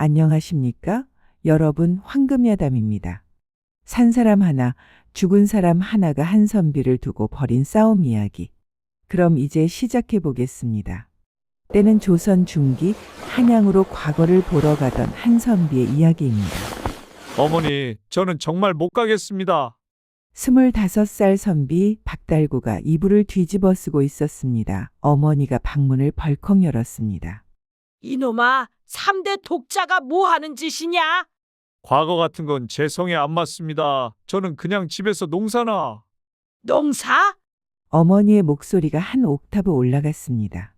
안녕하십니까? 여러분, 황금야담입니다. 산 사람 하나, 죽은 사람 하나가 한선비를 두고 벌인 싸움 이야기. 그럼 이제 시작해 보겠습니다. 때는 조선 중기 한양으로 과거를 보러 가던 한선비의 이야기입니다. 어머니, 저는 정말 못 가겠습니다. 25살 선비 박달구가 이불을 뒤집어 쓰고 있었습니다. 어머니가 방문을 벌컥 열었습니다. 이놈아, 3대 독자가 뭐 하는 짓이냐? 과거 같은 건 제 성에 안 맞습니다. 저는 그냥 집에서 농사나. 농사? 어머니의 목소리가 한 옥타브 올라갔습니다.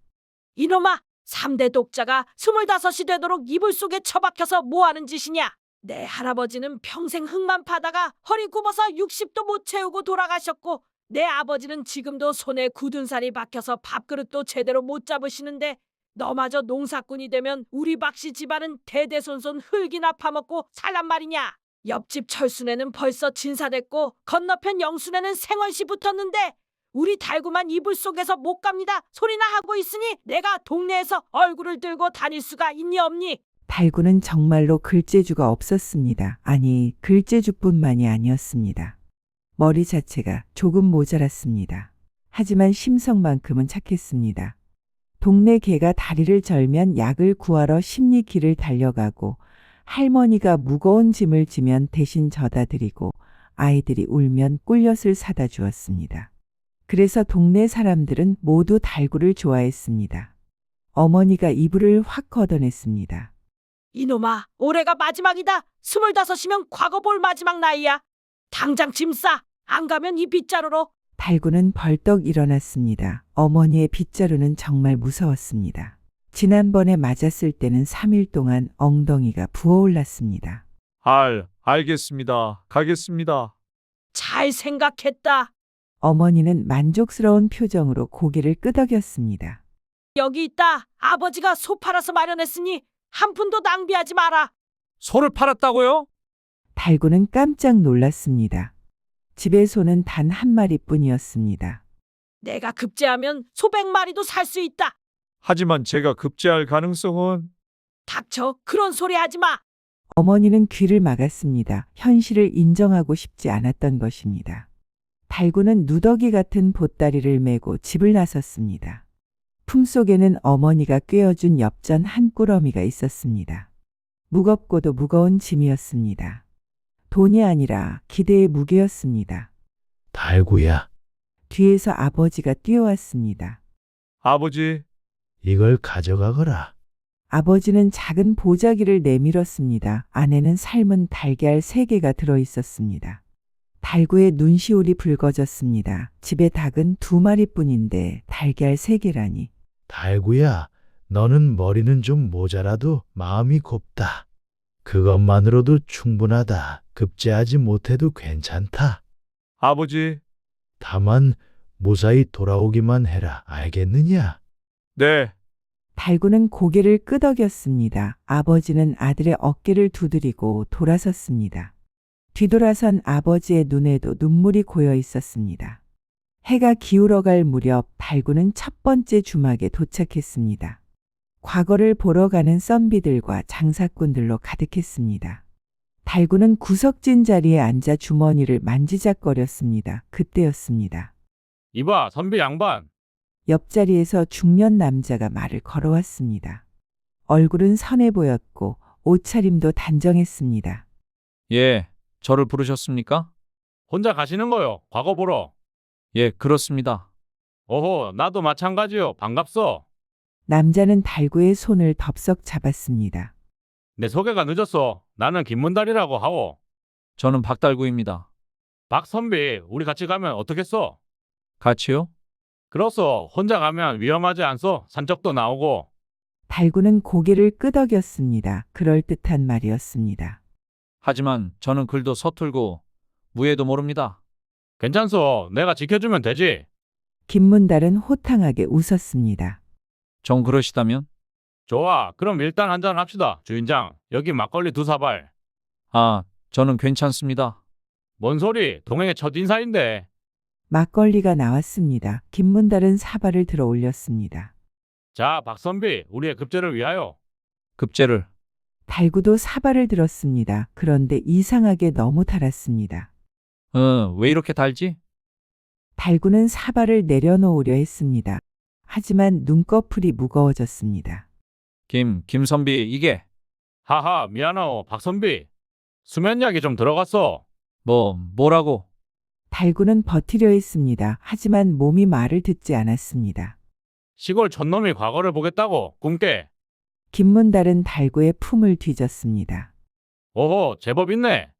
이놈아, 3대 독자가 25이 되도록 이불 속에 처박혀서 뭐 하는 짓이냐? 내 할아버지는 평생 흙만 파다가 허리 굽어서 60도 못 채우고 돌아가셨고, 내 아버지는 지금도 손에 굳은 살이 박혀서 밥그릇도 제대로 못 잡으시는데, 너마저 농사꾼이 되면 우리 박씨 집안은 대대손손 흙이나 파먹고 살란 말이냐? 옆집 철순에는 벌써 진사됐고 건너편 영순에는 생원씨 붙었는데 우리 달구만 이불 속에서 못 갑니다 소리나 하고 있으니 내가 동네에서 얼굴을 들고 다닐 수가 있니 없니? 달구는 정말로 글재주가 없었습니다. 아니, 글재주뿐만이 아니었습니다. 머리 자체가 조금 모자랐습니다. 하지만 심성만큼은 착했습니다. 동네 개가 다리를 절면 약을 구하러 십리길을 달려가고 할머니가 무거운 짐을 지면 대신 져다 드리고 아이들이 울면 꿀엿을 사다 주었습니다. 그래서 동네 사람들은 모두 달구를 좋아했습니다. 어머니가 이불을 확 걷어냈습니다. 이놈아, 올해가 마지막이다. 25이면 과거 볼 마지막 나이야. 당장 짐 싸. 안 가면 이 빗자루로. 달구는 벌떡 일어났습니다. 어머니의 빗자루는 정말 무서웠습니다. 지난번에 맞았을 때는 3일 동안 엉덩이가 부어올랐습니다. 알겠습니다. 가겠습니다. 잘 생각했다. 어머니는 만족스러운 표정으로 고개를 끄덕였습니다. 여기 있다. 아버지가 소 팔아서 마련했으니 한 푼도 낭비하지 마라. 소를 팔았다고요? 달구는 깜짝 놀랐습니다. 집의 소는 단 한 마리뿐이었습니다. 내가 급제하면 소백 마리도 살 수 있다. 하지만 제가 급제할 가능성은. 닥쳐. 그런 소리 하지 마. 어머니는 귀를 막았습니다. 현실을 인정하고 싶지 않았던 것입니다. 달구는 누더기 같은 보따리를 메고 집을 나섰습니다. 품속에는 어머니가 꿰어준 엽전 한 꾸러미가 있었습니다. 무겁고도 무거운 짐이었습니다. 돈이 아니라 기대의 무게였습니다. 달구야, 뒤에서 아버지가 뛰어왔습니다. 아버지, 이걸 가져가거라. 아버지는 작은 보자기를 내밀었습니다. 안에는 삶은 달걀 3개가 들어있었습니다. 달구의 눈시울이 붉어졌습니다. 집에 닭은 2마리뿐인데 달걀 3개라니. 달구야, 너는 머리는 좀 모자라도 마음이 곱다. 그것만으로도 충분하다. 급제하지 못해도 괜찮다. 아버지. 다만 무사히 돌아오기만 해라. 알겠느냐? 네. 달구는 고개를 끄덕였습니다. 아버지는 아들의 어깨를 두드리고 돌아섰습니다. 뒤돌아선 아버지의 눈에도 눈물이 고여 있었습니다. 해가 기울어갈 무렵 달구는 첫 번째 주막에 도착했습니다. 과거를 보러 가는 썬비들과 장사꾼들로 가득했습니다. 달구는 구석진 자리에 앉아 주머니를 만지작거렸습니다. 그때였습니다. 이봐, 선비 양반. 옆자리에서 중년 남자가 말을 걸어왔습니다. 얼굴은 선해 보였고 옷차림도 단정했습니다. 예, 저를 부르셨습니까? 혼자 가시는 거요? 과거 보러. 예, 그렇습니다. 오호, 나도 마찬가지요. 반갑소. 남자는 달구의 손을 덥석 잡았습니다. 내 소개가 늦었어. 나는 김문달이라고 하오. 저는 박달구입니다. 박 선비, 우리 같이 가면 어떻겠소? 같이요? 그렇소. 혼자 가면 위험하지 않소? 산적도 나오고. 달구는 고개를 끄덕였습니다. 그럴듯한 말이었습니다. 하지만 저는 글도 서툴고 무예도 모릅니다. 괜찮소. 내가 지켜주면 되지. 김문달은 호탕하게 웃었습니다. 정 그러시다면? 좋아. 그럼 일단 한잔 합시다. 주인장, 여기 막걸리 2사발. 아, 저는 괜찮습니다. 뭔 소리? 동행의 첫인사인데. 막걸리가 나왔습니다. 김문달은 사발을 들어 올렸습니다. 자, 박 선비, 우리의 급제를 위하여. 급제를. 달구도 사발을 들었습니다. 그런데 이상하게 너무 달았습니다. 왜 이렇게 달지? 달구는 사발을 내려놓으려 했습니다. 하지만 눈꺼풀이 무거워졌습니다. 김선비, 이게 하하, 미안하오, 박선비. 수면약이 좀 들어갔어. 뭐라고? 달구는 버티려 했습니다. 하지만 몸이 말을 듣지 않았습니다. 시골 촌놈이 과거를 보겠다고 꿈깨. 김문달은 달구의 품을 뒤졌습니다. 오호, 제법 있네.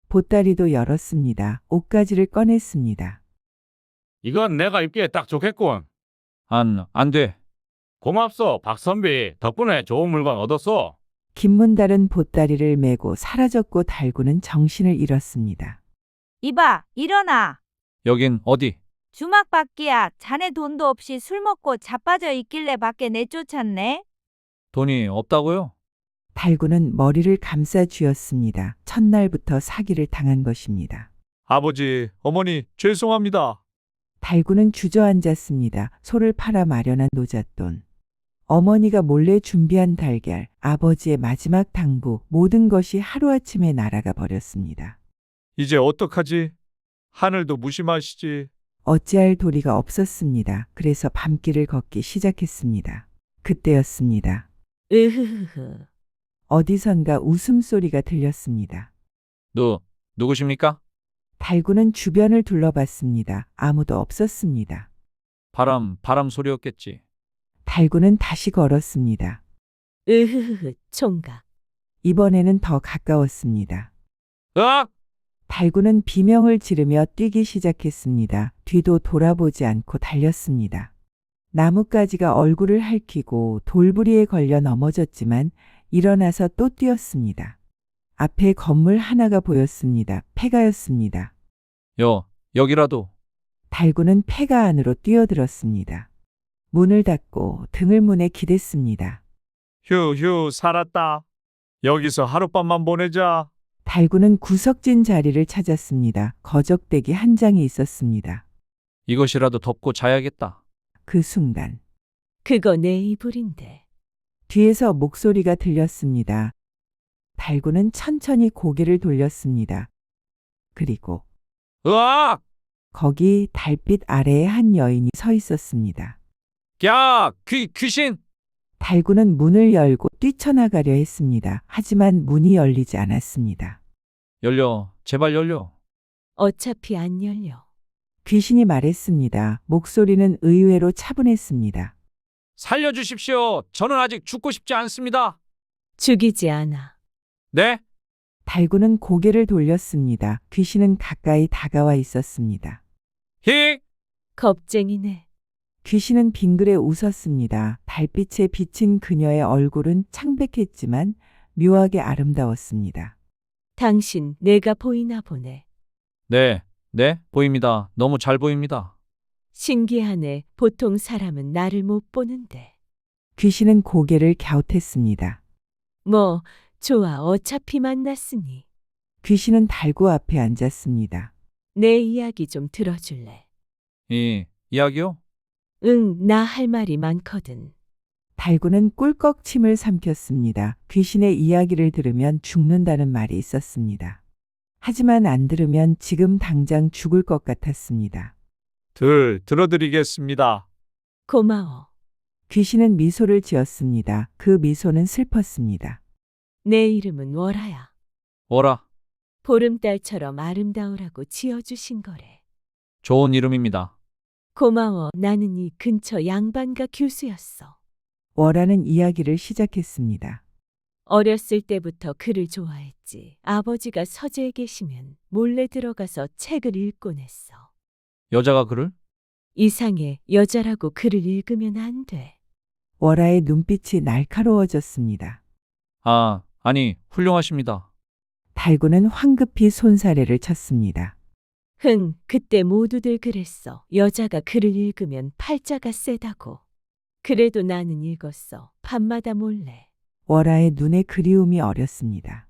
보따리도 열었습니다. 옷가지를 꺼냈습니다. 이건 내가 입기에 딱 좋겠군. 안 돼. 고맙소, 박선비. 덕분에 좋은 물건 얻었어. 김문달은 보따리를 메고 사라졌고 달구는 정신을 잃었습니다. 이봐, 일어나. 여긴 어디? 주막 밖이야. 자네 돈도 없이 술 먹고 자빠져 있길래 밖에 내쫓았네. 돈이 없다고요? 달구는 머리를 감싸 쥐었습니다. 첫날부터 사기를 당한 것입니다. 아버지, 어머니, 죄송합니다. 달구는 주저앉았습니다. 소를 팔아 마련한 노잣돈. 어머니가 몰래 준비한 달걀, 아버지의 마지막 당부, 모든 것이 하루아침에 날아가 버렸습니다. 이제 어떡하지? 하늘도 무심하시지. 어찌할 도리가 없었습니다. 그래서 밤길을 걷기 시작했습니다. 그때였습니다. 으흐흐흐. 어디선가 웃음소리가 들렸습니다. 누구십니까? 달구는 주변을 둘러봤습니다. 아무도 없었습니다. 바람 소리였겠지. 달구는 다시 걸었습니다. 으흐흐흐. 총각. 이번에는 더 가까웠습니다. 으악! 달구는 비명을 지르며 뛰기 시작했습니다. 뒤도 돌아보지 않고 달렸습니다. 나뭇가지가 얼굴을 핥히고 돌부리에 걸려 넘어졌지만 일어나서 또 뛰었습니다. 앞에 건물 하나가 보였습니다. 폐가였습니다. 여기라도. 달구는 폐가 안으로 뛰어들었습니다. 문을 닫고 등을 문에 기댔습니다. 휴, 살았다. 여기서 하룻밤만 보내자. 달구는 구석진 자리를 찾았습니다. 거적대기 한 장이 있었습니다. 이것이라도 덮고 자야겠다. 그 순간 그거 내 이불인데. 뒤에서 목소리가 들렸습니다. 달구는 천천히 고개를 돌렸습니다. 그리고 으악! 거기 달빛 아래에 한 여인이 서 있었습니다. 야, 귀신! 달구는 문을 열고 뛰쳐나가려 했습니다. 하지만 문이 열리지 않았습니다. 열려, 제발 열려. 어차피 안 열려. 귀신이 말했습니다. 목소리는 의외로 차분했습니다. 살려주십시오. 저는 아직 죽고 싶지 않습니다. 죽이지 않아. 네? 달구는 고개를 돌렸습니다. 귀신은 가까이 다가와 있었습니다. 히! 겁쟁이네. 귀신은 빙그레 웃었습니다. 달빛에 비친 그녀의 얼굴은 창백했지만 묘하게 아름다웠습니다. 당신 내가 보이나 보네. 네, 보입니다. 너무 잘 보입니다. 신기하네. 보통 사람은 나를 못 보는데. 귀신은 고개를 갸웃했습니다. 뭐 좋아. 어차피 만났으니. 귀신은 달구 앞에 앉았습니다. 내 이야기 좀 들어줄래? 이야기요? 응, 나 할 말이 많거든. 달구는 꿀꺽 침을 삼켰습니다. 귀신의 이야기를 들으면 죽는다는 말이 있었습니다. 하지만 안 들으면 지금 당장 죽을 것 같았습니다. 들어드리겠습니다. 고마워. 귀신은 미소를 지었습니다. 그 미소는 슬펐습니다. 내 이름은 월하야. 오라. 보름달처럼 아름다우라고 지어주신 거래. 좋은 이름입니다. 고마워. 나는 이 근처 양반가 교수였어. 월하는 이야기를 시작했습니다. 어렸을 때부터 글을 좋아했지. 아버지가 서재에 계시면 몰래 들어가서 책을 읽곤 했어. 여자가 글을? 이상해. 여자라고 글을 읽으면 안 돼. 월하의 눈빛이 날카로워졌습니다. 아니, 훌륭하십니다. 달구는 황급히 손사래를 쳤습니다. 흥, 그때 모두들 그랬어. 여자가 글을 읽으면 팔자가 세다고. 그래도 나는 읽었어. 밤마다 몰래. 월하의 눈에 그리움이 어렸습니다.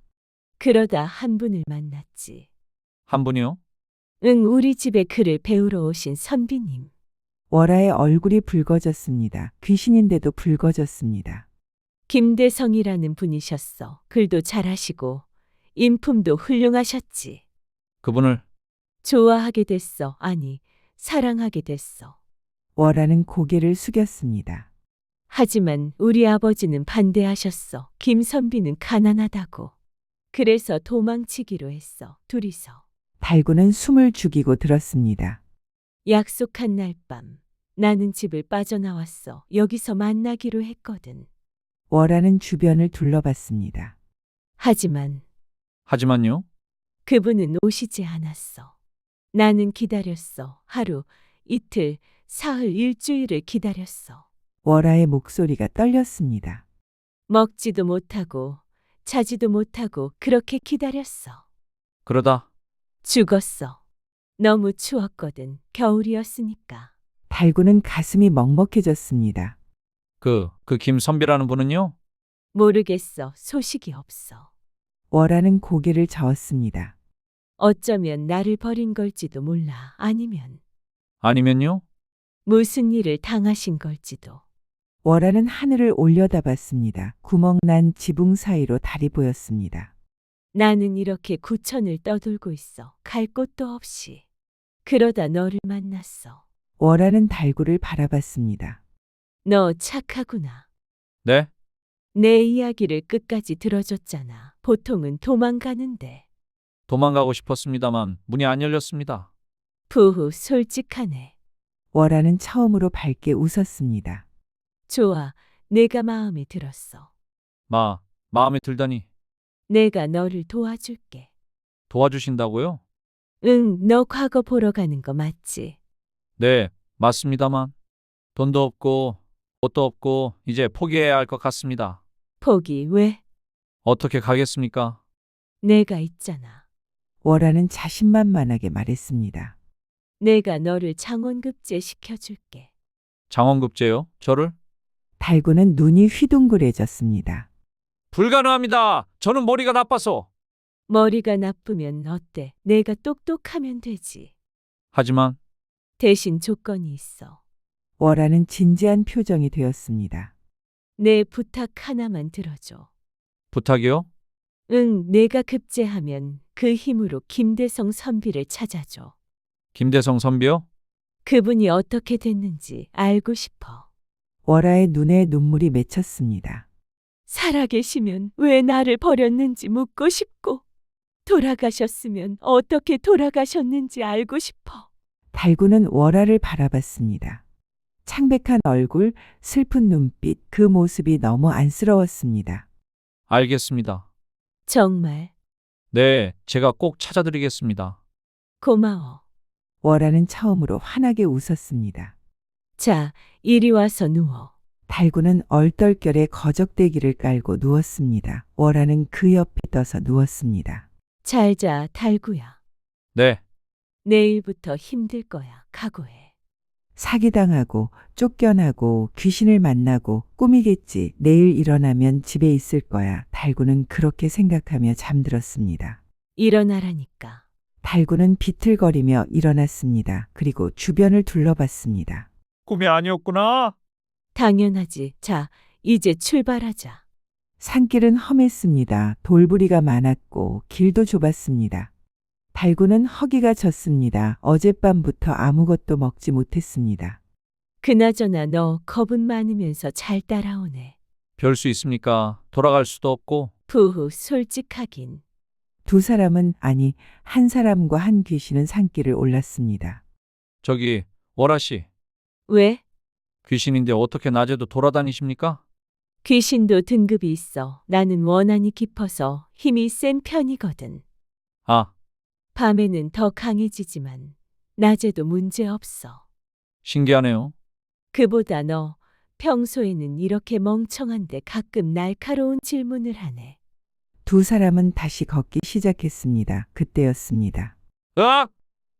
그러다 한 분을 만났지. 한 분이요? 응, 우리 집에 글을 배우러 오신 선비님. 월하의 얼굴이 붉어졌습니다. 귀신인데도 붉어졌습니다. 김대성이라는 분이셨어. 글도 잘하시고 인품도 훌륭하셨지. 그분을 좋아하게 됐어. 아니, 사랑하게 됐어. 월하는 고개를 숙였습니다. 하지만 우리 아버지는 반대하셨어. 김선비는 가난하다고. 그래서 도망치기로 했어. 둘이서. 달구는 숨을 죽이고 들었습니다. 약속한 날 밤 나는 집을 빠져나왔어. 여기서 만나기로 했거든. 월하는 주변을 둘러봤습니다. 하지만요. 그분은 오시지 않았어. 나는 기다렸어. 하루, 이틀, 사흘, 일주일을 기다렸어. 월하의 목소리가 떨렸습니다. 먹지도 못하고 자지도 못하고 그렇게 기다렸어. 그러다 죽었어. 너무 추웠거든. 겨울이었으니까. 달구는 가슴이 먹먹해졌습니다. 그 김선비라는 분은요? 모르겠어. 소식이 없어. 월하는 고개를 저었습니다. 어쩌면 나를 버린 걸지도 몰라. 아니면요? 무슨 일을 당하신 걸지도. 월하는 하늘을 올려다봤습니다. 구멍난 지붕 사이로 달이 보였습니다. 나는 이렇게 구천을 떠돌고 있어. 갈 곳도 없이. 그러다 너를 만났어. 월하는 달구를 바라봤습니다. 너 착하구나. 네? 내 이야기를 끝까지 들어줬잖아. 보통은 도망가는데. 도망가고 싶었습니다만 문이 안 열렸습니다. 부후 솔직하네. 월하는 처음으로 밝게 웃었습니다. 좋아. 내가 마음에 들었어. 마음에 들다니. 내가 너를 도와줄게. 도와주신다고요? 응, 너 과거 보러 가는 거 맞지? 네, 맞습니다만 돈도 없고 옷도 없고 이제 포기해야 할 것 같습니다. 포기 왜? 어떻게 가겠습니까? 내가 있잖아. 월하는 자신만만하게 말했습니다. 내가 너를 장원급제 시켜줄게. 장원급제요? 저를? 달구는 눈이 휘둥그레졌습니다. 불가능합니다. 저는 머리가 나빠서. 머리가 나쁘면 어때? 내가 똑똑하면 되지. 하지만 대신 조건이 있어. 월하는 진지한 표정이 되었습니다. 내 부탁 하나만 들어줘. 부탁이요? 응, 내가 급제하면 그 힘으로 김대성 선비를 찾아줘. 김대성 선비요? 그분이 어떻게 됐는지 알고 싶어. 월하의 눈에 눈물이 맺혔습니다. 살아계시면 왜 나를 버렸는지 묻고 싶고, 돌아가셨으면 어떻게 돌아가셨는지 알고 싶어. 달구는 월하를 바라봤습니다. 창백한 얼굴, 슬픈 눈빛, 그 모습이 너무 안쓰러웠습니다. 알겠습니다. 정말 네, 제가 꼭 찾아드리겠습니다. 고마워. 월하는 처음으로 환하게 웃었습니다. 자, 이리 와서 누워. 달구는 얼떨결에 거적대기를 깔고 누웠습니다. 월하는 그 옆에 떠서 누웠습니다. 잘 자, 달구야. 네, 내일부터 힘들 거야. 각오해. 사기당하고 쫓겨나고 귀신을 만나고 꿈이겠지. 내일 일어나면 집에 있을 거야. 달구는 그렇게 생각하며 잠들었습니다. 일어나라니까. 달구는 비틀거리며 일어났습니다. 그리고 주변을 둘러봤습니다. 꿈이 아니었구나. 당연하지. 자, 이제 출발하자. 산길은 험했습니다. 돌부리가 많았고 길도 좁았습니다. 달구는 허기가 졌습니다. 어젯밤부터 아무것도 먹지 못했습니다. 그나저나 너 겁은 많으면서 잘 따라오네. 별 수 있습니까? 돌아갈 수도 없고. 부후 솔직하긴. 두 사람은 아니 한 사람과 한 귀신은 산길을 올랐습니다. 저기, 월아 씨. 왜? 귀신인데 어떻게 낮에도 돌아다니십니까? 귀신도 등급이 있어. 나는 원한이 깊어서 힘이 센 편이거든. 아, 밤에는 더 강해지지만 낮에도 문제 없어. 신기하네요. 그보다 너 평소에는 이렇게 멍청한데 가끔 날카로운 질문을 하네. 두 사람은 다시 걷기 시작했습니다. 그때였습니다. 으악!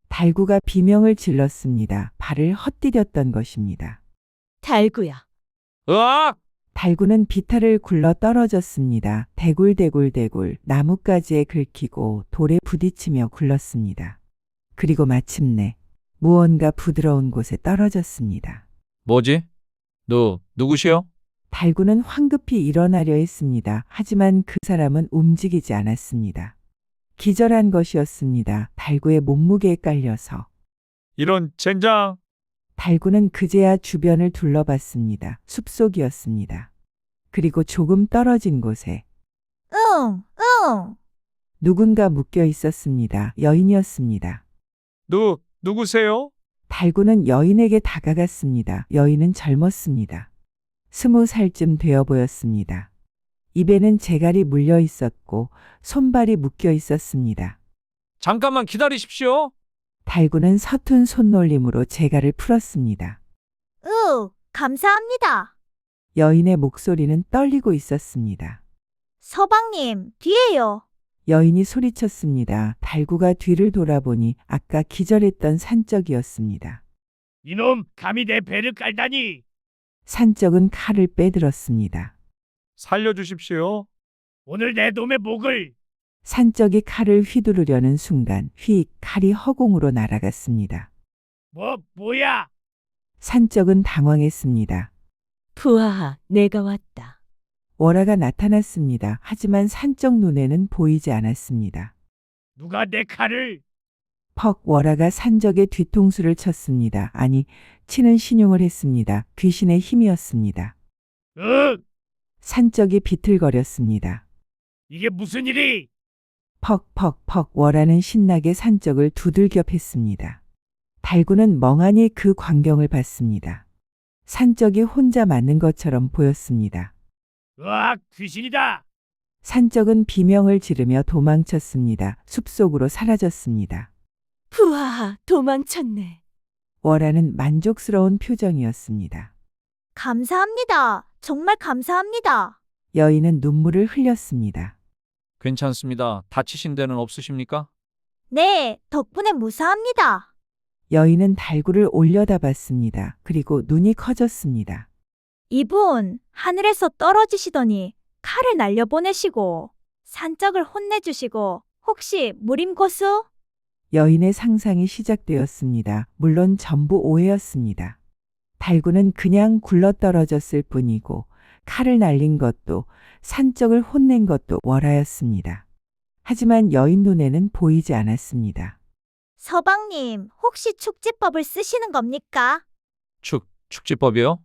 달구가 비명을 질렀습니다. 발을 헛디뎠던 것입니다. 달구야. 으악! 달구는 비탈을 굴러 떨어졌습니다. 대굴대굴대굴 나뭇가지에 긁히고 돌에 부딪히며 굴렀습니다. 그리고 마침내 무언가 부드러운 곳에 떨어졌습니다. 뭐지? 누구시요? 달구는 황급히 일어나려 했습니다. 하지만 그 사람은 움직이지 않았습니다. 기절한 것이었습니다. 달구의 몸무게에 깔려서. 이런 젠장. 달구는 그제야 주변을 둘러봤습니다. 숲속이었습니다. 그리고 조금 떨어진 곳에 응, 응. 누군가 묶여 있었습니다. 여인이었습니다. 누구세요? 달구는 여인에게 다가갔습니다. 여인은 젊었습니다. 20살쯤 되어 보였습니다. 입에는 재갈이 물려 있었고 손발이 묶여 있었습니다. 잠깐만 기다리십시오. 달구는 서툰 손놀림으로 재갈을 풀었습니다. 감사합니다. 여인의 목소리는 떨리고 있었습니다. 서방님, 뒤에요. 여인이 소리쳤습니다. 달구가 뒤를 돌아보니 아까 기절했던 산적이었습니다. 이놈, 감히 내 배를 깔다니! 산적은 칼을 빼들었습니다. 살려주십시오. 오늘 내 놈의 목을! 산적이 칼을 휘두르려는 순간 휙 칼이 허공으로 날아갔습니다. 뭐야? 산적은 당황했습니다. 부하, 내가 왔다. 월화가 나타났습니다. 하지만 산적 눈에는 보이지 않았습니다. 누가 내 칼을? 퍽 월화가 산적의 뒤통수를 쳤습니다. 아니, 치는 신용을 했습니다. 귀신의 힘이었습니다. 산적이 비틀거렸습니다. 이게 무슨 일이? 퍽퍽퍽 월화는 신나게 산적을 두들겨 팼습니다. 달구는 멍하니 그 광경을 봤습니다. 산적이 혼자 맞는 것처럼 보였습니다. 으악, 귀신이다! 산적은 비명을 지르며 도망쳤습니다. 숲속으로 사라졌습니다. 부하, 도망쳤네. 월화는 만족스러운 표정이었습니다. 감사합니다. 정말 감사합니다. 여인은 눈물을 흘렸습니다. 괜찮습니다. 다치신 데는 없으십니까? 네, 덕분에 무사합니다. 여인은 달구를 올려다봤습니다. 그리고 눈이 커졌습니다. 이분, 하늘에서 떨어지시더니 칼을 날려보내시고 산적을 혼내주시고 혹시 무림고수? 여인의 상상이 시작되었습니다. 물론 전부 오해였습니다. 달구는 그냥 굴러떨어졌을 뿐이고 칼을 날린 것도 산적을 혼낸 것도 월화였습니다. 하지만 여인 눈에는 보이지 않았습니다. 서방님, 혹시 축지법을 쓰시는 겁니까? 축지법이요?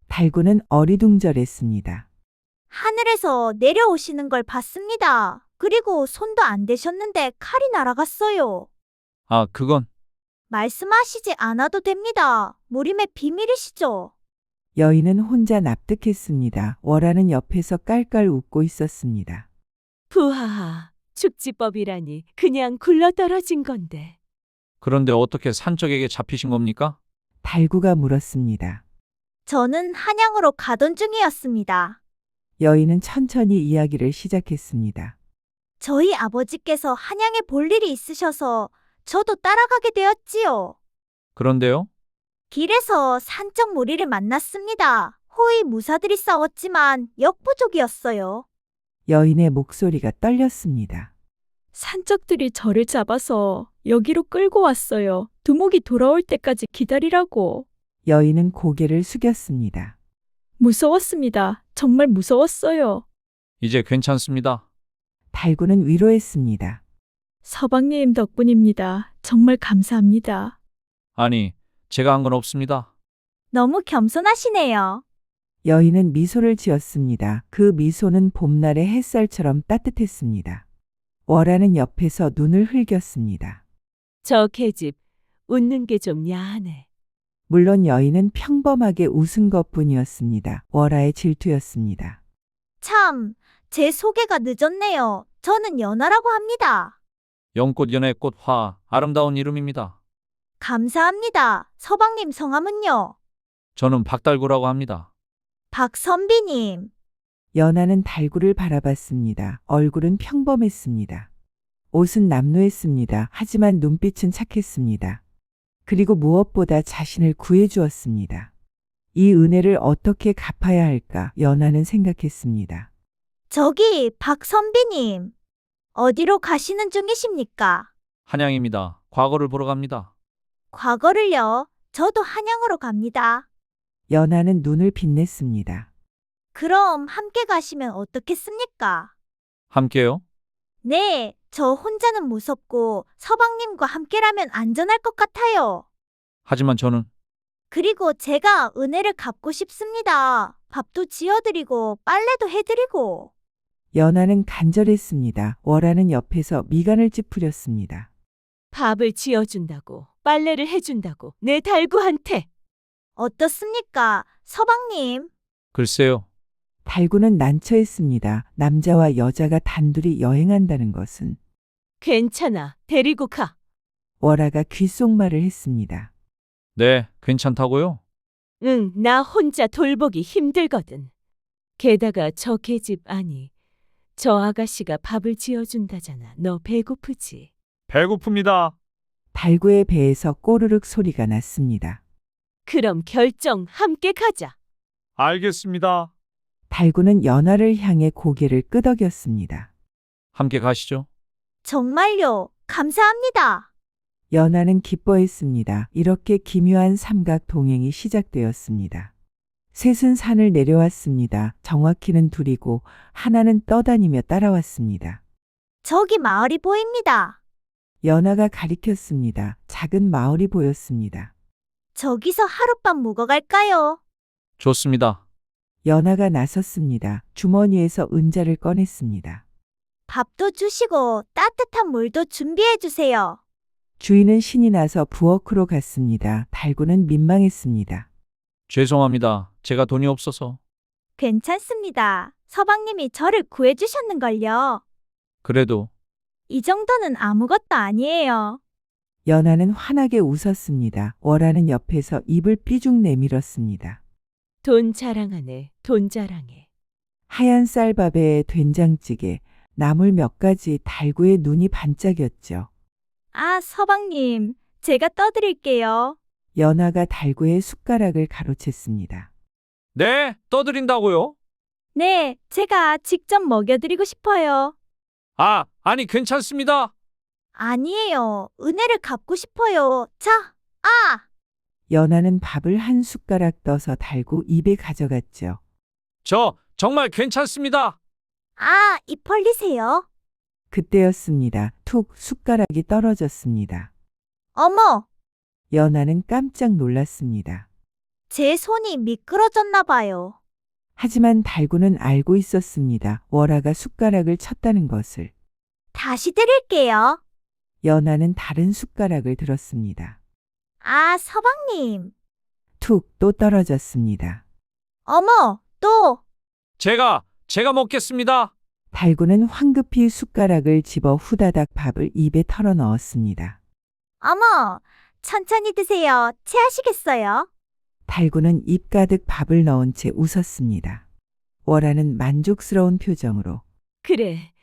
달구는 어리둥절했습니다. 하늘에서 내려오시는 걸 봤습니다. 그리고 손도 안 대셨는데 칼이 날아갔어요. 아, 그건 말씀하시지 않아도 됩니다. 무림의 비밀이시죠? 여인은 혼자 납득했습니다. 월화는 옆에서 깔깔 웃고 있었습니다. 부하, 축지법이라니 그냥 굴러떨어진 건데. 그런데 어떻게 산적에게 잡히신 겁니까? 달구가 물었습니다. 저는 한양으로 가던 중이었습니다. 여인은 천천히 이야기를 시작했습니다. 저희 아버지께서 한양에 볼 일이 있으셔서 저도 따라가게 되었지요. 그런데요? 길에서 산적 무리를 만났습니다. 호위 무사들이 싸웠지만 역부족이었어요. 여인의 목소리가 떨렸습니다. 산적들이 저를 잡아서 여기로 끌고 왔어요. 두목이 돌아올 때까지 기다리라고. 여인은 고개를 숙였습니다. 무서웠습니다. 정말 무서웠어요. 이제 괜찮습니다. 달구는 위로했습니다. 서방님 덕분입니다. 정말 감사합니다. 아니, 제가 한 건 없습니다. 너무 겸손하시네요. 여인은 미소를 지었습니다. 그 미소는 봄날의 햇살처럼 따뜻했습니다. 월화는 옆에서 눈을 흘겼습니다. 저 계집, 웃는 게 좀 야하네. 물론 여인은 평범하게 웃은 것뿐이었습니다. 월화의 질투였습니다. 참, 제 소개가 늦었네요. 저는 연하라고 합니다. 연꽃 연애 꽃화 아름다운 이름입니다. 감사합니다. 서방님 성함은요? 저는 박달구라고 합니다. 박선비님. 연하는 달구를 바라봤습니다. 얼굴은 평범했습니다. 옷은 남루했습니다. 하지만 눈빛은 착했습니다. 그리고 무엇보다 자신을 구해주었습니다. 이 은혜를 어떻게 갚아야 할까 연하는 생각했습니다. 저기 박선비님. 어디로 가시는 중이십니까? 한양입니다. 과거를 보러 갑니다. 과거를요. 저도 한양으로 갑니다. 연하는 눈을 빛냈습니다. 그럼 함께 가시면 어떻겠습니까? 함께요? 네, 저 혼자는 무섭고 서방님과 함께라면 안전할 것 같아요. 하지만 저는 그리고 제가 은혜를 갚고 싶습니다. 밥도 지어드리고 빨래도 해드리고. 연하는 간절했습니다. 월하는 옆에서 미간을 찌푸렸습니다. 밥을 지어준다고, 빨래를 해준다고, 내 달구한테. 어떻습니까, 서방님? 글쎄요. 달구는 난처했습니다. 남자와 여자가 단둘이 여행한다는 것은. 괜찮아, 데리고 가. 월하가 귓속말을 했습니다. 네, 괜찮다고요? 응, 나 혼자 돌보기 힘들거든. 게다가 저 계집 아니, 저 아가씨가 밥을 지어준다잖아. 너 배고프지? 배고픕니다. 달구의 배에서 꼬르륵 소리가 났습니다. 그럼 결정 함께 가자. 알겠습니다. 달구는 연하를 향해 고개를 끄덕였습니다. 함께 가시죠. 정말요, 감사합니다. 연하는 기뻐했습니다. 이렇게 기묘한 삼각 동행이 시작되었습니다. 셋은 산을 내려왔습니다. 정확히는 둘이고 하나는 떠다니며 따라왔습니다. 저기 마을이 보입니다. 연하가 가리켰습니다. 작은 마을이 보였습니다. 저기서 하룻밤 묵어 갈까요? 좋습니다. 연하가 나섰습니다. 주머니에서 은자를 꺼냈습니다. 밥도 주시고 따뜻한 물도 준비해 주세요. 주인은 신이 나서 부엌으로 갔습니다. 달구는 민망했습니다. 죄송합니다. 제가 돈이 없어서. 괜찮습니다. 서방님이 저를 구해주셨는걸요. 그래도 이 정도는 아무것도 아니에요. 연하는 환하게 웃었습니다. 월하는 옆에서 입을 삐죽 내밀었습니다. 돈 자랑하네, 돈 자랑해. 하얀 쌀밥에 된장찌개, 나물 몇 가지 달구의 눈이 반짝였죠. 아, 서방님, 제가 떠드릴게요. 연하가 달구의 숟가락을 가로챘습니다. 네, 떠드린다고요? 네, 제가 직접 먹여드리고 싶어요. 아니 괜찮습니다. 아니에요. 은혜를 갚고 싶어요. 자, 아! 연하는 밥을 한 숟가락 떠서 달구 입에 가져갔죠. 저 정말 괜찮습니다. 아, 입 벌리세요. 그때였습니다. 툭 숟가락이 떨어졌습니다. 어머, 연하는 깜짝 놀랐습니다. 제 손이 미끄러졌나 봐요. 하지만 달구는 알고 있었습니다. 월하가 숟가락을 쳤다는 것을. 다시 드릴게요. 연하는 다른 숟가락을 들었습니다. 아, 서방님. 툭 또 떨어졌습니다. 어머, 또. 제가 먹겠습니다. 달구는 황급히 숟가락을 집어 후다닥 밥을 입에 털어 넣었습니다. 어머, 천천히 드세요. 체하시겠어요? 달구는 입 가득 밥을 넣은 채 웃었습니다. 월하는 만족스러운 표정으로 그래,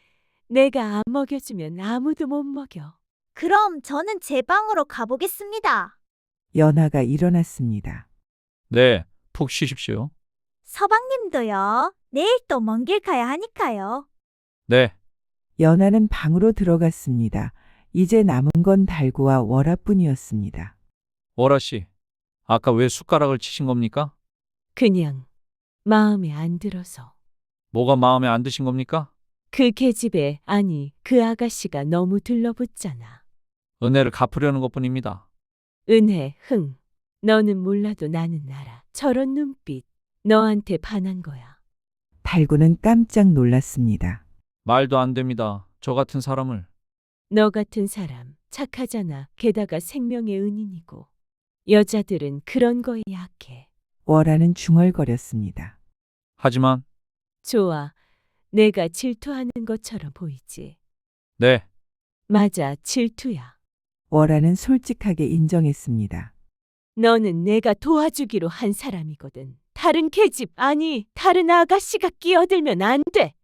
내가 안 먹여주면 아무도 못 먹여. 그럼 저는 제 방으로 가보겠습니다. 연하가 일어났습니다. 네, 푹 쉬십시오. 서방님도요. 내일 또 먼 길 가야 하니까요. 네, 연하는 방으로 들어갔습니다. 이제 남은 건 달구와 월하뿐이었습니다. 월아 씨. 아까 왜 숟가락을 치신 겁니까? 그냥 마음에 안 들어서. 뭐가 마음에 안 드신 겁니까? 그 계집애 아니, 그 아가씨가 너무 들러붙잖아. 은혜를 갚으려는 것뿐입니다. 은혜, 흥. 너는 몰라도 나는 알아. 저런 눈빛. 너한테 반한 거야. 달구는 깜짝 놀랐습니다. 말도 안 됩니다. 저 같은 사람을. 너 같은 사람 착하잖아. 게다가 생명의 은인이고. 여자들은 그런 거에 약해. 월하는 중얼거렸습니다. 하지만 좋아. 내가 질투하는 것처럼 보이지. 네, 맞아, 질투야. 월하는 솔직하게 인정했습니다. 너는 내가 도와주기로 한 사람이거든. 다른 계집, 아니, 다른 아가씨가 끼어들면 안 돼.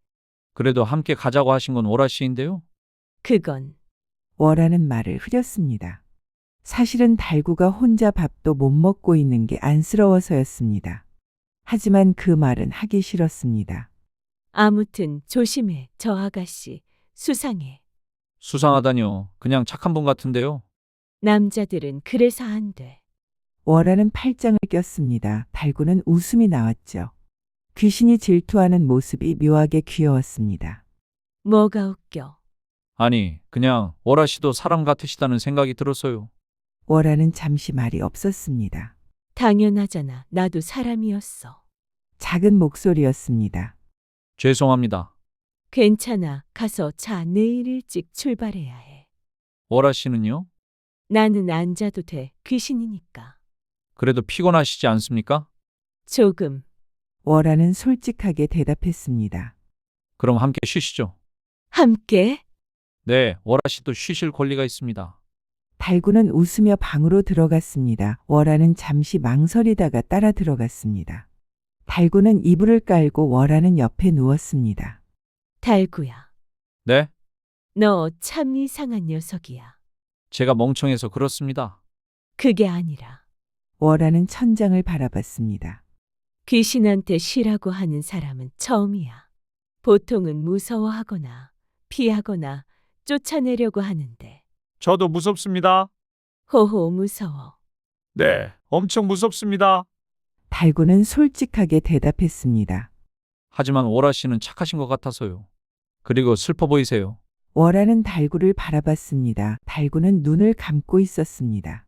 그래도 함께 가자고 하신 건 월아 씨인데요. 그건 월하는 말을 흐렸습니다. 사실은 달구가 혼자 밥도 못 먹고 있는 게 안쓰러워서였습니다. 하지만 그 말은 하기 싫었습니다. 아무튼 조심해. 저 아가씨 수상해. 수상하다니요. 그냥 착한 분 같은데요. 남자들은 그래서 안 돼. 월하는 팔짱을 꼈습니다. 달구는 웃음이 나왔죠. 귀신이 질투하는 모습이 묘하게 귀여웠습니다. 뭐가 웃겨? 아니, 그냥 월아 씨도 사람 같으시다는 생각이 들어서요. 월아는 잠시 말이 없었습니다. 당연하잖아. 나도 사람이었어. 작은 목소리였습니다. 죄송합니다. 괜찮아. 가서 자. 내일 일찍 출발해야 해. 월아 씨는요? 나는 안 자도 돼. 귀신이니까. 그래도 피곤하시지 않습니까? 조금. 월아는 솔직하게 대답했습니다. 그럼 함께 쉬시죠. 함께? 네, 월아 씨도 쉬실 권리가 있습니다. 달구는 웃으며 방으로 들어갔습니다. 월아는 잠시 망설이다가 따라 들어갔습니다. 달구는 이불을 깔고 월아는 옆에 누웠습니다. 달구야. 네? 너 참 이상한 녀석이야. 제가 멍청해서 그렇습니다. 그게 아니라 월아는 천장을 바라봤습니다. 귀신한테 쉬라고 하는 사람은 처음이야. 보통은 무서워하거나 피하거나 쫓아내려고 하는데. 저도 무섭습니다. 호호 무서워. 네, 엄청 무섭습니다. 달구는 솔직하게 대답했습니다. 하지만 월아 씨는 착하신 것 같아서요. 그리고 슬퍼 보이세요. 월아는 달구를 바라봤습니다. 달구는 눈을 감고 있었습니다.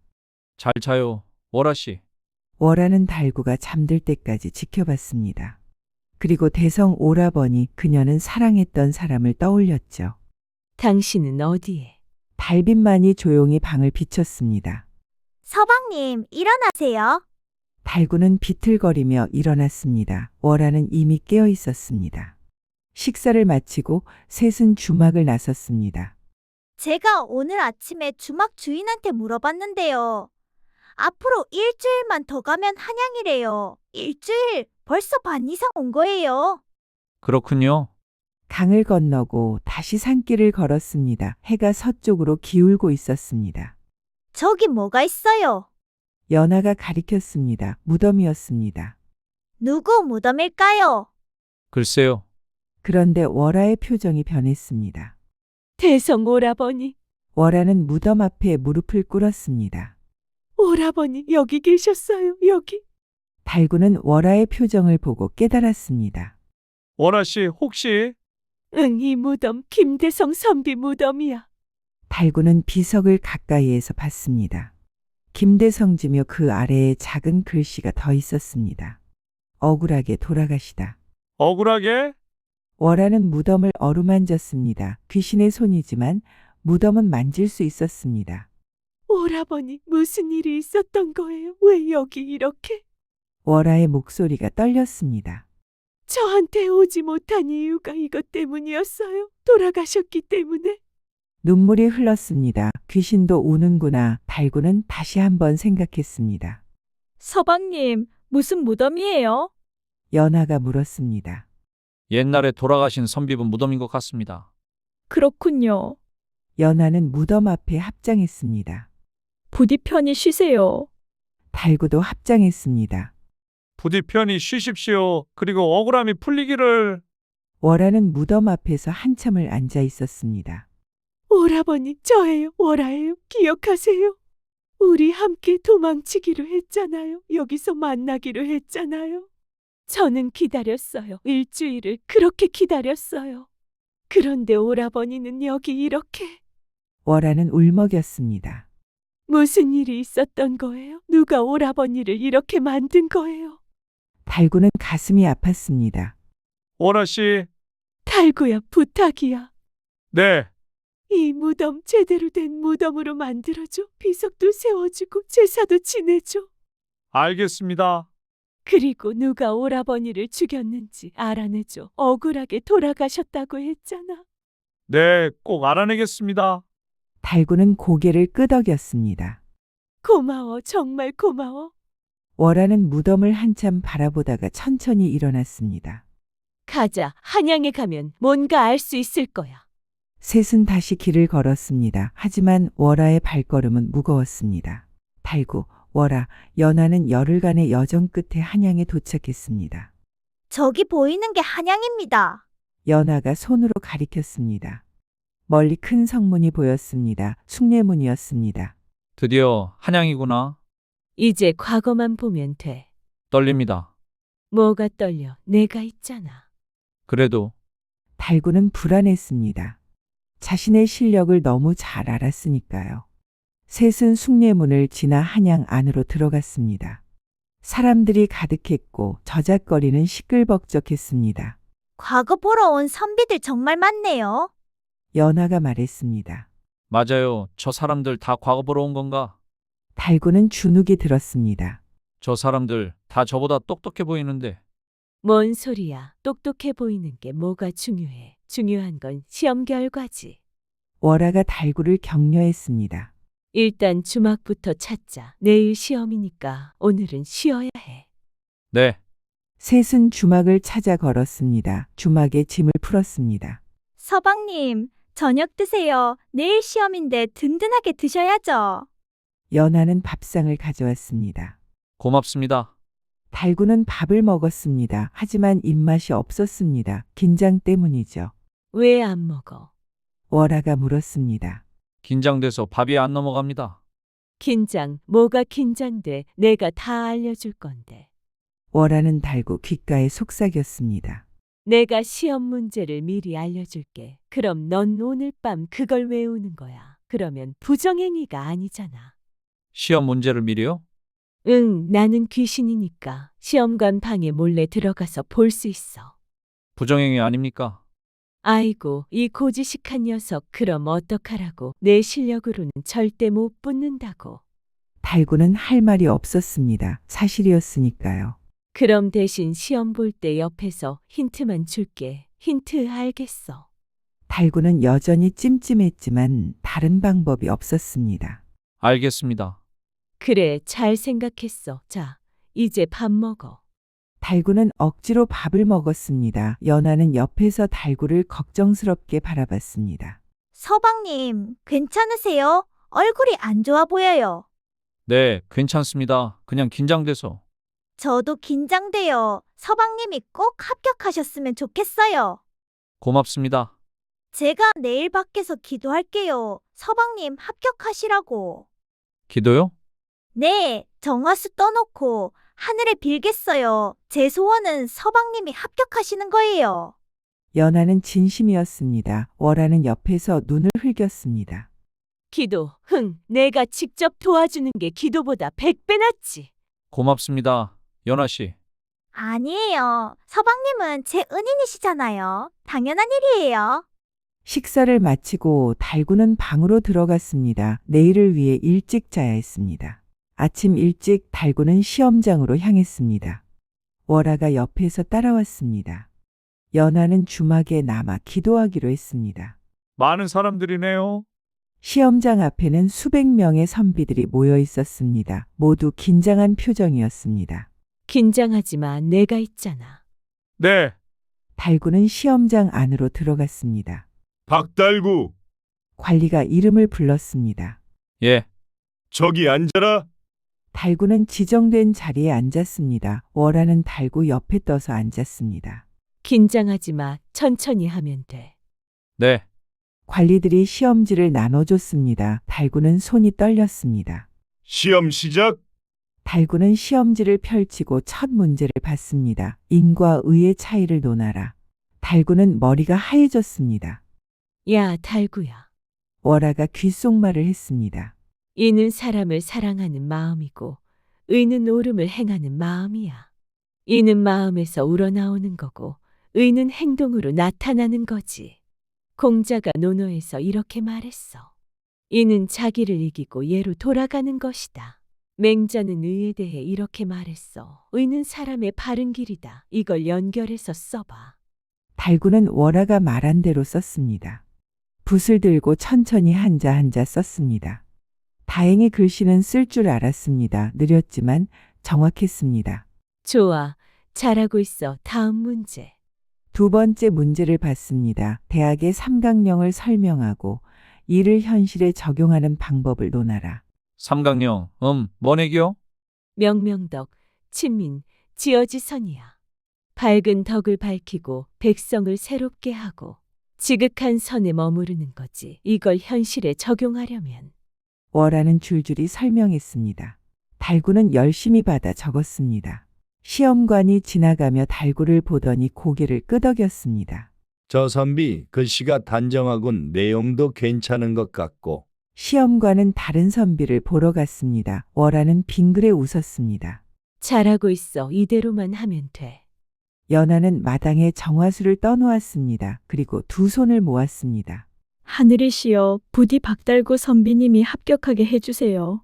잘 자요, 월아 씨. 월아는 달구가 잠들 때까지 지켜봤습니다. 그리고 대성 오라버니 그녀는 사랑했던 사람을 떠올렸죠. 당신은 어디에? 달빛만이 조용히 방을 비췄습니다. 서방님, 일어나세요. 달구는 비틀거리며 일어났습니다. 월아는 이미 깨어 있었습니다. 식사를 마치고 셋은 주막을 나섰습니다. 제가 오늘 아침에 주막 주인한테 물어봤는데요. 앞으로 일주일만 더 가면 한양이래요. 일주일? 벌써 반 이상 온 거예요. 그렇군요. 강을 건너고 다시 산길을 걸었습니다. 해가 서쪽으로 기울고 있었습니다. 저기 뭐가 있어요? 연하가 가리켰습니다. 무덤이었습니다. 누구 무덤일까요? 글쎄요. 그런데 월아의 표정이 변했습니다. 대성 오라버니. 월아는 무덤 앞에 무릎을 꿇었습니다. 오라버니 여기 계셨어요. 여기. 달구는 월아의 표정을 보고 깨달았습니다. 월아 씨 혹시 응, 이 무덤 김대성 선비 무덤이야. 달구는 비석을 가까이에서 봤습니다. 김대성지며 그 아래에 작은 글씨가 더 있었습니다. 억울하게 돌아가시다. 억울하게? 월아는 무덤을 어루만졌습니다. 귀신의 손이지만 무덤은 만질 수 있었습니다. 오라버니 무슨 일이 있었던 거예요? 왜 여기 이렇게? 월아의 목소리가 떨렸습니다. 저한테 오지 못한 이유가 이것 때문이었어요. 돌아가셨기 때문에. 눈물이 흘렀습니다. 귀신도 우는구나. 달구는 다시 한번 생각했습니다. 서방님, 무슨 무덤이에요? 연하가 물었습니다. 옛날에 돌아가신 선비분 무덤인 것 같습니다. 그렇군요. 연하는 무덤 앞에 합장했습니다. 부디 편히 쉬세요. 달구도 합장했습니다. 부디 편히 쉬십시오. 그리고 억울함이 풀리기를. 월아는 무덤 앞에서 한참을 앉아 있었습니다. 오라버니 저예요. 오라예요. 기억하세요? 우리 함께 도망치기로 했잖아요. 여기서 만나기로 했잖아요. 저는 기다렸어요. 일주일을 그렇게 기다렸어요. 그런데 오라버니는 여기 이렇게. 월아는 울먹였습니다. 무슨 일이 있었던 거예요? 누가 오라버니를 이렇게 만든 거예요? 달구는 가슴이 아팠습니다. 월아 씨. 달구야, 부탁이야. 네. 이 무덤 제대로 된 무덤으로 만들어줘. 비석도 세워주고 제사도 지내줘. 알겠습니다. 그리고 누가 오라버니를 죽였는지 알아내줘. 억울하게 돌아가셨다고 했잖아. 네, 꼭 알아내겠습니다. 달구는 고개를 끄덕였습니다. 고마워. 정말 고마워. 월아는 무덤을 한참 바라보다가 천천히 일어났습니다. 가자. 한양에 가면 뭔가 알 수 있을 거야. 셋은 다시 길을 걸었습니다. 하지만 월아의 발걸음은 무거웠습니다. 달구, 월아, 연하는 열흘간의 여정 끝에 한양에 도착했습니다. 저기 보이는 게 한양입니다. 연하가 손으로 가리켰습니다. 멀리 큰 성문이 보였습니다. 숭례문이었습니다. 드디어 한양이구나. 이제 과거만 보면 돼. 떨립니다. 뭐가 떨려? 내가 있잖아. 그래도 달구는 불안했습니다. 자신의 실력을 너무 잘 알았으니까요. 셋은 숭례문을 지나 한양 안으로 들어갔습니다. 사람들이 가득했고 저작거리는 시끌벅적했습니다. 과거 보러 온 선비들 정말 많네요. 연하가 말했습니다. 맞아요. 저 사람들 다 과거 보러 온 건가? 달구는 주눅이 들었습니다. 저 사람들 다 저보다 똑똑해 보이는데. 뭔 소리야? 똑똑해 보이는 게 뭐가 중요해? 중요한 건 시험 결과지. 월하가 달구를 격려했습니다. 일단 주막부터 찾자. 내일 시험이니까 오늘은 쉬어야 해. 네. 셋은 주막을 찾아 걸었습니다. 주막에 짐을 풀었습니다. 서방님, 저녁 드세요. 내일 시험인데 든든하게 드셔야죠. 연하는 밥상을 가져왔습니다. 고맙습니다. 달구는 밥을 먹었습니다. 하지만 입맛이 없었습니다. 긴장 때문이죠. 왜 안 먹어? 월하가 물었습니다. 긴장돼서 밥이 안 넘어갑니다. 긴장, 뭐가 긴장돼? 내가 다 알려줄 건데. 월하는 달구 귓가에 속삭였습니다. 내가 시험 문제를 미리 알려줄게. 그럼 넌 오늘 밤 그걸 외우는 거야. 그러면 부정행위가 아니잖아. 시험 문제를 미리요? 응, 나는 귀신이니까 시험관 방에 몰래 들어가서 볼 수 있어. 부정행위 아닙니까? 아이고, 이 고지식한 녀석 그럼 어떡하라고. 내 실력으로는 절대 못 붙는다고. 달구는 할 말이 없었습니다. 사실이었으니까요. 그럼 대신 시험 볼 때 옆에서 힌트만 줄게. 힌트 알겠어? 달구는 여전히 찜찜했지만 다른 방법이 없었습니다. 알겠습니다. 그래, 잘 생각했어. 자, 이제 밥 먹어. 달구는 억지로 밥을 먹었습니다. 연하는 옆에서 달구를 걱정스럽게 바라봤습니다. 서방님, 괜찮으세요? 얼굴이 안 좋아 보여요. 네, 괜찮습니다. 그냥 긴장돼서. 저도 긴장돼요. 서방님이 꼭 합격하셨으면 좋겠어요. 고맙습니다. 제가 내일 밖에서 기도할게요. 서방님 합격하시라고. 기도요? 네, 정화수 떠놓고 하늘에 빌겠어요. 제 소원은 서방님이 합격하시는 거예요. 연하는 진심이었습니다. 월하는 옆에서 눈을 흘겼습니다. 기도, 내가 직접 도와주는 게 기도보다 100배 낫지. 고맙습니다. 연아 씨. 아니에요. 서방님은 제 은인이시잖아요. 당연한 일이에요. 식사를 마치고 달구는 방으로 들어갔습니다. 내일을 위해 일찍 자야 했습니다. 아침 일찍 달구는 시험장으로 향했습니다. 월하가 옆에서 따라왔습니다. 연하는 주막에 남아 기도하기로 했습니다. 많은 사람들이네요. 시험장 앞에는 수백 명의 선비들이 모여 있었습니다. 모두 긴장한 표정이었습니다. 긴장하지 마. 내가 있잖아. 네, 달구는 시험장 안으로 들어갔습니다. 박달구, 관리가 이름을 불렀습니다. 예. 저기 앉아라. 달구는 지정된 자리에 앉았습니다. 월하는 달구 옆에 떠서 앉았습니다. 긴장하지 마. 천천히 하면 돼. 네. 관리들이 시험지를 나눠줬습니다. 달구는 손이 떨렸습니다. 시험 시작. 달구는 시험지를 펼치고 첫 문제를 봤습니다. 인과 의의 차이를 논하라. 달구는 머리가 하얘졌습니다. 야, 달구야. 월하가 귓속말을 했습니다. 이는 사람을 사랑하는 마음이고 의는 옳음을 행하는 마음이야. 이는 마음에서 우러나오는 거고 의는 행동으로 나타나는 거지. 공자가 논어에서 이렇게 말했어. 이는 자기를 이기고 예로 돌아가는 것이다. 맹자는 의에 대해 이렇게 말했어. 의는 사람의 바른 길이다. 이걸 연결해서 써봐. 달구는 월하가 말한 대로 썼습니다. 붓을 들고 천천히 한자 한자 썼습니다. 다행히 글씨는 쓸 줄 알았습니다. 느렸지만 정확했습니다. 좋아. 잘하고 있어. 다음 문제. 두 번째 문제를 봤습니다. 대학의 삼각령을 설명하고 이를 현실에 적용하는 방법을 논하라. 삼각령, 뭐내기요? 명명덕, 친민, 지어지선이야. 밝은 덕을 밝히고 백성을 새롭게 하고 지극한 선에 머무르는 거지. 이걸 현실에 적용하려면. 월하는 줄줄이 설명했습니다. 달구는 열심히 받아 적었습니다. 시험관이 지나가며 달구를 보더니 고개를 끄덕였습니다. 저 선비 글씨가 단정하군. 내용도 괜찮은 것 같고. 시험관은 다른 선비를 보러 갔습니다. 월아는 빙그레 웃었습니다. 잘하고 있어. 이대로만 하면 돼. 연하는 마당에 정화수를 떠놓았습니다. 그리고 두 손을 모았습니다. 하늘이시여, 부디 박달구 선비님이 합격하게 해주세요.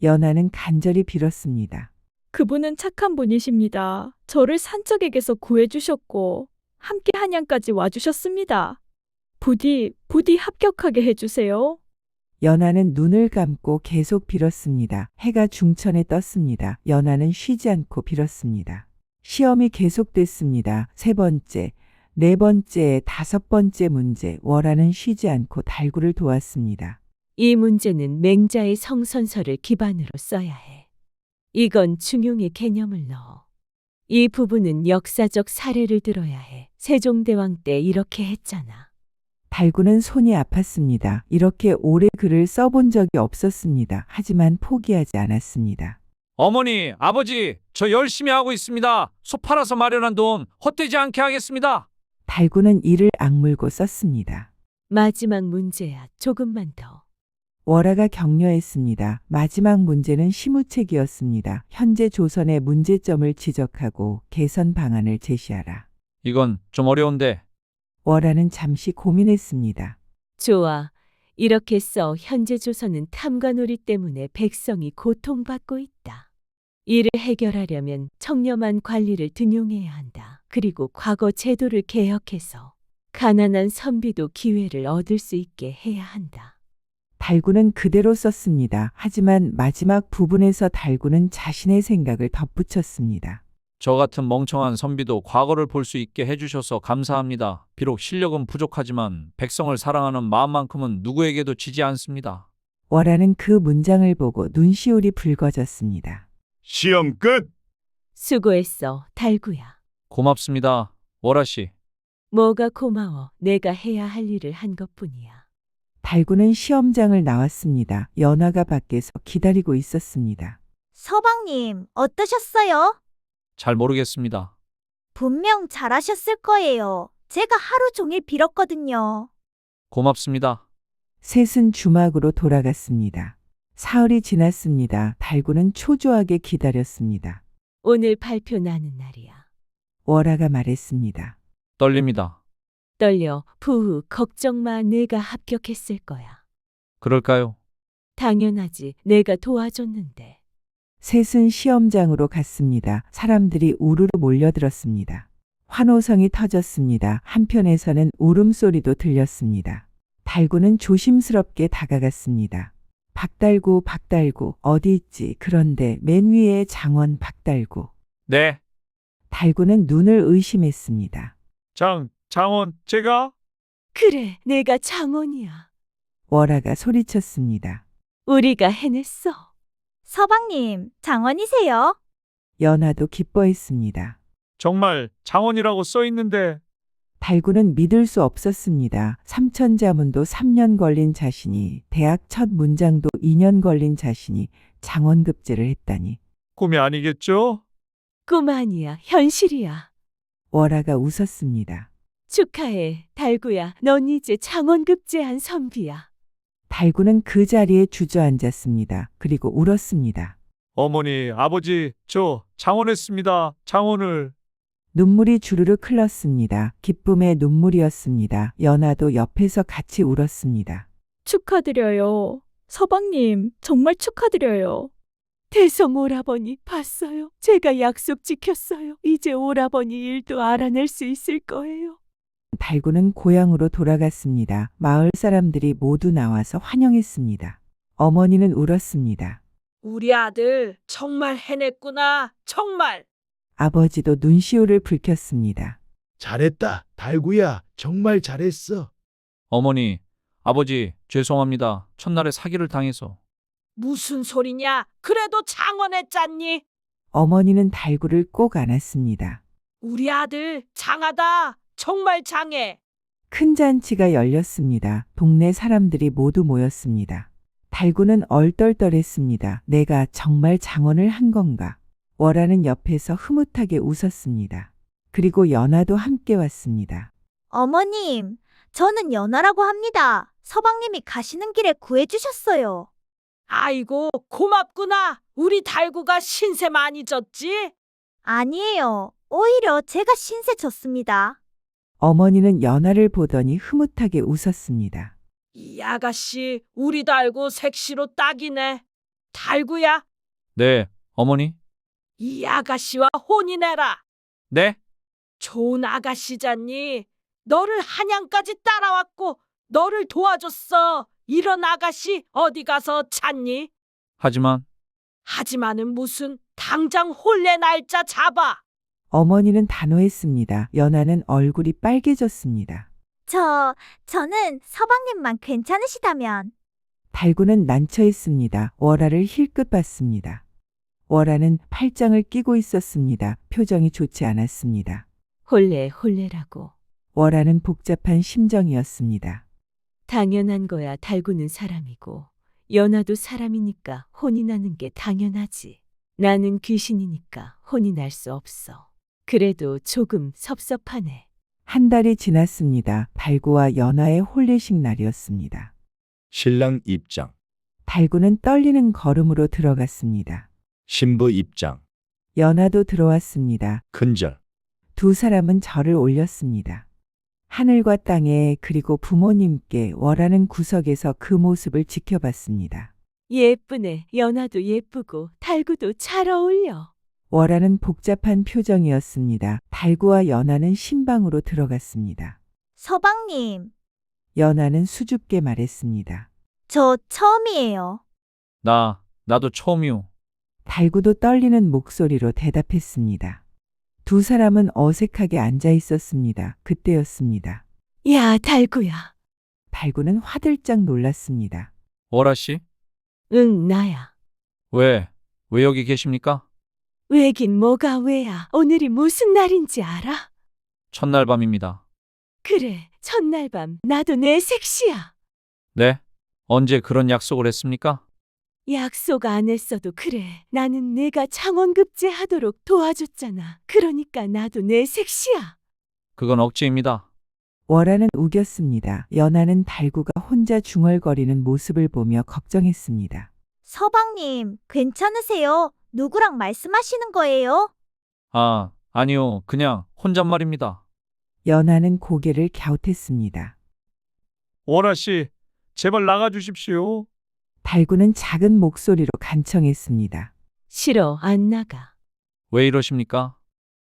연하는 간절히 빌었습니다. 그분은 착한 분이십니다. 저를 산적에게서 구해주셨고 함께 한양까지 와주셨습니다. 부디 합격하게 해주세요. 연하는 눈을 감고 계속 빌었습니다. 해가 중천에 떴습니다. 연하는 쉬지 않고 빌었습니다. 시험이 계속됐습니다. 세 번째, 네 번째, 다섯 번째 문제, 월아는 쉬지 않고 달구를 도왔습니다. 이 문제는 맹자의 성선설을 기반으로 써야 해. 이건 중용의 개념을 넣어. 이 부분은 역사적 사례를 들어야 해. 세종대왕 때 이렇게 했잖아. 달구는 손이 아팠습니다. 이렇게 오래 글을 써본 적이 없었습니다. 하지만 포기하지 않았습니다. 어머니, 아버지, 저 열심히 하고 있습니다. 소 팔아서 마련한 돈 헛되지 않게 하겠습니다. 달구는 이를 악물고 썼습니다. 마지막 문제야. 조금만 더. 월아가 격려했습니다. 마지막 문제는 시무책이었습니다. 현재 조선의 문제점을 지적하고 개선 방안을 제시하라. 이건 좀 어려운데. 월아는 잠시 고민했습니다. 좋아. 이렇게 써. 현재 조선은 탐관오리 때문에 백성이 고통받고 있다. 이를 해결하려면 청렴한 관리를 등용해야 한다. 그리고 과거 제도를 개혁해서 가난한 선비도 기회를 얻을 수 있게 해야 한다. 달구는 그대로 썼습니다. 하지만 마지막 부분에서 달구는 자신의 생각을 덧붙였습니다. 저 같은 멍청한 선비도 과거를 볼 수 있게 해주셔서 감사합니다. 비록 실력은 부족하지만 백성을 사랑하는 마음만큼은 누구에게도 지지 않습니다. 월아는 그 문장을 보고 눈시울이 붉어졌습니다. 시험 끝. 수고했어, 달구야. 고맙습니다, 월아 씨. 뭐가 고마워. 내가 해야 할 일을 한 것뿐이야. 달구는 시험장을 나왔습니다. 연하가 밖에서 기다리고 있었습니다. 서방님, 어떠셨어요? 잘 모르겠습니다. 분명 잘하셨을 거예요. 제가 하루 종일 빌었거든요. 고맙습니다. 셋은 주막으로 돌아갔습니다. 사흘이 지났습니다. 달구는 초조하게 기다렸습니다. 오늘 발표 나는 날이야. 월아가 말했습니다. 떨립니다. 떨려. 부후, 걱정 마. 내가 합격했을 거야. 그럴까요? 당연하지. 내가 도와줬는데. 셋은 시험장으로 갔습니다. 사람들이 우르르 몰려들었습니다. 환호성이 터졌습니다. 한편에서는 울음소리도 들렸습니다. 달구는 조심스럽게 다가갔습니다. 박달구, 박달구, 어디 있지? 그런데 맨 위에 장원 박달구. 네. 달구는 눈을 의심했습니다. 장원, 제가? 그래, 내가 장원이야. 월아가 소리쳤습니다. 우리가 해냈어. 서방님, 장원이세요? 연하도 기뻐했습니다. 정말 장원이라고 써 있는데. 달구는 믿을 수 없었습니다. 삼천자문도 3년 걸린 자신이, 대학 첫 문장도 2년 걸린 자신이 장원급제를 했다니. 꿈이 아니겠죠? 꿈 아니야. 현실이야. 월아가 웃었습니다. 축하해, 달구야. 넌 이제 장원급제한 선비야. 달구는 그 자리에 주저앉았습니다. 그리고 울었습니다. 어머니, 아버지, 저 장원했습니다. 장원을. 눈물이 주르르 흘렀습니다. 기쁨의 눈물이었습니다. 연하도 옆에서 같이 울었습니다. 축하드려요. 서방님, 정말 축하드려요. 대성 오라버니 봤어요? 제가 약속 지켰어요. 이제 오라버니 일도 알아낼 수 있을 거예요. 달구는 고향으로 돌아갔습니다. 마을 사람들이 모두 나와서 환영했습니다. 어머니는 울었습니다. 우리 아들 정말 해냈구나. 정말. 아버지도 눈시울을 붉혔습니다. 잘했다. 달구야. 정말 잘했어. 어머니, 아버지, 죄송합니다. 첫날에 사기를 당해서. 무슨 소리냐? 그래도 장원했잖니. 어머니는 달구를 꼭 안았습니다. 우리 아들 장하다. 정말 장해. 큰 잔치가 열렸습니다. 동네 사람들이 모두 모였습니다. 달구는 얼떨떨했습니다. 내가 정말 장원을 한 건가? 월아는 옆에서 흐뭇하게 웃었습니다. 그리고 연아도 함께 왔습니다. 어머님, 저는 연아라고 합니다. 서방님이 가시는 길에 구해주셨어요. 아이고, 고맙구나. 우리 달구가 신세 많이 졌지? 아니에요. 오히려 제가 신세 졌습니다. 어머니는 연아를 보더니 흐뭇하게 웃었습니다. 이 아가씨, 우리 달구 색시로 딱이네. 달구야, 네, 어머니. 이 아가씨와 혼인해라. 네? 좋은 아가씨잖니. 너를 한양까지 따라왔고 너를 도와줬어. 이런 아가씨 어디 가서 찾니? 하지만은 무슨 당장 혼례 날짜 잡아. 어머니는 단호했습니다. 연아는 얼굴이 빨개졌습니다. 저는 서방님만 괜찮으시다면. 달구는 난처했습니다. 월아를 힐끗 봤습니다. 월아는 팔짱을 끼고 있었습니다. 표정이 좋지 않았습니다. 홀레라고. 월아는 복잡한 심정이었습니다. 당연한 거야. 달구는 사람이고 연아도 사람이니까 혼이 나는 게 당연하지. 나는 귀신이니까 혼이 날 수 없어. 그래도 조금 섭섭하네. 한 달이 지났습니다. 달구와 연아의 혼례식 날이었습니다. 신랑 입장, 달구는 떨리는 걸음으로 들어갔습니다. 신부 입장, 연아도 들어왔습니다. 큰절, 두 사람은 절을 올렸습니다. 하늘과 땅에 그리고 부모님께 월하는 구석에서 그 모습을 지켜봤습니다. 예쁘네. 연아도 예쁘고 달구도 잘 어울려. 월하는 복잡한 표정이었습니다. 달구와 연하는 신방으로 들어갔습니다. 서방님, 연하는 수줍게 말했습니다. 저 처음이에요. 나도 처음이요. 달구도 떨리는 목소리로 대답했습니다. 두 사람은 어색하게 앉아 있었습니다. 그때였습니다. 야, 달구야. 달구는 화들짝 놀랐습니다. 월아 씨? 응, 나야. 왜 여기 계십니까? 왜긴 뭐가 왜야. 오늘이 무슨 날인지 알아? 첫날 밤입니다. 그래, 첫날 밤. 나도 내 색시야. 네? 언제 그런 약속을 했습니까? 약속 안 했어도 그래. 나는 내가 창원급제 하도록 도와줬잖아. 그러니까 나도 내 색시야. 그건 억지입니다. 월하는 우겼습니다. 연하는 달구가 혼자 중얼거리는 모습을 보며 걱정했습니다. 서방님, 괜찮으세요? 누구랑 말씀하시는 거예요? 아니요. 그냥 혼잣말입니다. 연하는 고개를 갸웃했습니다. 월아 씨, 제발 나가 주십시오. 달구는 작은 목소리로 간청했습니다. 싫어, 안 나가. 왜 이러십니까?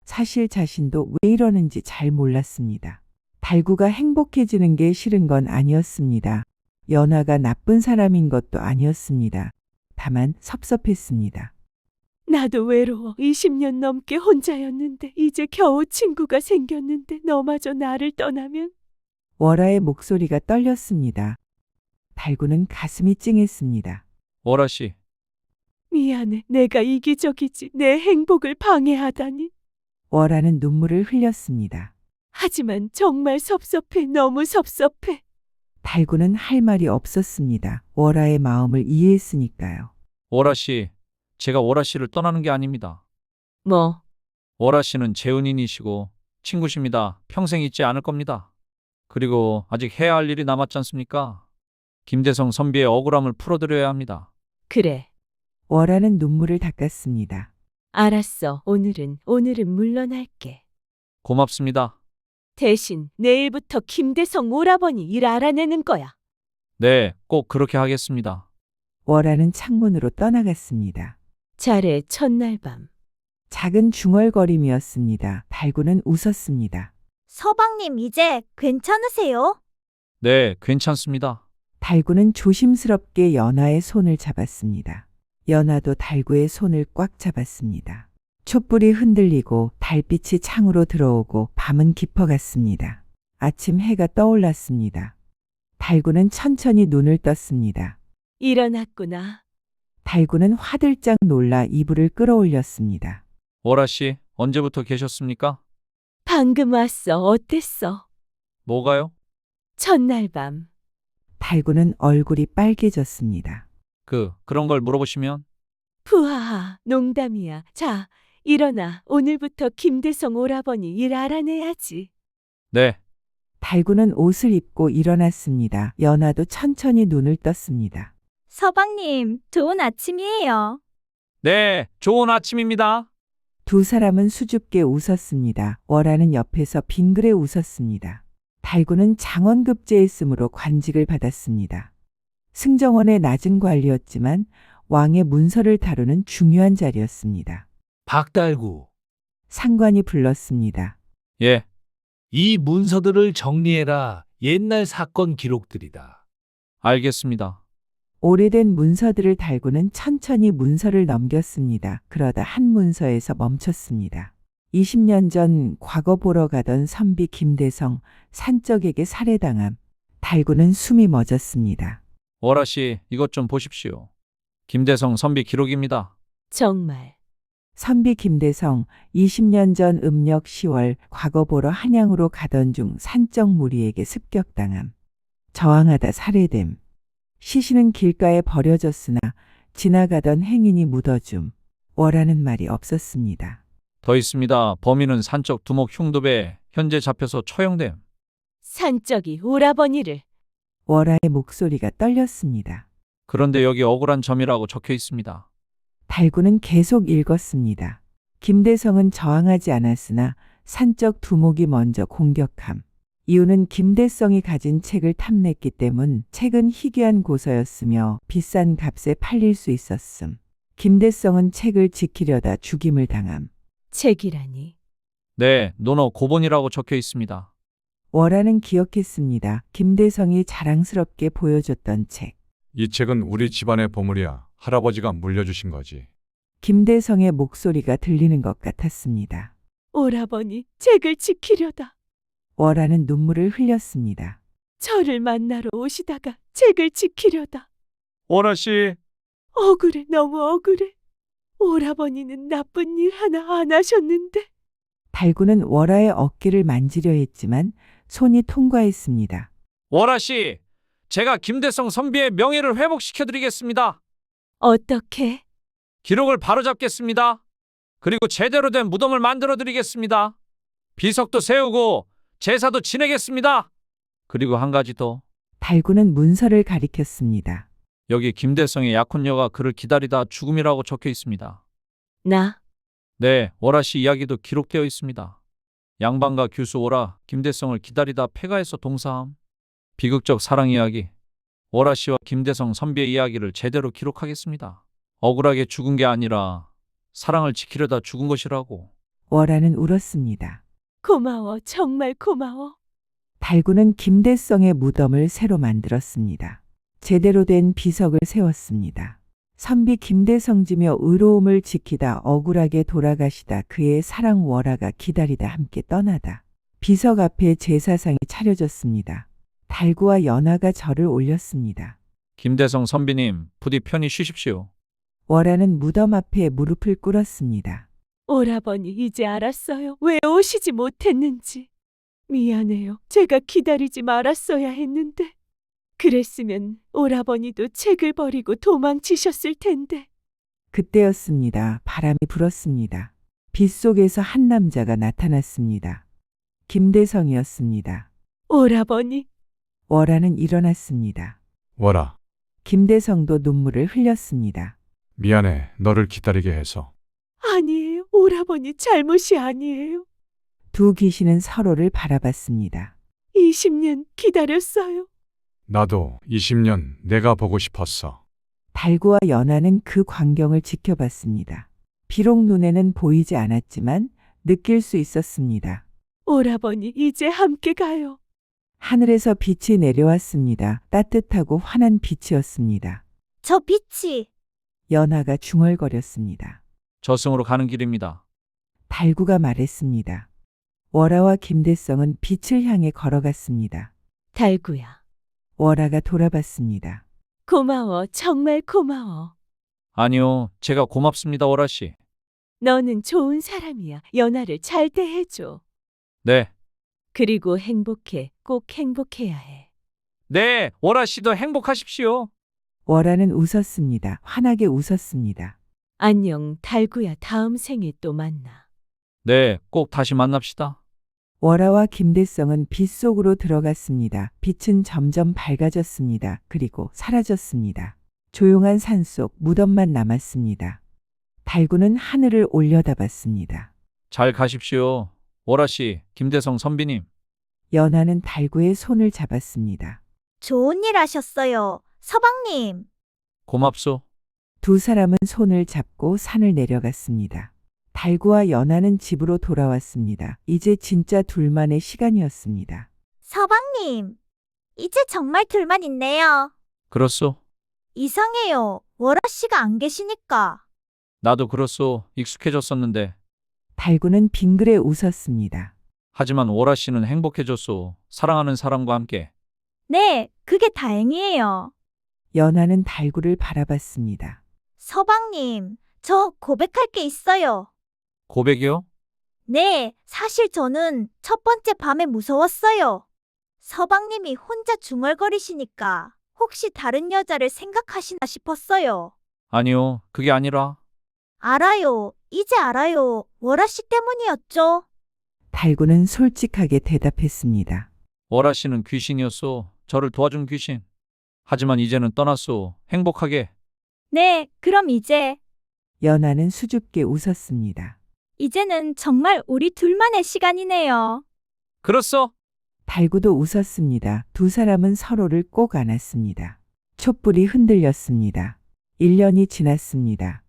사실 자신도 왜 이러는지 잘 몰랐습니다. 달구가 행복해지는 게 싫은 건 아니었습니다. 연하가 나쁜 사람인 것도 아니었습니다. 다만 섭섭했습니다. 나도 외로워. 20년 넘게 혼자였는데 이제 겨우 친구가 생겼는데 너마저 나를 떠나면? 월하의 목소리가 떨렸습니다. 달구는 가슴이 찡했습니다. 월아 씨, 미안해. 내가 이기적이지. 내 행복을 방해하다니. 월하는 눈물을 흘렸습니다. 하지만 정말 섭섭해. 너무 섭섭해. 달구는 할 말이 없었습니다. 월하의 마음을 이해했으니까요. 월아 씨, 제가 월아 씨를 떠나는 게 아닙니다. 뭐? 월아 씨는 제 은인이시고 친구십니다. 평생 잊지 않을 겁니다. 그리고 아직 해야 할 일이 남았지 않습니까? 김대성 선비의 억울함을 풀어드려야 합니다. 그래. 월하는 눈물을 닦았습니다. 알았어. 오늘은 물러날게. 고맙습니다. 대신 내일부터 김대성 오라버니 일 알아내는 거야. 네, 꼭 그렇게 하겠습니다. 월하는 창문으로 떠나갔습니다. 잘해. 첫날 밤. 작은 중얼거림이었습니다. 달구는 웃었습니다. 서방님, 이제 괜찮으세요? 네, 괜찮습니다. 달구는 조심스럽게 연하의 손을 잡았습니다. 연하도 달구의 손을 꽉 잡았습니다. 촛불이 흔들리고 달빛이 창으로 들어오고 밤은 깊어갔습니다. 아침 해가 떠올랐습니다. 달구는 천천히 눈을 떴습니다. 일어났구나. 달구는 화들짝 놀라 이불을 끌어올렸습니다. 월아 씨, 언제부터 계셨습니까? 방금 왔어. 어땠어? 뭐가요? 첫날 밤. 달구는 얼굴이 빨개졌습니다. 그런 걸 물어보시면 푸하하, 농담이야. 자, 일어나. 오늘부터 김대성 오라버니 일 알아내야지. 네, 달구는 옷을 입고 일어났습니다. 연화도 천천히 눈을 떴습니다. 서방님, 좋은 아침이에요. 네, 좋은 아침입니다. 두 사람은 수줍게 웃었습니다. 월화는 옆에서 빙그레 웃었습니다. 달구는 장원급제했으므로 관직을 받았습니다. 승정원의 낮은 관리였지만 왕의 문서를 다루는 중요한 자리였습니다. 박달구, 상관이 불렀습니다. 예, 이 문서들을 정리해라. 옛날 사건 기록들이다. 알겠습니다. 오래된 문서들을 달구는 천천히 문서를 넘겼습니다. 그러다 한 문서에서 멈췄습니다. 20년 전 과거 보러 가던 선비 김대성 산적에게 살해당함. 달구는 숨이 멎었습니다. 월아 씨, 이것 좀 보십시오. 김대성 선비 기록입니다. 정말. 선비 김대성 20년 전 음력 10월 과거 보러 한양으로 가던 중 산적 무리에게 습격당함. 저항하다 살해됨. 시신은 길가에 버려졌으나 지나가던 행인이 묻어줌. 월하는 말이 없었습니다. 더 있습니다. 범인은 산적 두목 흉도배 현재 잡혀서 처형됨. 산적이 오라버니를. 월하의 목소리가 떨렸습니다. 그런데 여기 억울한 점이라고 적혀 있습니다. 달구는 계속 읽었습니다. 김대성은 저항하지 않았으나 산적 두목이 먼저 공격함. 이유는 김대성이 가진 책을 탐냈기 때문. 책은 희귀한 고서였으며 비싼 값에 팔릴 수 있었음. 김대성은 책을 지키려다 죽임을 당함. 책이라니. 네, 논어 고본이라고 적혀 있습니다. 월하는 기억했습니다. 김대성이 자랑스럽게 보여줬던 책. 이 책은 우리 집안의 보물이야. 할아버지가 물려주신 거지. 김대성의 목소리가 들리는 것 같았습니다. 오라버니, 책을 지키려다. 월하는 눈물을 흘렸습니다. 저를 만나러 오시다가 책을 지키려다. 월아 씨, 억울해, 너무 억울해. 오라버니는 나쁜 일 하나 안 하셨는데. 달구는 월하의 어깨를 만지려 했지만 손이 통과했습니다. 월아 씨, 제가 김대성 선비의 명예를 회복시켜 드리겠습니다. 어떻게? 기록을 바로잡겠습니다. 그리고 제대로 된 무덤을 만들어 드리겠습니다. 비석도 세우고 제사도 지내겠습니다. 그리고 한 가지 더. 달구는 문서를 가리켰습니다. 여기 김대성의 약혼녀가 그를 기다리다 죽음이라고 적혀 있습니다. 나? 네, 월아 씨 이야기도 기록되어 있습니다. 양반가 규수 월아, 김대성을 기다리다 폐가에서 동사함. 비극적 사랑 이야기. 월아 씨와 김대성 선비의 이야기를 제대로 기록하겠습니다. 억울하게 죽은 게 아니라 사랑을 지키려다 죽은 것이라고. 월하는 울었습니다. 고마워, 정말 고마워. 달구는 김대성의 무덤을 새로 만들었습니다. 제대로 된 비석을 세웠습니다. 선비 김대성지며 의로움을 지키다 억울하게 돌아가시다 그의 사랑 월하가 기다리다 함께 떠나다. 비석 앞에 제사상이 차려졌습니다. 달구와 연하가 절을 올렸습니다. 김대성 선비님, 부디 편히 쉬십시오. 월하는 무덤 앞에 무릎을 꿇었습니다. 오라버니, 이제 알았어요. 왜 오시지 못했는지. 미안해요. 제가 기다리지 말았어야 했는데. 그랬으면 오라버니도 책을 버리고 도망치셨을 텐데. 그때였습니다. 바람이 불었습니다. 빗속에서 한 남자가 나타났습니다. 김대성이었습니다. 오라버니. 월하는 일어났습니다. 월아, 김대성도 눈물을 흘렸습니다. 미안해. 너를 기다리게 해서. 아니에요. 오라버니 잘못이 아니에요. 두 귀신은 서로를 바라봤습니다. 20년 기다렸어요. 나도 20년 내가 보고 싶었어. 달구와 연하는 그 광경을 지켜봤습니다. 비록 눈에는 보이지 않았지만 느낄 수 있었습니다. 오라버니, 이제 함께 가요. 하늘에서 빛이 내려왔습니다. 따뜻하고 환한 빛이었습니다. 저 빛이. 연하가 중얼거렸습니다. 저승으로 가는 길입니다. 달구가 말했습니다. 월하와 김대성은 빛을 향해 걸어갔습니다. 달구야. 월하가 돌아봤습니다. 고마워. 정말 고마워. 아니요, 제가 고맙습니다, 월아 씨. 너는 좋은 사람이야. 연하를 잘 대해줘. 네, 그리고 행복해. 꼭 행복해야 해. 네, 월아 씨도 행복하십시오. 월하는 웃었습니다. 환하게 웃었습니다. 안녕, 달구야. 다음 생에 또 만나. 네, 꼭 다시 만납시다. 월아와 김대성은 빛 속으로 들어갔습니다. 빛은 점점 밝아졌습니다. 그리고 사라졌습니다. 조용한 산속 무덤만 남았습니다. 달구는 하늘을 올려다봤습니다. 잘 가십시오. 월아 씨, 김대성 선비님. 연하는 달구의 손을 잡았습니다. 좋은 일 하셨어요. 서방님. 고맙소. 두 사람은 손을 잡고 산을 내려갔습니다. 달구와 연하는 집으로 돌아왔습니다. 이제 진짜 둘만의 시간이었습니다. 서방님. 이제 정말 둘만 있네요. 그렇소. 이상해요. 월아 씨가 안 계시니까. 나도 그렇소. 익숙해졌었는데. 달구는 빙그레 웃었습니다. 하지만 월아 씨는 행복해졌소. 사랑하는 사람과 함께. 네, 그게 다행이에요. 연하는 달구를 바라봤습니다. 서방님, 저 고백할 게 있어요. 고백이요? 네, 사실 저는 첫 번째 밤에 무서웠어요. 서방님이 혼자 중얼거리시니까 혹시 다른 여자를 생각하시나 싶었어요. 아니요, 그게 아니라. 알아요. 이제 알아요. 월아 씨 때문이었죠. 달구는 솔직하게 대답했습니다. 월아 씨는 귀신이었소. 저를 도와준 귀신. 하지만 이제는 떠났소. 행복하게. 네, 그럼 이제. 연하는 수줍게 웃었습니다. 이제는 정말 우리 둘만의 시간이네요. 그렇소. 달구도 웃었습니다. 두 사람은 서로를 꼭 안았습니다. 촛불이 흔들렸습니다. 1년이 지났습니다.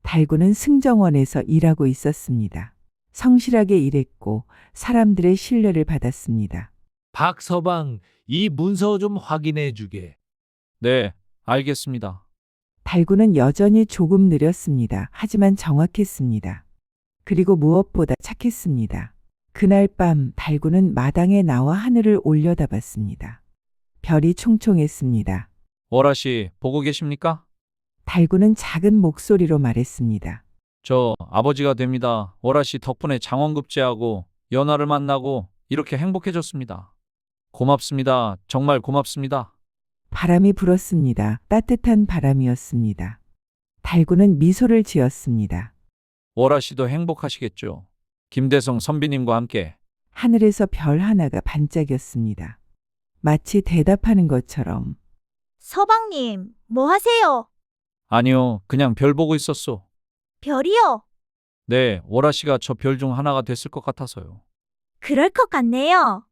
달구는 승정원에서 일하고 있었습니다. 성실하게 일했고 사람들의 신뢰를 받았습니다. 박서방, 이 문서 좀 확인해 주게. 네, 알겠습니다. 달구는 여전히 조금 느렸습니다. 하지만 정확했습니다. 그리고 무엇보다 착했습니다. 그날 밤 달구는 마당에 나와 하늘을 올려다봤습니다. 별이 총총했습니다. 월아 씨, 보고 계십니까? 달구는 작은 목소리로 말했습니다. 저 아버지가 됩니다. 월아 씨 덕분에 장원급제하고 연하를 만나고 이렇게 행복해졌습니다. 고맙습니다. 정말 고맙습니다. 바람이 불었습니다. 따뜻한 바람이었습니다. 달구는 미소를 지었습니다. 월아 씨도 행복하시겠죠. 김대성 선비님과 함께. 하늘에서 별 하나가 반짝였습니다. 마치 대답하는 것처럼. 서방님, 뭐 하세요? 아니요, 그냥 별 보고 있었소. 별이요? 네, 월아 씨가 저 별 중 하나가 됐을 것 같아서요. 그럴 것 같네요.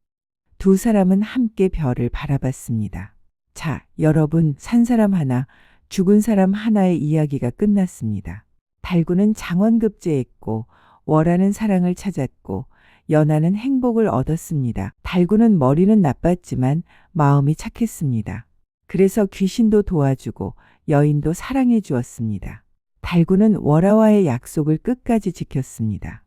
두 사람은 함께 별을 바라봤습니다. 자, 여러분, 산 사람 하나, 죽은 사람 하나의 이야기가 끝났습니다. 달구는 장원급제했고, 월하는 사랑을 찾았고, 연하는 행복을 얻었습니다. 달구는 머리는 나빴지만 마음이 착했습니다. 그래서 귀신도 도와주고 여인도 사랑해 주었습니다. 달구는 월하와의 약속을 끝까지 지켰습니다.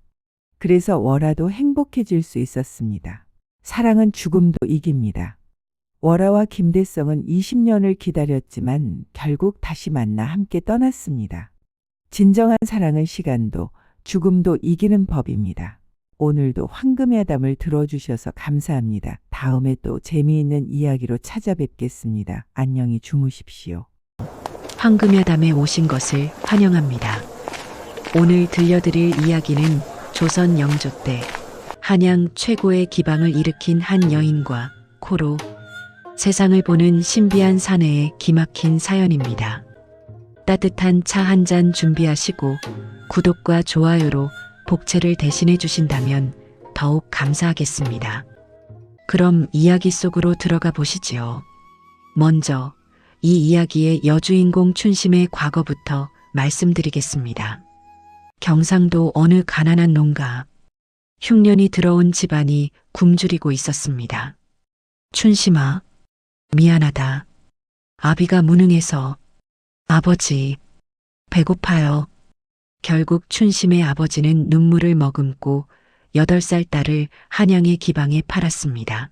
그래서 월하도 행복해질 수 있었습니다. 사랑은 죽음도 이깁니다. 월하와 김대성은 20년을 기다렸지만 결국 다시 만나 함께 떠났습니다. 진정한 사랑은 시간도 죽음도 이기는 법입니다. 오늘도 황금의 아담을 들어주셔서 감사합니다. 다음에 또 재미있는 이야기로 찾아뵙겠습니다. 안녕히 주무십시오. 황금야담에 오신 것을 환영합니다. 오늘 들려드릴 이야기는 조선 영조 때 한양 최고의 기방을 일으킨 한 여인과 코로 세상을 보는 신비한 사내의 기막힌 사연입니다. 따뜻한 차 한 잔 준비하시고 구독과 좋아요로 복채를 대신해 주신다면 더욱 감사하겠습니다. 그럼 이야기 속으로 들어가 보시지요. 먼저 이 이야기의 여주인공 춘심의 과거부터 말씀드리겠습니다. 경상도 어느 가난한 농가, 흉년이 들어온 집안이 굶주리고 있었습니다. 춘심아, 미안하다. 아비가 무능해서. 아버지, 배고파요. 결국 춘심의 아버지는 눈물을 머금고 8살 딸을 한양의 기방에 팔았습니다.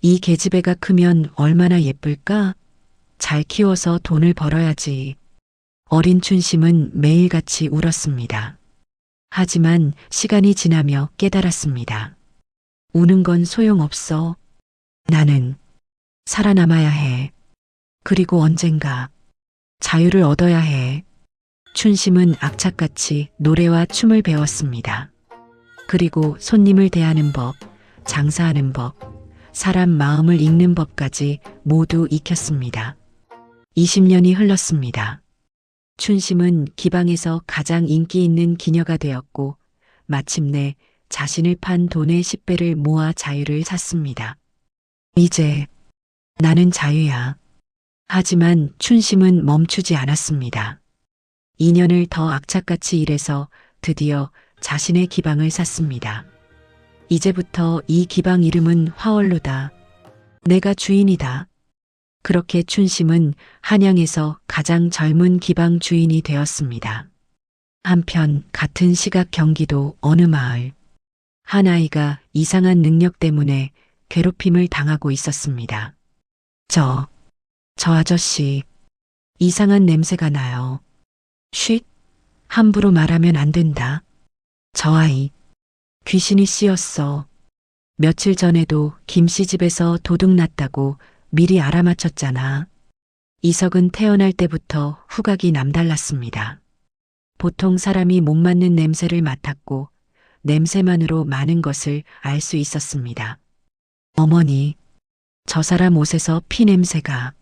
이 계집애가 크면 얼마나 예쁠까? 잘 키워서 돈을 벌어야지. 어린 춘심은 매일같이 울었습니다. 하지만 시간이 지나며 깨달았습니다. 우는 건 소용없어. 나는 살아남아야 해. 그리고 언젠가 자유를 얻어야 해. 춘심은 악착같이 노래와 춤을 배웠습니다. 그리고 손님을 대하는 법, 장사하는 법, 사람 마음을 읽는 법까지 모두 익혔습니다. 20년이 흘렀습니다. 춘심은 기방에서 가장 인기 있는 기녀가 되었고 마침내 자신을 판 돈의 10배를 모아 자유를 샀습니다. 이제 나는 자유야. 하지만 춘심은 멈추지 않았습니다. 2년을 더 악착같이 일해서 드디어 자신의 기방을 샀습니다. 이제부터 이 기방 이름은 화월로다. 내가 주인이다. 그렇게 춘심은 한양에서 가장 젊은 기방 주인이 되었습니다. 한편 같은 시각 경기도 어느 마을, 한 아이가 이상한 능력 때문에 괴롭힘을 당하고 있었습니다. 저 아저씨, 이상한 냄새가 나요. 쉿, 함부로 말하면 안 된다. 저 아이, 귀신이 씌었어. 며칠 전에도 김씨 집에서 도둑 났다고 미리 알아맞혔잖아. 이석은 태어날 때부터 후각이 남달랐습니다. 보통 사람이 못 맡는 냄새를 맡았고 냄새만으로 많은 것을 알 수 있었습니다. 어머니, 저 사람 옷에서 피 냄새가.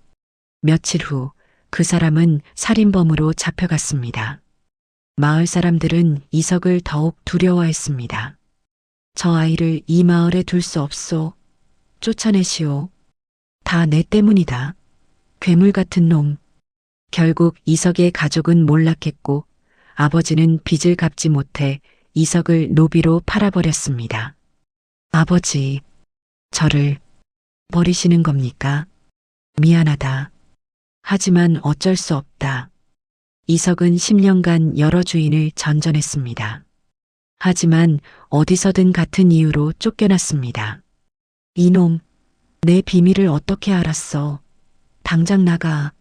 며칠 후 그 사람은 살인범으로 잡혀갔습니다. 마을 사람들은 이석을 더욱 두려워했습니다. 저 아이를 이 마을에 둘 수 없소. 쫓아내시오. 다 내 때문이다. 괴물 같은 놈. 결국 이석의 가족은 몰락했고 아버지는 빚을 갚지 못해 이석을 노비로 팔아버렸습니다. 아버지, 저를 버리시는 겁니까? 미안하다. 하지만 어쩔 수 없다. 이석은 10년간 여러 주인을 전전했습니다. 하지만 어디서든 같은 이유로 쫓겨났습니다. 이놈, 내 비밀을 어떻게 알았어? 당장 나가.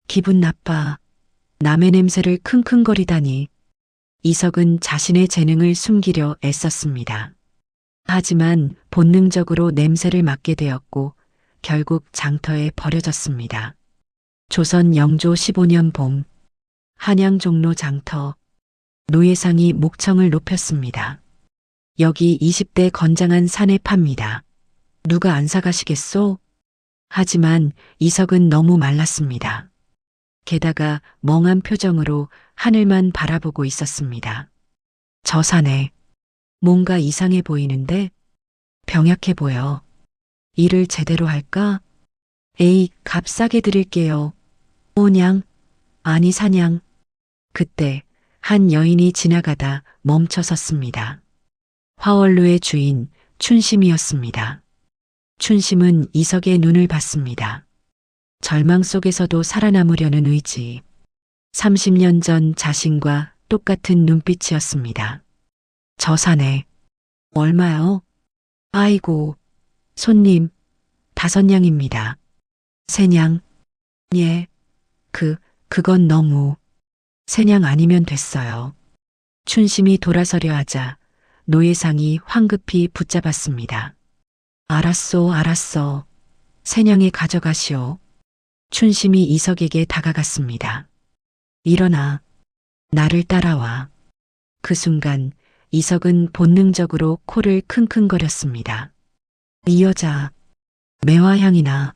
기분 나빠. 남의 냄새를 킁킁거리다니. 이석은 자신의 재능을 숨기려 애썼습니다. 하지만 본능적으로 냄새를 맡게 되었고 결국 장터에 버려졌습니다. 조선 영조 15년 봄, 한양 종로 장터, 노예상이 목청을 높였습니다. 여기 20대 건장한 사내 팝니다. 누가 안 사가시겠소? 하지만 이석은 너무 말랐습니다. 게다가 멍한 표정으로 하늘만 바라보고 있었습니다. 저 사내, 뭔가 이상해 보이는데? 병약해 보여. 일을 제대로 할까? 에이, 값 싸게 드릴게요. 오냥? 아니 사냥. 그때 한 여인이 지나가다 멈춰 섰습니다. 화월루의 주인 춘심이었습니다. 춘심은 이석의 눈을 봤습니다. 절망 속에서도 살아남으려는 의지. 30년 전 자신과 똑같은 눈빛이었습니다. 저 사내. 얼마요? 아이고, 손님, 5냥입니다. 3냥? 예. 그건 너무. 3냥 아니면 됐어요. 춘심이 돌아서려 하자 노예상이 황급히 붙잡았습니다. 알았어. 3냥에 가져가시오. 춘심이 이석에게 다가갔습니다. 일어나. 나를 따라와. 그 순간 이석은 본능적으로 코를 킁킁거렸습니다. 이 여자, 매화향이 나.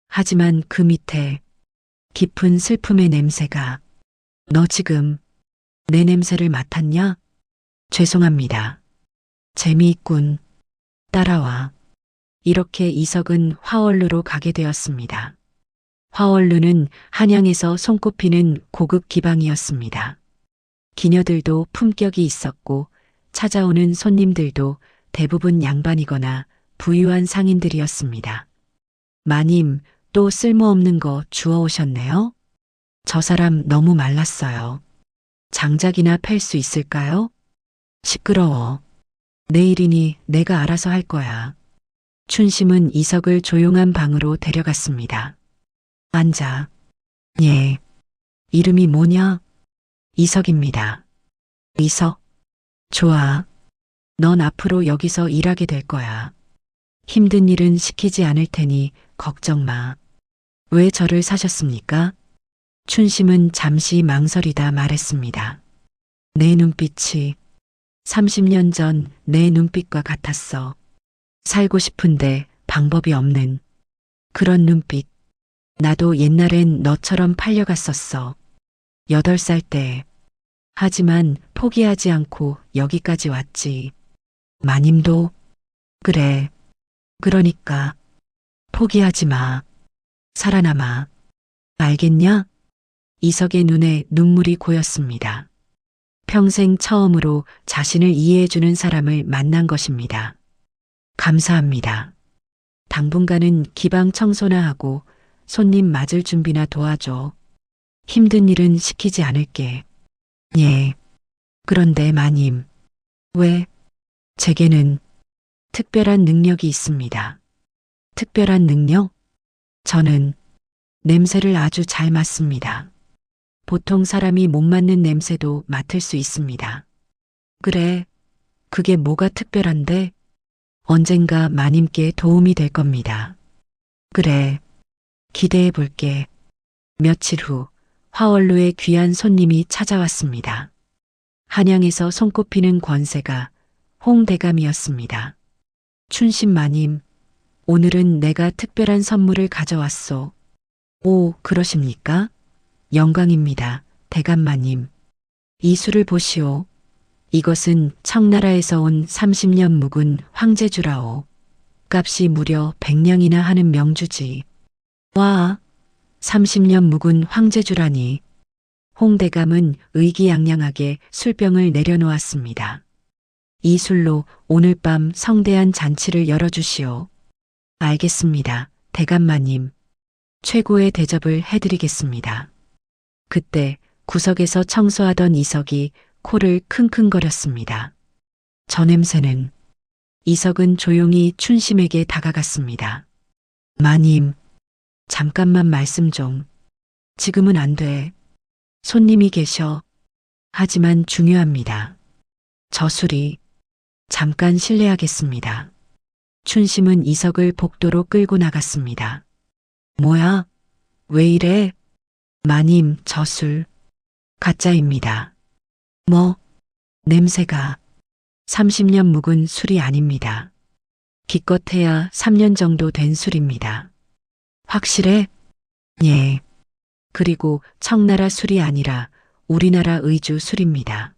하지만 그 밑에 깊은 슬픔의 냄새가. 너 지금 내 냄새를 맡았냐? 죄송합니다. 재미있군. 따라와. 이렇게 이석은 화월루로 가게 되었습니다. 화월루는 한양에서 손꼽히는 고급 기방이었습니다. 기녀들도 품격이 있었고 찾아오는 손님들도 대부분 양반이거나 부유한 상인들이었습니다. 마님, 또 쓸모없는 거 주워오셨네요? 저 사람 너무 말랐어요. 장작이나 팰 수 있을까요? 시끄러워. 내일이니 내가 알아서 할 거야. 춘심은 이석을 조용한 방으로 데려갔습니다. 앉아. 예. 이름이 뭐냐? 이석입니다. 이석? 좋아. 넌 앞으로 여기서 일하게 될 거야. 힘든 일은 시키지 않을 테니 걱정 마. 왜 저를 사셨습니까? 춘심은 잠시 망설이다 말했습니다. 내 눈빛이 30년 전 내 눈빛과 같았어. 살고 싶은데 방법이 없는 그런 눈빛. 나도 옛날엔 너처럼 팔려갔었어. 8살 때. 하지만 포기하지 않고 여기까지 왔지. 마님도 그래. 그러니까 포기하지 마. 살아남아. 알겠냐? 이석의 눈에 눈물이 고였습니다. 평생 처음으로 자신을 이해해주는 사람을 만난 것입니다. 감사합니다. 당분간은 기방 청소나 하고 손님 맞을 준비나 도와줘. 힘든 일은 시키지 않을게. 예. 그런데 마님, 왜? 제게는 특별한 능력이 있습니다. 특별한 능력? 저는 냄새를 아주 잘 맡습니다. 보통 사람이 못 맡는 냄새도 맡을 수 있습니다. 그래, 그게 뭐가 특별한데? 언젠가 마님께 도움이 될 겁니다. 그래, 기대해 볼게. 며칠 후 화월로에 귀한 손님이 찾아왔습니다. 한양에서 손꼽히는 권세가 홍대감이었습니다. 춘심 마님, 오늘은 내가 특별한 선물을 가져왔소. 오, 그러십니까? 영광입니다. 대감마님. 이 술을 보시오. 이것은 청나라에서 온 30년 묵은 황제주라오. 값이 무려 100냥이나 하는 명주지. 와, 30년 묵은 황제주라니. 홍대감은 의기양양하게 술병을 내려놓았습니다. 이 술로 오늘 밤 성대한 잔치를 열어주시오. 알겠습니다. 대감마님. 최고의 대접을 해드리겠습니다. 그때 구석에서 청소하던 이석이 코를 킁킁거렸습니다. 저 냄새는. 이석은 조용히 춘심에게 다가갔습니다. 마님, 잠깐만 말씀 좀. 지금은 안 돼. 손님이 계셔. 하지만 중요합니다. 저 술이. 잠깐 실례하겠습니다. 춘심은 이석을 복도로 끌고 나갔습니다. 뭐야? 왜 이래? 마님, 저 술. 가짜입니다. 뭐? 냄새가 30년 묵은 술이 아닙니다. 기껏해야 3년 정도 된 술입니다. 확실해? 예. 그리고 청나라 술이 아니라 우리나라 의주 술입니다.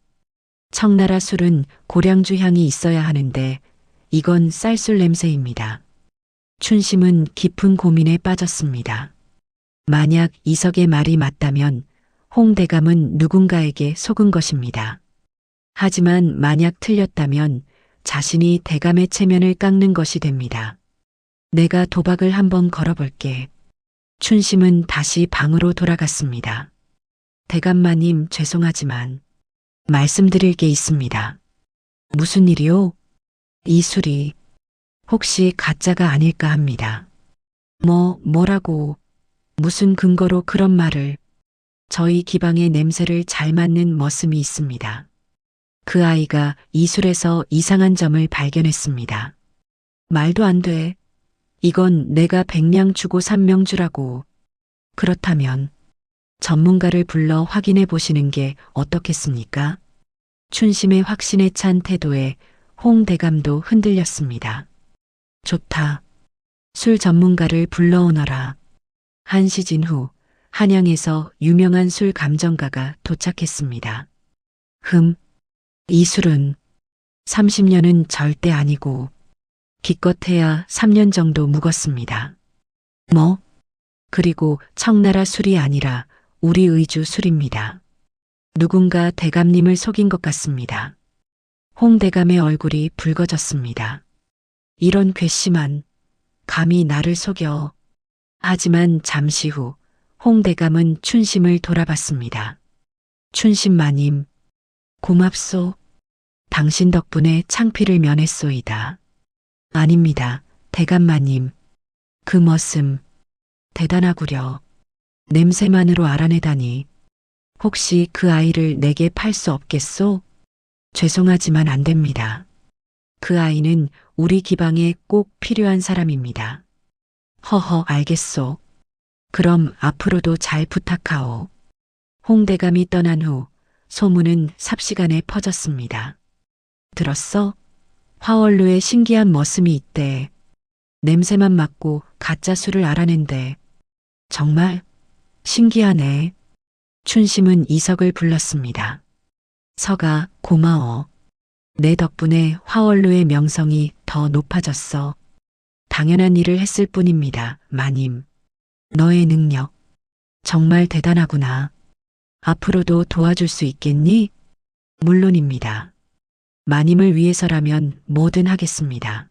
청나라 술은 고량주 향이 있어야 하는데 이건 쌀술 냄새입니다. 춘심은 깊은 고민에 빠졌습니다. 만약 이석의 말이 맞다면 홍대감은 누군가에게 속은 것입니다. 하지만 만약 틀렸다면 자신이 대감의 체면을 깎는 것이 됩니다. 내가 도박을 한번 걸어볼게. 춘심은 다시 방으로 돌아갔습니다. 대감마님, 죄송하지만 말씀드릴 게 있습니다. 무슨 일이요? 이 술이 혹시 가짜가 아닐까 합니다. 뭐라고? 무슨 근거로 그런 말을? 저희 기방의 냄새를 잘 맡는 머슴이 있습니다. 그 아이가 이 술에서 이상한 점을 발견했습니다. 말도 안 돼. 이건 내가 100냥 주고 산 명주라고. 그렇다면 전문가를 불러 확인해 보시는 게 어떻겠습니까? 춘심의 확신에 찬 태도에 홍 대감도 흔들렸습니다. 좋다. 술 전문가를 불러오너라. 한시진 후 한양에서 유명한 술 감정가가 도착했습니다. 이 술은 30년은 절대 아니고 기껏해야 3년 정도 묵었습니다. 뭐? 그리고 청나라 술이 아니라 우리 의주 술입니다. 누군가 대감님을 속인 것 같습니다. 홍 대감의 얼굴이 붉어졌습니다. 이런 괘씸한, 감히 나를 속여. 하지만 잠시 후 홍 대감은 춘심을 돌아봤습니다. 춘심 마님, 고맙소. 당신 덕분에 창피를 면했소이다. 아닙니다, 대감마님. 그 머슴 대단하구려. 냄새만으로 알아내다니. 혹시 그 아이를 내게 팔 수 없겠소? 죄송하지만 안 됩니다. 그 아이는 우리 기방에 꼭 필요한 사람입니다. 허허, 알겠소. 그럼 앞으로도 잘 부탁하오. 홍대감이 떠난 후 소문은 삽시간에 퍼졌습니다. 들었어? 화월루에 신기한 머슴이 있대. 냄새만 맡고 가짜 술을 알아낸대. 정말 신기하네. 춘심은 이석을 불렀습니다. 서가, 고마워. 내 덕분에 화월루의 명성이 더 높아졌어. 당연한 일을 했을 뿐입니다, 마님. 너의 능력 정말 대단하구나. 앞으로도 도와줄 수 있겠니? 물론입니다. 마님을 위해서라면 뭐든 하겠습니다.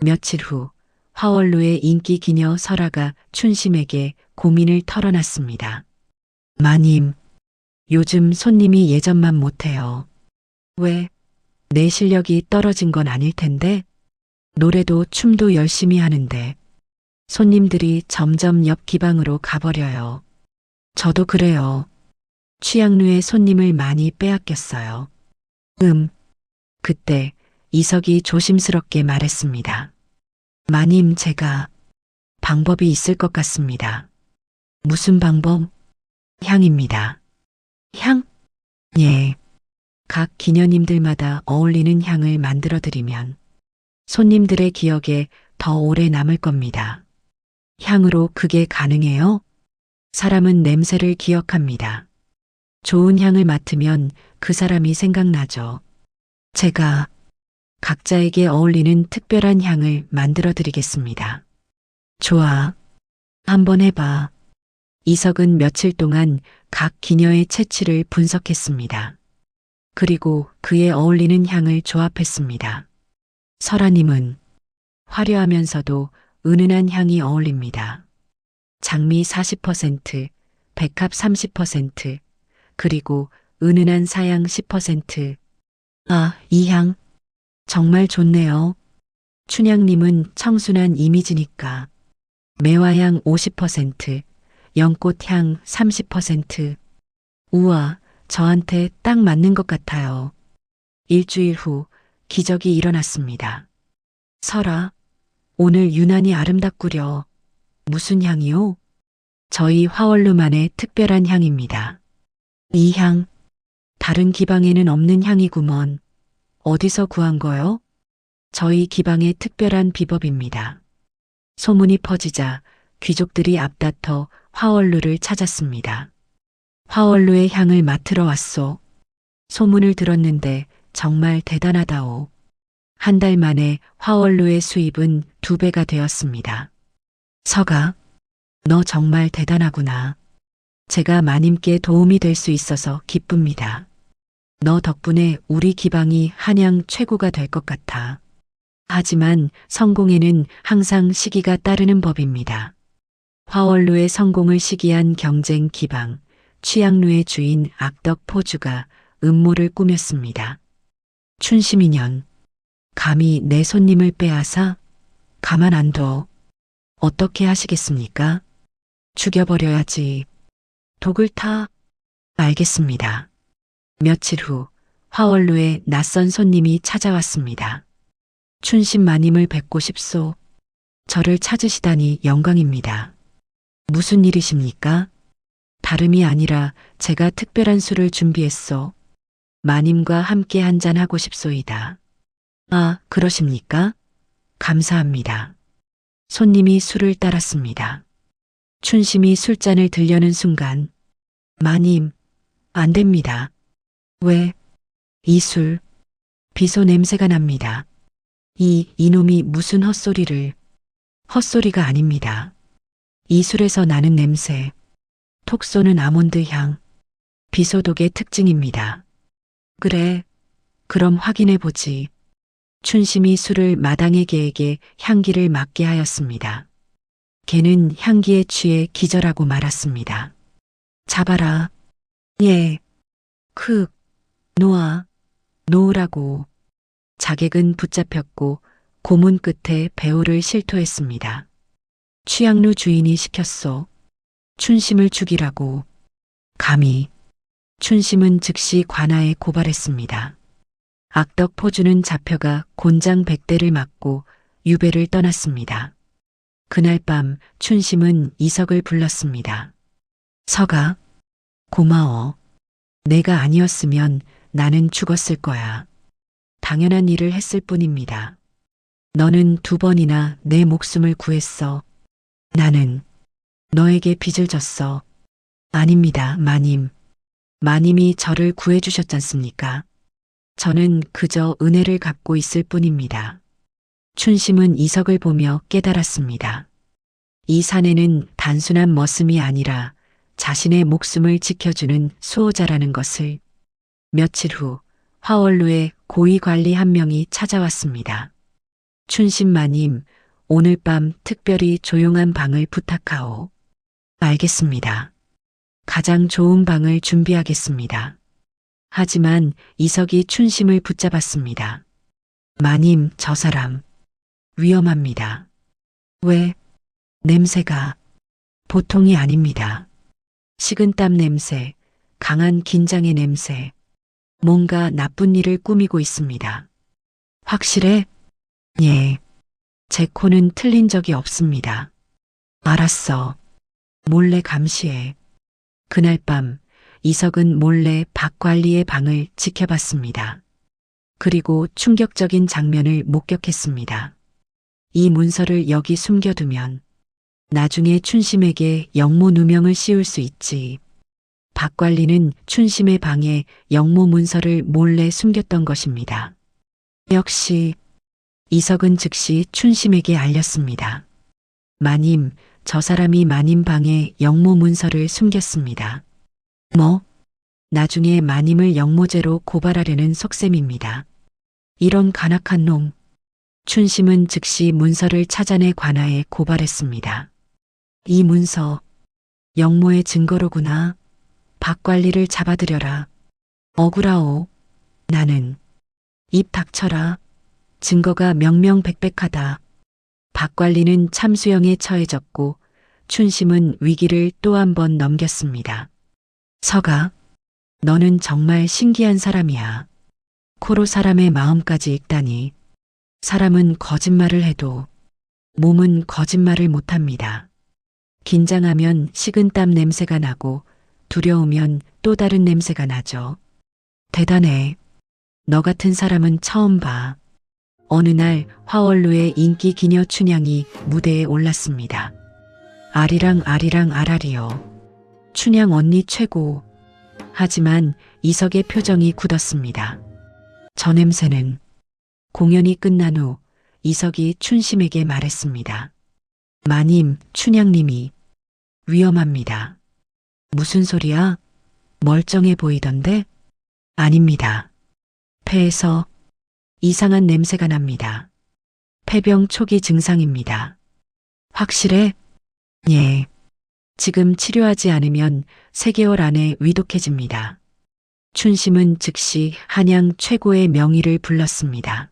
며칠 후 화월루의 인기 기녀 설아가 춘심에게 고민을 털어놨습니다. 마님, 요즘 손님이 예전만 못해요. 왜? 내 실력이 떨어진 건 아닐 텐데? 노래도 춤도 열심히 하는데 손님들이 점점 옆 기방으로 가버려요. 저도 그래요. 취향루의 손님을 많이 빼앗겼어요. 그때 이석이 조심스럽게 말했습니다. 마님, 제가 방법이 있을 것 같습니다. 무슨 방법? 향입니다. 향? 예. 각 기녀님들마다 어울리는 향을 만들어드리면 손님들의 기억에 더 오래 남을 겁니다. 향으로 그게 가능해요? 사람은 냄새를 기억합니다. 좋은 향을 맡으면 그 사람이 생각나죠. 제가 각자에게 어울리는 특별한 향을 만들어 드리겠습니다. 좋아. 한번 해봐. 이석은 며칠 동안 각 기녀의 채취를 분석했습니다. 그리고 그에 어울리는 향을 조합했습니다. 설아님은 화려하면서도 은은한 향이 어울립니다. 장미 40%, 백합 30%, 그리고 은은한 사양 10%. 아, 이 향 정말 좋네요. 춘향님은 청순한 이미지니까. 매화향 50%, 연꽃향 30%. 우와, 저한테 딱 맞는 것 같아요. 일주일 후 기적이 일어났습니다. 설아, 오늘 유난히 아름답구려. 무슨 향이요? 저희 화월루만의 특별한 향입니다. 이 향, 다른 기방에는 없는 향이구먼. 어디서 구한 거요? 저희 기방의 특별한 비법입니다. 소문이 퍼지자 귀족들이 앞다퉈 화월루를 찾았습니다. 화월루의 향을 맡으러 왔소. 소문을 들었는데 정말 대단하다오. 한 달 만에 화월루의 수입은 2배가 되었습니다. 서가, 너 정말 대단하구나. 제가 마님께 도움이 될 수 있어서 기쁩니다. 너 덕분에 우리 기방이 한양 최고가 될 것 같아. 하지만 성공에는 항상 시기가 따르는 법입니다. 화월루의 성공을 시기한 경쟁 기방, 취향루의 주인 악덕 포주가 음모를 꾸몄습니다. 춘심이년, 감히 내 손님을 빼앗아? 가만 안 둬. 어떻게 하시겠습니까? 죽여버려야지. 독을 타. 알겠습니다. 며칠 후 화월루에 낯선 손님이 찾아왔습니다. 춘심 마님을 뵙고 싶소. 저를 찾으시다니 영광입니다. 무슨 일이십니까? 다름이 아니라 제가 특별한 술을 준비했소. 마님과 함께 한잔하고 싶소이다. 아, 그러십니까? 감사합니다. 손님이 술을 따랐습니다. 춘심이 술잔을 들려는 순간, 마님, 안 됩니다. 왜? 이 술, 비소 냄새가 납니다. 이놈이 무슨 헛소리를. 헛소리가 아닙니다. 이 술에서 나는 냄새, 톡 쏘는 아몬드 향, 비소독의 특징입니다. 그래, 그럼 확인해 보지. 춘심이 술을 마당의 개에게 향기를 맡게 하였습니다. 개는 향기에 취해 기절하고 말았습니다. 잡아라. 예. 놓으라고. 자객은 붙잡혔고 고문 끝에 배우를 실토했습니다. 취향루 주인이 시켰소. 춘심을 죽이라고. 감히. 춘심은 즉시 관아에 고발했습니다. 악덕 포주는 잡혀가 곤장 100대를 맞고 유배를 떠났습니다. 그날 밤 춘심은 이석을 불렀습니다. 서가, 고마워. 내가 아니었으면 나는 죽었을 거야. 당연한 일을 했을 뿐입니다. 너는 2번이나 내 목숨을 구했어. 나는 너에게 빚을 졌어. 아닙니다, 마님. 마님이 저를 구해주셨잖습니까? 저는 그저 은혜를 갚고 있을 뿐입니다. 춘심은 이석을 보며 깨달았습니다. 이 사내는 단순한 머슴이 아니라 자신의 목숨을 지켜주는 수호자라는 것을. 며칠 후 화월루에 고위 관리 한 명이 찾아왔습니다. 춘심 마님, 오늘 밤 특별히 조용한 방을 부탁하오. 알겠습니다. 가장 좋은 방을 준비하겠습니다. 하지만 이석이 춘심을 붙잡았습니다. 마님, 저 사람 위험합니다. 왜? 냄새가 보통이 아닙니다. 식은땀 냄새, 강한 긴장의 냄새, 뭔가 나쁜 일을 꾸미고 있습니다. 확실해? 예. 제 코는 틀린 적이 없습니다. 알았어. 몰래 감시해. 그날 밤 이석은 몰래 박 관리의 방을 지켜봤습니다. 그리고 충격적인 장면을 목격했습니다. 이 문서를 여기 숨겨두면 나중에 춘심에게 영모 누명을 씌울 수 있지. 박 관리는 춘심의 방에 영모 문서를 몰래 숨겼던 것입니다. 역시 이석은 즉시 춘심에게 알렸습니다. 마님, 저 사람이 마님 방에 영모 문서를 숨겼습니다. 뭐? 나중에 마님을 영모죄로 고발하려는 속셈입니다. 이런 간악한 놈. 춘심은 즉시 문서를 찾아내 관아에 고발했습니다. 이 문서, 영모의 증거로구나. 박 관리를 잡아들여라. 억울하오. 나는. 입 닥쳐라. 증거가 명명백백하다. 박 관리는 참수형에 처해졌고 춘심은 위기를 또 한 번 넘겼습니다. 서가, 너는 정말 신기한 사람이야. 코로 사람의 마음까지 읽다니. 사람은 거짓말을 해도 몸은 거짓말을 못합니다. 긴장하면 식은땀 냄새가 나고 두려우면 또 다른 냄새가 나죠. 대단해. 너 같은 사람은 처음 봐. 어느 날 화월루의 인기 기녀 춘향이 무대에 올랐습니다. 아리랑 아리랑 아라리요. 춘향 언니 최고. 하지만 이석의 표정이 굳었습니다. 저 냄새는. 공연이 끝난 후 이석이 춘심에게 말했습니다. 마님, 춘향님이 위험합니다. 무슨 소리야? 멀쩡해 보이던데? 아닙니다. 폐에서 이상한 냄새가 납니다. 폐병 초기 증상입니다. 확실해? 예. 지금 치료하지 않으면 3개월 안에 위독해집니다. 춘심은 즉시 한양 최고의 명의를 불렀습니다.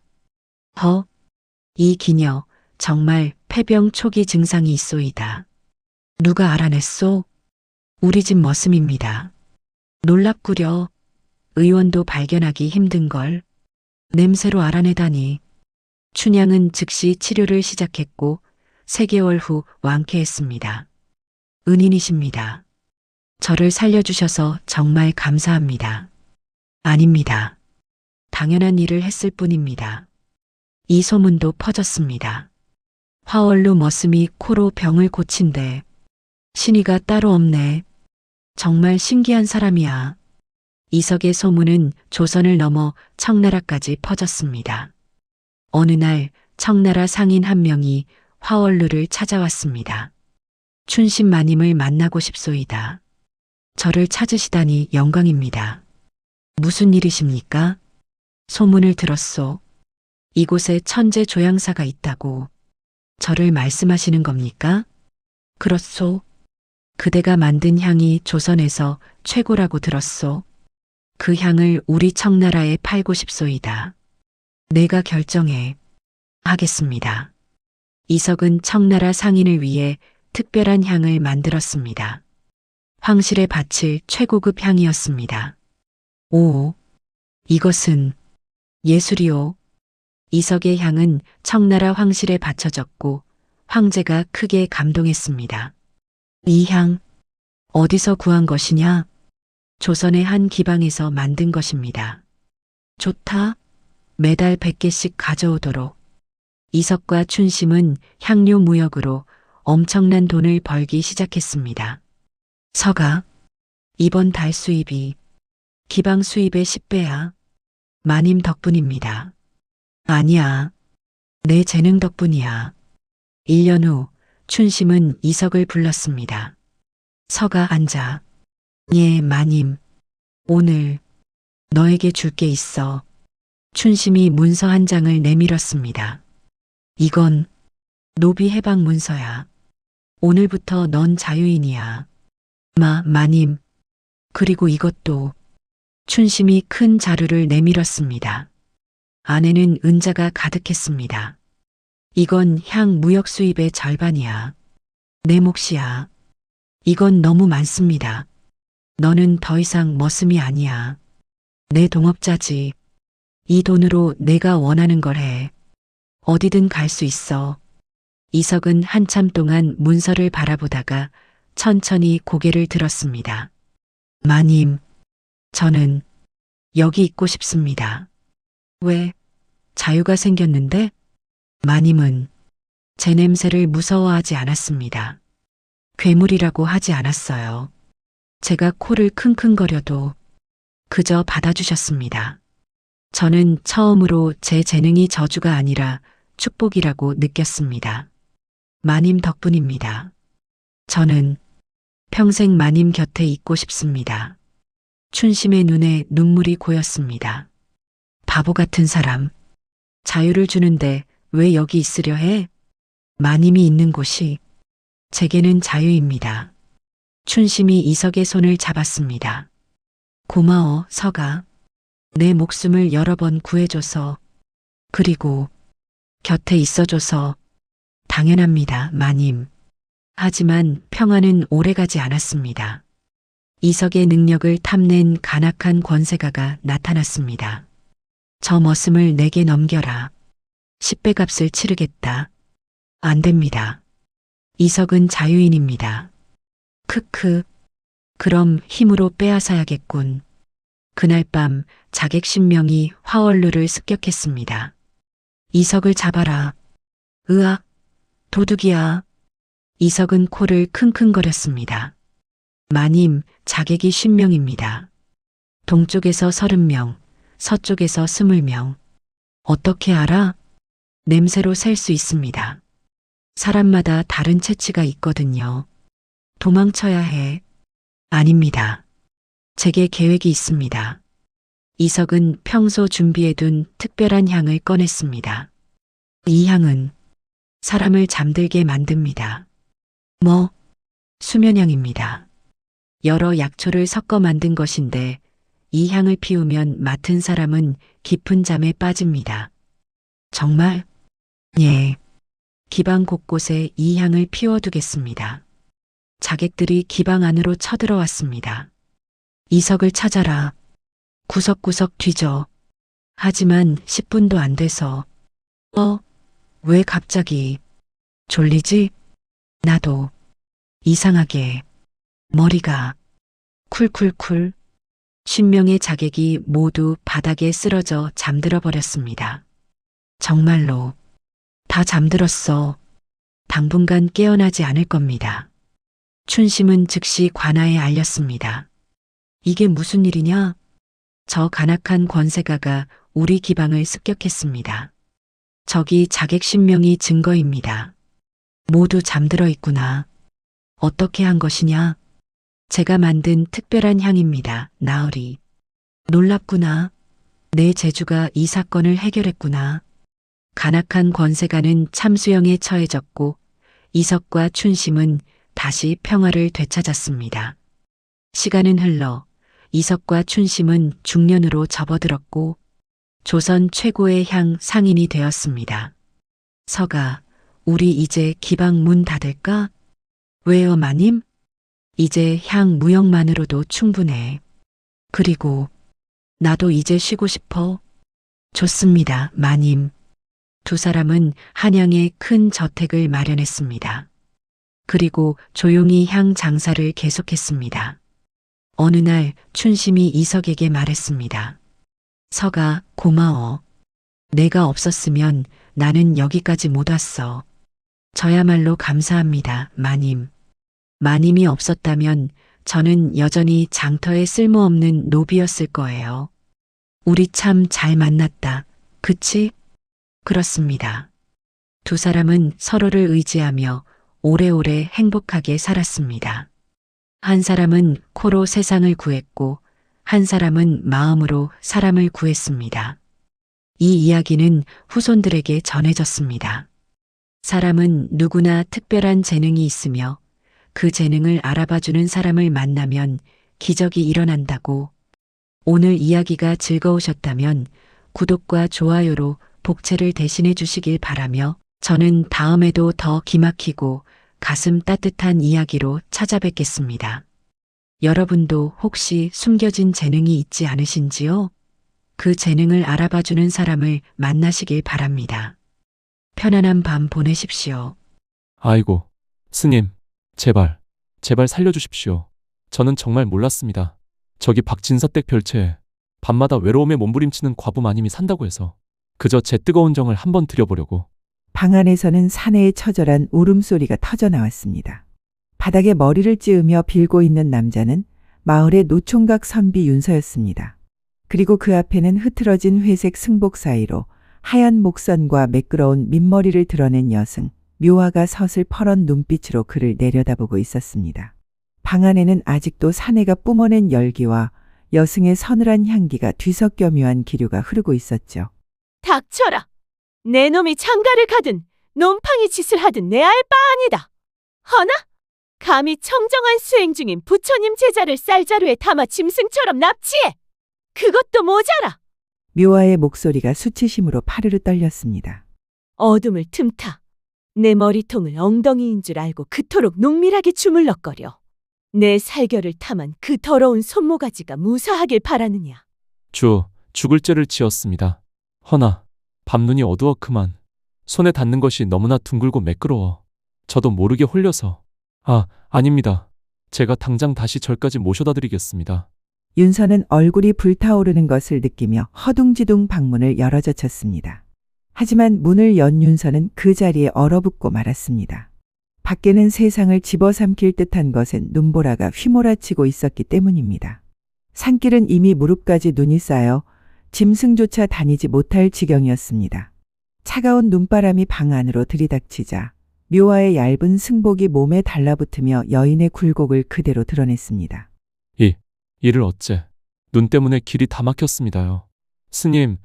이 기녀 정말 폐병 초기 증상이 있소이다. 누가 알아냈소? 우리 집 머슴입니다. 놀랍구려. 의원도 발견하기 힘든걸. 냄새로 알아내다니. 춘향은 즉시 치료를 시작했고 3개월 후 완쾌했습니다. 은인이십니다. 저를 살려주셔서 정말 감사합니다. 아닙니다. 당연한 일을 했을 뿐입니다. 이 소문도 퍼졌습니다. 화월루 머슴이 코로 병을 고친대. 신의가 따로 없네. 정말 신기한 사람이야. 이석의 소문은 조선을 넘어 청나라까지 퍼졌습니다. 어느 날 청나라 상인 한 명이 화월루를 찾아왔습니다. 춘심 마님을 만나고 싶소이다. 저를 찾으시다니 영광입니다. 무슨 일이십니까? 소문을 들었소. 이곳에 천재 조향사가 있다고. 저를 말씀하시는 겁니까? 그렇소. 그대가 만든 향이 조선에서 최고라고 들었소. 그 향을 우리 청나라에 팔고 싶소이다. 내가 결정해. 하겠습니다. 이석은 청나라 상인을 위해 특별한 향을 만들었습니다. 황실에 바칠 최고급 향이었습니다. 오, 이것은 예술이오. 이석의 향은 청나라 황실에 바쳐졌고 황제가 크게 감동했습니다. 이 향, 어디서 구한 것이냐? 조선의 한 기방에서 만든 것입니다. 좋다. 매달 100개씩 가져오도록. 이석과 춘심은 향료 무역으로 엄청난 돈을 벌기 시작했습니다. 서가, 이번 달 수입이 기방 수입의 10배야. 마님 덕분입니다. 아니야. 내 재능 덕분이야. 1년 후 춘심은 이석을 불렀습니다. 서가 앉아. 예, 마님. 오늘 너에게 줄 게 있어. 춘심이 문서 한 장을 내밀었습니다. 이건 노비 해방 문서야. 오늘부터 넌 자유인이야. 마님. 그리고 이것도. 춘심이 큰 자루를 내밀었습니다. 안에는 은자가 가득했습니다. 이건 향 무역 수입의 절반이야. 내 몫이야. 이건 너무 많습니다. 너는 더 이상 머슴이 아니야. 내 동업자지. 이 돈으로 내가 원하는 걸 해. 어디든 갈 수 있어. 이석은 한참 동안 문서를 바라보다가 천천히 고개를 들었습니다. 마님, 저는 여기 있고 싶습니다. 왜? 자유가 생겼는데? 마님은 제 냄새를 무서워하지 않았습니다. 괴물이라고 하지 않았어요. 제가 코를 킁킁거려도 그저 받아주셨습니다. 저는 처음으로 제 재능이 저주가 아니라 축복이라고 느꼈습니다. 마님 덕분입니다. 저는 평생 마님 곁에 있고 싶습니다. 춘심의 눈에 눈물이 고였습니다. 바보 같은 사람. 자유를 주는데 왜 여기 있으려 해? 마님이 있는 곳이 제게는 자유입니다. 춘심이 이석의 손을 잡았습니다. 고마워, 서가. 내 목숨을 여러 번 구해줘서, 그리고 곁에 있어줘서 당연합니다, 마님. 하지만 평화는 오래가지 않았습니다. 이석의 능력을 탐낸 간악한 권세가가 나타났습니다. 저 머슴을 내게 넘겨라. 10배 값을 치르겠다. 안 됩니다. 이석은 자유인입니다. 크크. 그럼 힘으로 빼앗아야겠군. 그날 밤 자객신명이 화원루를 습격했습니다. 이석을 잡아라. 으악. 도둑이야. 이석은 코를 킁킁거렸습니다. 마님, 자객이 50명입니다. 동쪽에서 30명, 서쪽에서 20명. 어떻게 알아? 냄새로 셀 수 있습니다. 사람마다 다른 체취가 있거든요. 도망쳐야 해. 아닙니다. 제게 계획이 있습니다. 이석은 평소 준비해둔 특별한 향을 꺼냈습니다. 이 향은 사람을 잠들게 만듭니다. 수면향입니다. 여러 약초를 섞어 만든 것인데 이 향을 피우면 맡은 사람은 깊은 잠에 빠집니다. 정말? 예. 기방 곳곳에 이 향을 피워두겠습니다. 자객들이 기방 안으로 쳐들어왔습니다. 이석을 찾아라. 구석구석 뒤져. 하지만 10분도 안 돼서. 왜 갑자기? 졸리지? 나도. 이상하게. 머리가 쿨쿨쿨. 50명의 자객이 모두 바닥에 쓰러져 잠들어 버렸습니다. 정말로 다 잠들었어. 당분간 깨어나지 않을 겁니다. 춘심은 즉시 관아에 알렸습니다. 이게 무슨 일이냐? 저 간악한 권세가가 우리 기방을 습격했습니다. 저기 자객 10명이 증거입니다. 모두 잠들어 있구나. 어떻게 한 것이냐? 제가 만든 특별한 향입니다. 나으리. 놀랍구나. 내 재주가 이 사건을 해결했구나. 간악한 권세가는 참수형에 처해졌고 이석과 춘심은 다시 평화를 되찾았습니다. 시간은 흘러 이석과 춘심은 중년으로 접어들었고 조선 최고의 향 상인이 되었습니다. 서가, 우리 이제 기방 문 닫을까? 왜요, 마님? 이제 향 무역만으로도 충분해. 그리고 나도 이제 쉬고 싶어. 좋습니다, 마님. 두 사람은 한양에 큰 저택을 마련했습니다. 그리고 조용히 향 장사를 계속했습니다. 어느 날 춘심이 이석에게 말했습니다. 석아, 고마워. 내가 없었으면 나는 여기까지 못 왔어. 저야말로 감사합니다, 마님. 마님이 없었다면 저는 여전히 장터에 쓸모없는 노비였을 거예요. 우리 참 잘 만났다. 그치? 그렇습니다. 두 사람은 서로를 의지하며 오래오래 행복하게 살았습니다. 한 사람은 코로 세상을 구했고 한 사람은 마음으로 사람을 구했습니다. 이 이야기는 후손들에게 전해졌습니다. 사람은 누구나 특별한 재능이 있으며 그 재능을 알아봐주는 사람을 만나면 기적이 일어난다고. 오늘 이야기가 즐거우셨다면 구독과 좋아요로 복채를 대신해 주시길 바라며 저는 다음에도 더 기막히고 가슴 따뜻한 이야기로 찾아뵙겠습니다. 여러분도 혹시 숨겨진 재능이 있지 않으신지요? 그 재능을 알아봐주는 사람을 만나시길 바랍니다. 편안한 밤 보내십시오. 아이고, 스님, 제발 살려주십시오. 저는 정말 몰랐습니다. 저기 박진사댁 별채에 밤마다 외로움에 몸부림치는 과부 마님이 산다고 해서 그저 제 뜨거운 정을 한번 드려보려고. 방 안에서는 사내의 처절한 울음소리가 터져 나왔습니다. 바닥에 머리를 찌으며 빌고 있는 남자는 마을의 노총각 선비 윤서였습니다. 그리고 그 앞에는 흐트러진 회색 승복 사이로 하얀 목선과 매끄러운 민머리를 드러낸 여승, 묘화가 서슬퍼런 눈빛으로 그를 내려다보고 있었습니다. 방 안에는 아직도 사내가 뿜어낸 열기와 여승의 서늘한 향기가 뒤섞여 묘한 기류가 흐르고 있었죠. 닥쳐라. 내 놈이 장가를 가든 놈팡이 짓을 하든 내 알 바 아니다. 허나 감히 청정한 수행 중인 부처님 제자를 쌀자루에 담아 짐승처럼 납치해. 그것도 모자라. 묘화의 목소리가 수치심으로 파르르 떨렸습니다. 어둠을 틈타. 내 머리통을 엉덩이인 줄 알고 그토록 농밀하게 주물럭거려. 내 살결을 탐한 그 더러운 손모가지가 무사하길 바라느냐. 죽을 죄를 지었습니다. 허나 밤눈이 어두워 그만. 손에 닿는 것이 너무나 둥글고 매끄러워. 저도 모르게 홀려서. 아닙니다. 제가 당장 다시 절까지 모셔다 드리겠습니다. 윤서는 얼굴이 불타오르는 것을 느끼며 허둥지둥 방문을 열어젖혔습니다. 하지만 문을 연 윤서는 그 자리에 얼어붙고 말았습니다. 밖에는 세상을 집어삼킬 듯한 것엔 눈보라가 휘몰아치고 있었기 때문입니다. 산길은 이미 무릎까지 눈이 쌓여 짐승조차 다니지 못할 지경이었습니다. 차가운 눈바람이 방 안으로 들이닥치자 묘화의 얇은 승복이 몸에 달라붙으며 여인의 굴곡을 그대로 드러냈습니다. 이를 어째. 눈 때문에 길이 다 막혔습니다요. 스님,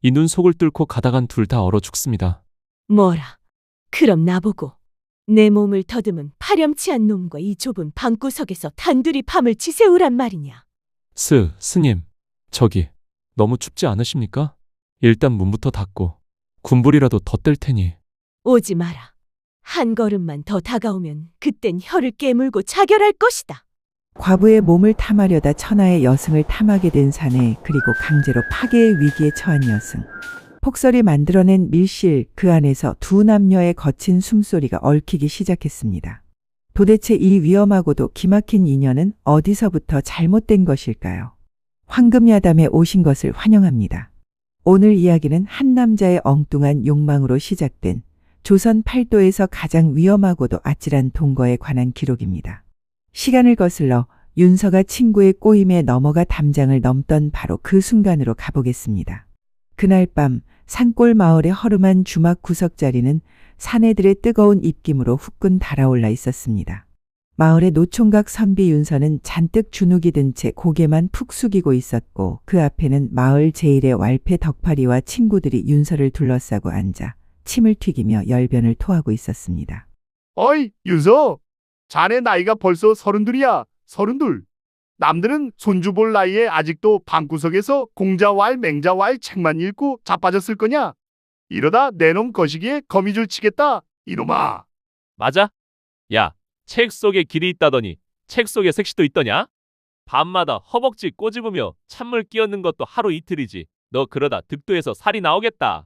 이 눈 속을 뚫고 가다간 둘 다 얼어 죽습니다. 뭐라. 그럼 나보고 내 몸을 더듬은 파렴치한 놈과 이 좁은 방구석에서 단둘이 밤을 지새우란 말이냐. 스님, 저기 너무 춥지 않으십니까? 일단 문부터 닫고 군불이라도 더 뗄 테니. 오지 마라. 한 걸음만 더 다가오면 그땐 혀를 깨물고 자결할 것이다. 과부의 몸을 탐하려다 천하의 여승을 탐하게 된 사내, 그리고 강제로 파괴의 위기에 처한 여승. 폭설이 만들어낸 밀실, 그 안에서 두 남녀의 거친 숨소리가 얽히기 시작했습니다. 도대체 이 위험하고도 기막힌 인연은 어디서부터 잘못된 것일까요? 황금야담에 오신 것을 환영합니다. 오늘 이야기는 한 남자의 엉뚱한 욕망으로 시작된 조선 팔도에서 가장 위험하고도 아찔한 동거에 관한 기록입니다. 시간을 거슬러 윤서가 친구의 꼬임에 넘어가 담장을 넘던 바로 그 순간으로 가보겠습니다. 그날 밤 산골 마을의 허름한 주막 구석자리는 사내들의 뜨거운 입김으로 후끈 달아올라 있었습니다. 마을의 노총각 선비 윤서는 잔뜩 주눅이 든 채 고개만 푹 숙이고 있었고, 그 앞에는 마을 제일의 왈패 덕파리와 친구들이 윤서를 둘러싸고 앉아 침을 튀기며 열변을 토하고 있었습니다. 어이, 윤서. 자네 나이가 벌써 32이야. 32. 남들은 손주 볼 나이에 아직도 방구석에서 공자왈 맹자왈 책만 읽고 자빠졌을 거냐? 이러다 내 놈 거시기에 거미줄 치겠다. 이놈아. 맞아? 야, 책 속에 길이 있다더니 책 속에 색시도 있더냐? 밤마다 허벅지 꼬집으며 찬물 끼얹는 것도 하루 이틀이지. 너 그러다 득도해서 살이 나오겠다.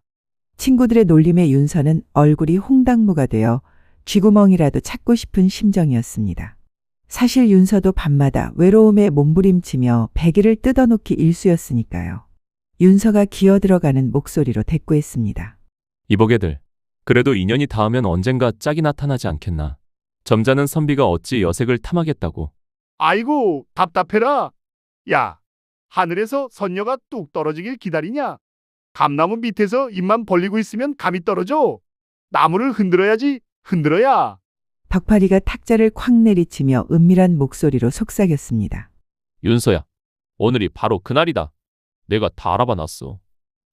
친구들의 놀림에 윤서는 얼굴이 홍당무가 되어 쥐구멍이라도 찾고 싶은 심정이었습니다. 사실 윤서도 밤마다 외로움에 몸부림치며 베개를 뜯어놓기 일쑤였으니까요. 윤서가 기어들어가는 목소리로 대꾸했습니다. 이보게들, 그래도 인연이 닿으면 언젠가 짝이 나타나지 않겠나. 점잖은 선비가 어찌 여색을 탐하겠다고. 아이고, 답답해라. 야, 하늘에서 선녀가 뚝 떨어지길 기다리냐? 감나무 밑에서 입만 벌리고 있으면 감이 떨어져. 나무를 흔들어야지, 흔들어야. 덕파리가 탁자를 콱 내리치며 은밀한 목소리로 속삭였습니다. 윤서야, 오늘이 바로 그날이다. 내가 다 알아봐 놨어.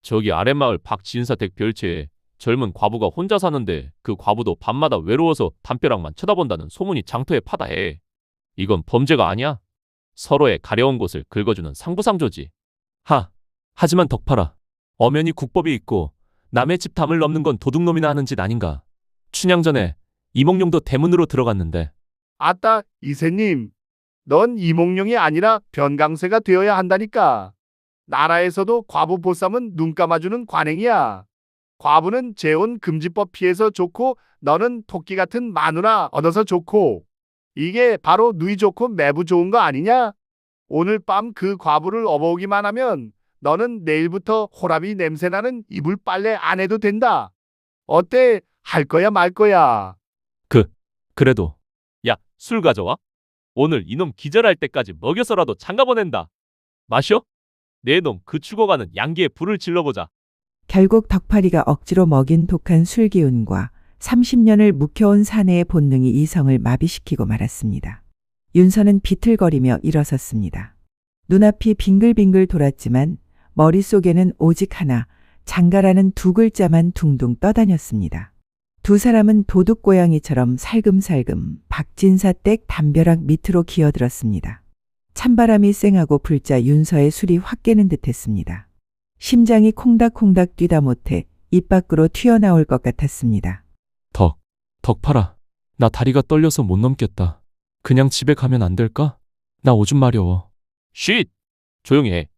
저기 아랫마을 박지인사 댁 별채에 젊은 과부가 혼자 사는데 그 과부도 밤마다 외로워서 담벼락만 쳐다본다는 소문이 장터에 파다해. 이건 범죄가 아니야. 서로의 가려운 곳을 긁어주는 상부상조지. 하지만 덕파라. 엄연히 국법이 있고 남의 집 담을 넘는 건 도둑놈이나 하는 짓 아닌가. 춘향 전에 이몽룡도 대문으로 들어갔는데. 아따, 이새님. 넌 이몽룡이 아니라 변강세가 되어야 한다니까. 나라에서도 과부 보쌈은 눈 감아주는 관행이야. 과부는 재혼 금지법 피해서 좋고 너는 토끼 같은 마누라 얻어서 좋고. 이게 바로 누이 좋고 매부 좋은 거 아니냐? 오늘 밤 그 과부를 업어오기만 하면 너는 내일부터 호라비 냄새나는 이불 빨래 안 해도 된다. 어때? 할 거야 말 거야? 그래도 야, 술 가져와. 오늘 이놈 기절할 때까지 먹여서라도 장가 보낸다. 마셔? 내 놈 그 죽어가는 양기에 불을 질러보자. 결국 덕파리가 억지로 먹인 독한 술기운과 30년을 묵혀온 사내의 본능이 이성을 마비시키고 말았습니다. 윤서는 비틀거리며 일어섰습니다. 눈앞이 빙글빙글 돌았지만 머릿속에는 오직 하나, 장가라는 두 글자만 둥둥 떠다녔습니다. 두 사람은 도둑고양이처럼 살금살금 박진사 댁 담벼락 밑으로 기어들었습니다. 찬바람이 쌩하고 불자 윤서의 술이 확 깨는 듯했습니다. 심장이 콩닥콩닥 뛰다 못해 입 밖으로 튀어나올 것 같았습니다. 덕파라. 나 다리가 떨려서 못 넘겠다. 그냥 집에 가면 안 될까? 나 오줌 마려워. 쉿! 조용히 해.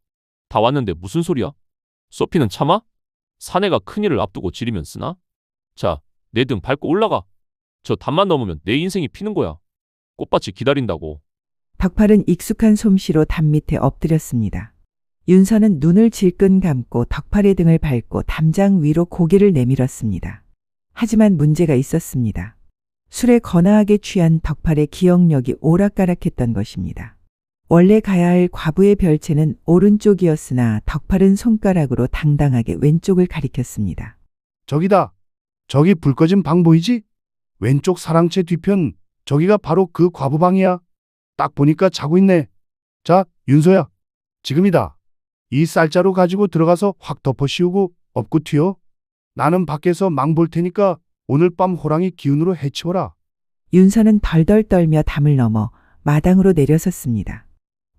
다 왔는데 무슨 소리야? 소피는 참아? 사내가 큰일을 앞두고 지리면 쓰나? 자, 내 등 밟고 올라가. 저 담만 넘으면 내 인생이 피는 거야. 꽃밭이 기다린다고. 덕팔은 익숙한 솜씨로 담 밑에 엎드렸습니다. 윤서는 눈을 질끈 감고 덕팔의 등을 밟고 담장 위로 고개를 내밀었습니다. 하지만 문제가 있었습니다. 술에 거나하게 취한 덕팔의 기억력이 오락가락했던 것입니다. 원래 가야 할 과부의 별채는 오른쪽이었으나 덕팔은 손가락으로 당당하게 왼쪽을 가리켰습니다. 저기다. 저기 불 꺼진 방 보이지? 왼쪽 사랑채 뒤편 저기가 바로 그 과부 방이야. 딱 보니까 자고 있네. 자, 윤서야. 지금이다. 이 쌀자루 가지고 들어가서 확 덮어 씌우고 업고 튀어. 나는 밖에서 망 볼 테니까 오늘 밤 호랑이 기운으로 해치워라. 윤서는 덜덜 떨며 담을 넘어 마당으로 내려섰습니다.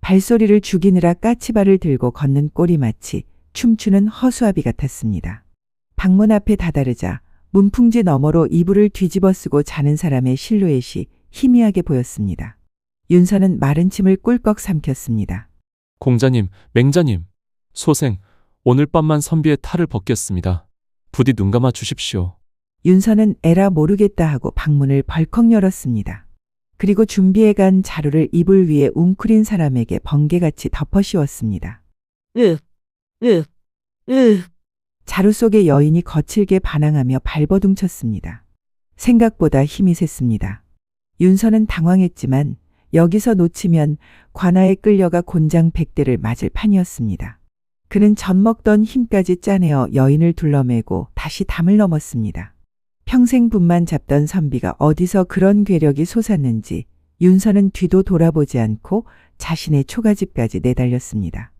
발소리를 죽이느라 까치발을 들고 걷는 꼴이 마치 춤추는 허수아비 같았습니다. 방문 앞에 다다르자 문풍지 너머로 이불을 뒤집어 쓰고 자는 사람의 실루엣이 희미하게 보였습니다. 윤서는 마른 침을 꿀꺽 삼켰습니다. 공자님, 맹자님, 소생, 오늘 밤만 선비의 탈을 벗겠습니다. 부디 눈 감아 주십시오. 윤서는 에라 모르겠다 하고 방문을 벌컥 열었습니다. 그리고 준비해간 자루를 이불 위에 웅크린 사람에게 번개같이 덮어 씌웠습니다. 자루 속의 여인이 거칠게 반항하며 발버둥쳤습니다. 생각보다 힘이 셌습니다. 윤서는 당황했지만 여기서 놓치면 관아에 끌려가 곤장 100대를 맞을 판이었습니다. 그는 젖먹던 힘까지 짜내어 여인을 둘러매고 다시 담을 넘었습니다. 평생 분만 잡던 선비가 어디서 그런 괴력이 솟았는지 윤서는 뒤도 돌아보지 않고 자신의 초가집까지 내달렸습니다.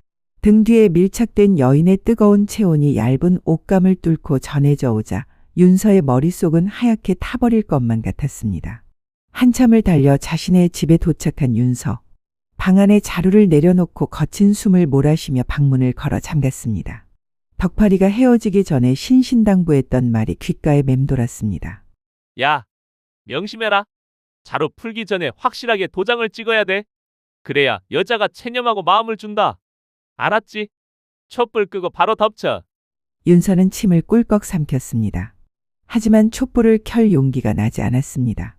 등 뒤에 밀착된 여인의 뜨거운 체온이 얇은 옷감을 뚫고 전해져 오자 윤서의 머릿속은 하얗게 타버릴 것만 같았습니다. 한참을 달려 자신의 집에 도착한 윤서. 방 안에 자루를 내려놓고 거친 숨을 몰아쉬며 방문을 걸어 잠갔습니다. 덕파리가 헤어지기 전에 신신당부했던 말이 귓가에 맴돌았습니다. 야, 명심해라. 자루 풀기 전에 확실하게 도장을 찍어야 돼. 그래야 여자가 체념하고 마음을 준다. 알았지? 촛불 끄고 바로 덮쳐. 윤서는 침을 꿀꺽 삼켰습니다. 하지만 촛불을 켤 용기가 나지 않았습니다.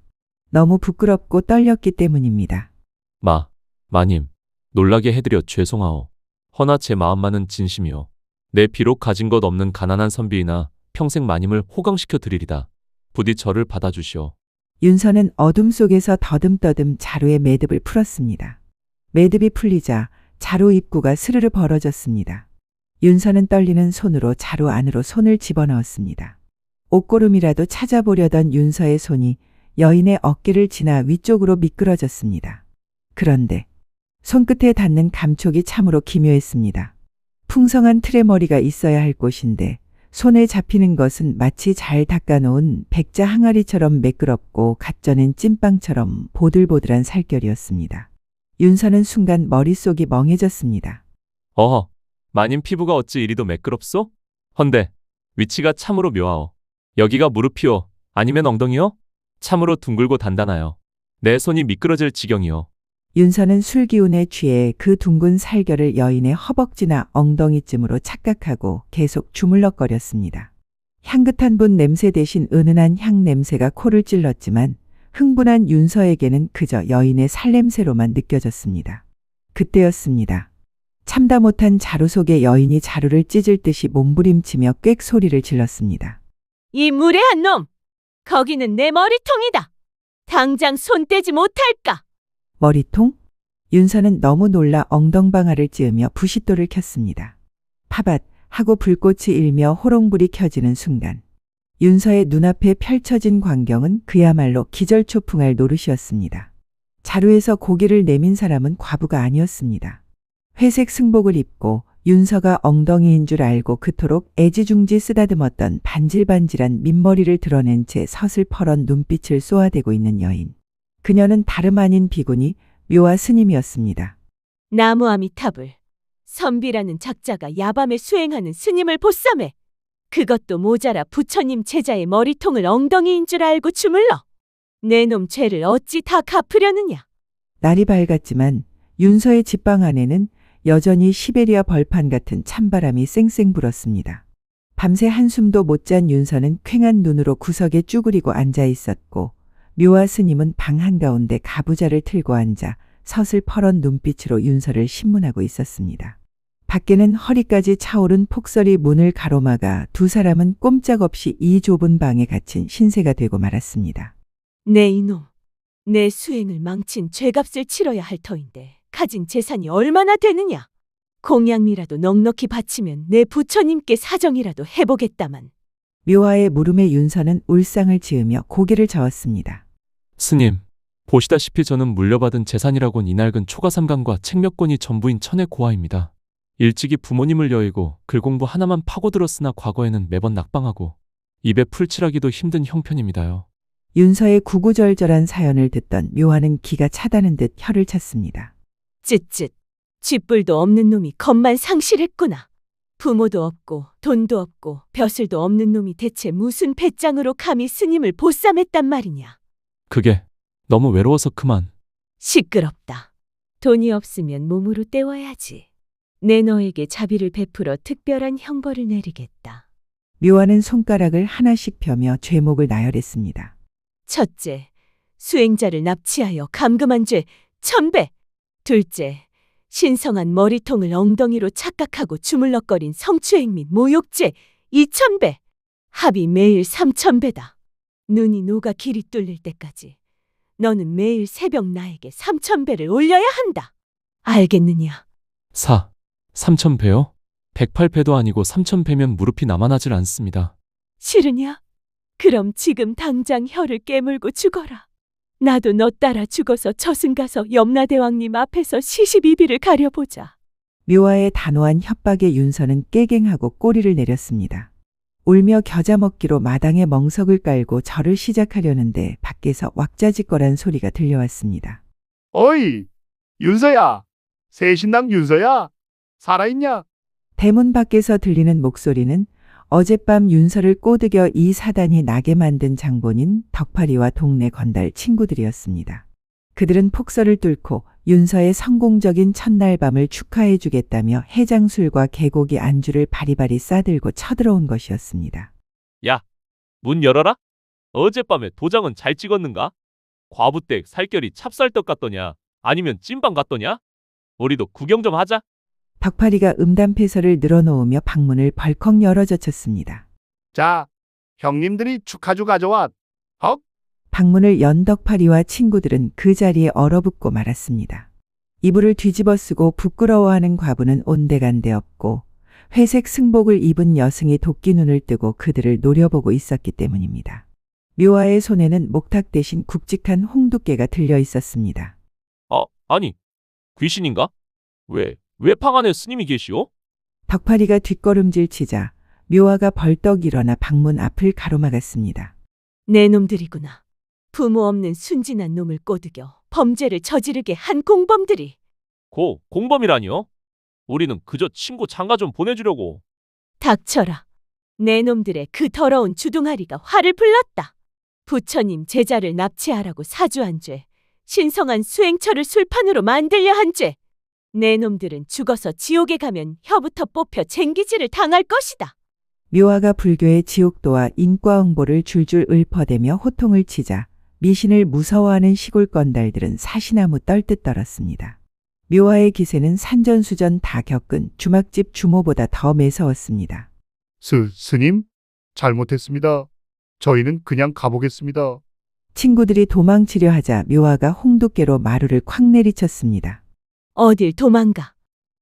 너무 부끄럽고 떨렸기 때문입니다. 마님, 놀라게 해드려 죄송하오. 허나 제 마음만은 진심이오. 내 비록 가진 것 없는 가난한 선비이나 평생 마님을 호강시켜 드리리다. 부디 저를 받아주시오. 윤서는 어둠 속에서 더듬더듬 자루에 매듭을 풀었습니다. 매듭이 풀리자 자루 입구가 스르르 벌어졌습니다. 윤서는 떨리는 손으로 자루 안으로 손을 집어넣었습니다. 옷고름이라도 찾아보려던 윤서의 손이 여인의 어깨를 지나 위쪽으로 미끄러졌습니다. 그런데 손끝에 닿는 감촉이 참으로 기묘했습니다. 풍성한 틀의 머리가 있어야 할 곳인데 손에 잡히는 것은 마치 잘 닦아놓은 백자 항아리처럼 매끄럽고 갓 쪄낸 찐빵처럼 보들보들한 살결이었습니다. 윤서는 순간 머릿속이 멍해졌습니다. 어허, 마님 피부가 어찌 이리도 매끄럽소? 헌데 위치가 참으로 묘하오. 여기가 무릎이오? 아니면 엉덩이요? 참으로 둥글고 단단하여 내 손이 미끄러질 지경이오. 윤서는 술 기운에 취해 그 둥근 살결을 여인의 허벅지나 엉덩이쯤으로 착각하고 계속 주물럭거렸습니다. 향긋한 분 냄새 대신 은은한 향 냄새가 코를 찔렀지만 흥분한 윤서에게는 그저 여인의 살냄새로만 느껴졌습니다. 그때였습니다. 참다 못한 자루 속에 여인이 자루를 찢을 듯이 몸부림치며 꽥 소리를 질렀습니다. 이 무례한 놈! 거기는 내 머리통이다. 당장 손 떼지 못할까? 머리통? 윤서는 너무 놀라 엉덩방아를 찌으며 부싯돌을 켰습니다. 파밭 하고 불꽃이 일며 호롱불이 켜지는 순간 윤서의 눈앞에 펼쳐진 광경은 그야말로 기절초풍할 노릇이었습니다. 자루에서 고개를 내민 사람은 과부가 아니었습니다. 회색 승복을 입고 윤서가 엉덩이인 줄 알고 그토록 애지중지 쓰다듬었던 반질반질한 민머리를 드러낸 채 서슬퍼런 눈빛을 쏘아대고 있는 여인. 그녀는 다름 아닌 비구니 묘화 스님이었습니다. 나무아미타불. 선비라는 작자가 야밤에 수행하는 스님을 보쌈해. 그것도 모자라 부처님 제자의 머리통을 엉덩이인 줄 알고 주물러. 내 놈 죄를 어찌 다 갚으려느냐. 날이 밝았지만 윤서의 집방 안에는 여전히 시베리아 벌판 같은 찬바람이 쌩쌩 불었습니다. 밤새 한숨도 못 잔 윤서는 퀭한 눈으로 구석에 쭈그리고 앉아 있었고 묘화 스님은 방 한가운데 가부좌를 틀고 앉아 서슬퍼런 눈빛으로 윤서를 신문하고 있었습니다. 밖에는 허리까지 차오른 폭설이 문을 가로막아 두 사람은 꼼짝없이 이 좁은 방에 갇힌 신세가 되고 말았습니다. 내 이놈. 내 수행을 망친 죄값을 치러야 할 터인데 가진 재산이 얼마나 되느냐. 공양미라도 넉넉히 바치면 내 부처님께 사정이라도 해보겠다만. 묘화의 물음에 윤서는 울상을 지으며 고개를 저었습니다. 스님, 보시다시피 저는 물려받은 재산이라곤 이 낡은 초가삼강과 책 몇 권이 전부인 천의 고아입니다. 일찍이 부모님을 여의고 글 공부 하나만 파고들었으나 과거에는 매번 낙방하고 입에 풀칠하기도 힘든 형편입니다요. 윤서의 구구절절한 사연을 듣던 묘화는 기가 차다는 듯 혀를 찼습니다. 쯧쯧. 쥐뿔도 없는 놈이 겁만 상실했구나. 부모도 없고 돈도 없고 벼슬도 없는 놈이 대체 무슨 배짱으로 감히 스님을 보쌈했단 말이냐. 그게 너무 외로워서 그만. 시끄럽다. 돈이 없으면 몸으로 때워야지. 내 너에게 자비를 베풀어 특별한 형벌을 내리겠다. 묘화는 손가락을 하나씩 펴며 죄목을 나열했습니다. 첫째, 수행자를 납치하여 감금한 죄 1000배. 둘째, 신성한 머리통을 엉덩이로 착각하고 주물럭거린 성추행 및 모욕죄 2000배. 합이 매일 3000배다. 눈이 녹아 길이 뚫릴 때까지 너는 매일 새벽 나에게 3000배를 올려야 한다. 알겠느냐? 3000배요? 108배도 아니고 3000배면 무릎이 남아나질 않습니다. 싫으냐? 그럼 지금 당장 혀를 깨물고 죽어라. 나도 너 따라 죽어서 저승 가서 염라대왕님 앞에서 시시비비를 가려보자. 묘화의 단호한 협박에 윤서는 깨갱하고 꼬리를 내렸습니다. 울며 겨자 먹기로 마당에 멍석을 깔고 절을 시작하려는데 밖에서 왁자지껄한 소리가 들려왔습니다. 어이, 윤서야. 새신랑 윤서야. 살아있냐? 대문 밖에서 들리는 목소리는 어젯밤 윤서를 꼬드겨 이 사단이 나게 만든 장본인 덕파리와 동네 건달 친구들이었습니다. 그들은 폭설을 뚫고 윤서의 성공적인 첫날 밤을 축하해 주겠다며 해장술과 개고기 안주를 바리바리 싸들고 쳐들어온 것이었습니다. 야, 문 열어라. 어젯밤에 도장은 잘 찍었는가? 과부댁 살결이 찹쌀떡 같더냐. 아니면 찐빵 같더냐? 우리도 구경 좀 하자. 덕파리가 음담패설을 늘어놓으며 방문을 벌컥 열어젖혔습니다. 자, 형님들이 축하주 가져왔. 헉? 방문을 연 덕파리와 친구들은 그 자리에 얼어붙고 말았습니다. 이불을 뒤집어 쓰고 부끄러워하는 과부는 온데간데 없고 회색 승복을 입은 여승이 도끼 눈을 뜨고 그들을 노려보고 있었기 때문입니다. 묘화의 손에는 목탁 대신 굵직한 홍두깨가 들려 있었습니다. 아니, 귀신인가? 왜 방 안에 스님이 계시오? 덕파리가 뒷걸음질 치자 묘화가 벌떡 일어나 방문 앞을 가로막았습니다. 내 놈들이구나. 부모 없는 순진한 놈을 꼬드겨 범죄를 저지르게 한 공범들이. 공범이라니요? 우리는 그저 친구 장가 좀 보내주려고. 닥쳐라. 내 놈들의 그 더러운 주둥아리가 화를 불렀다. 부처님 제자를 납치하라고 사주한 죄, 신성한 수행처를 술판으로 만들려 한 죄. 내 놈들은 죽어서 지옥에 가면 혀부터 뽑혀 쟁기질을 당할 것이다. 묘화가 불교의 지옥도와 인과응보를 줄줄 읊어대며 호통을 치자 미신을 무서워하는 시골 건달들은 사시나무 떨듯 떨었습니다. 묘화의 기세는 산전수전 다 겪은 주막집 주모보다 더 매서웠습니다. 스님, 잘못했습니다. 저희는 그냥 가보겠습니다. 친구들이 도망치려 하자 묘화가 홍두깨로 마루를 콱 내리쳤습니다. 어딜 도망가.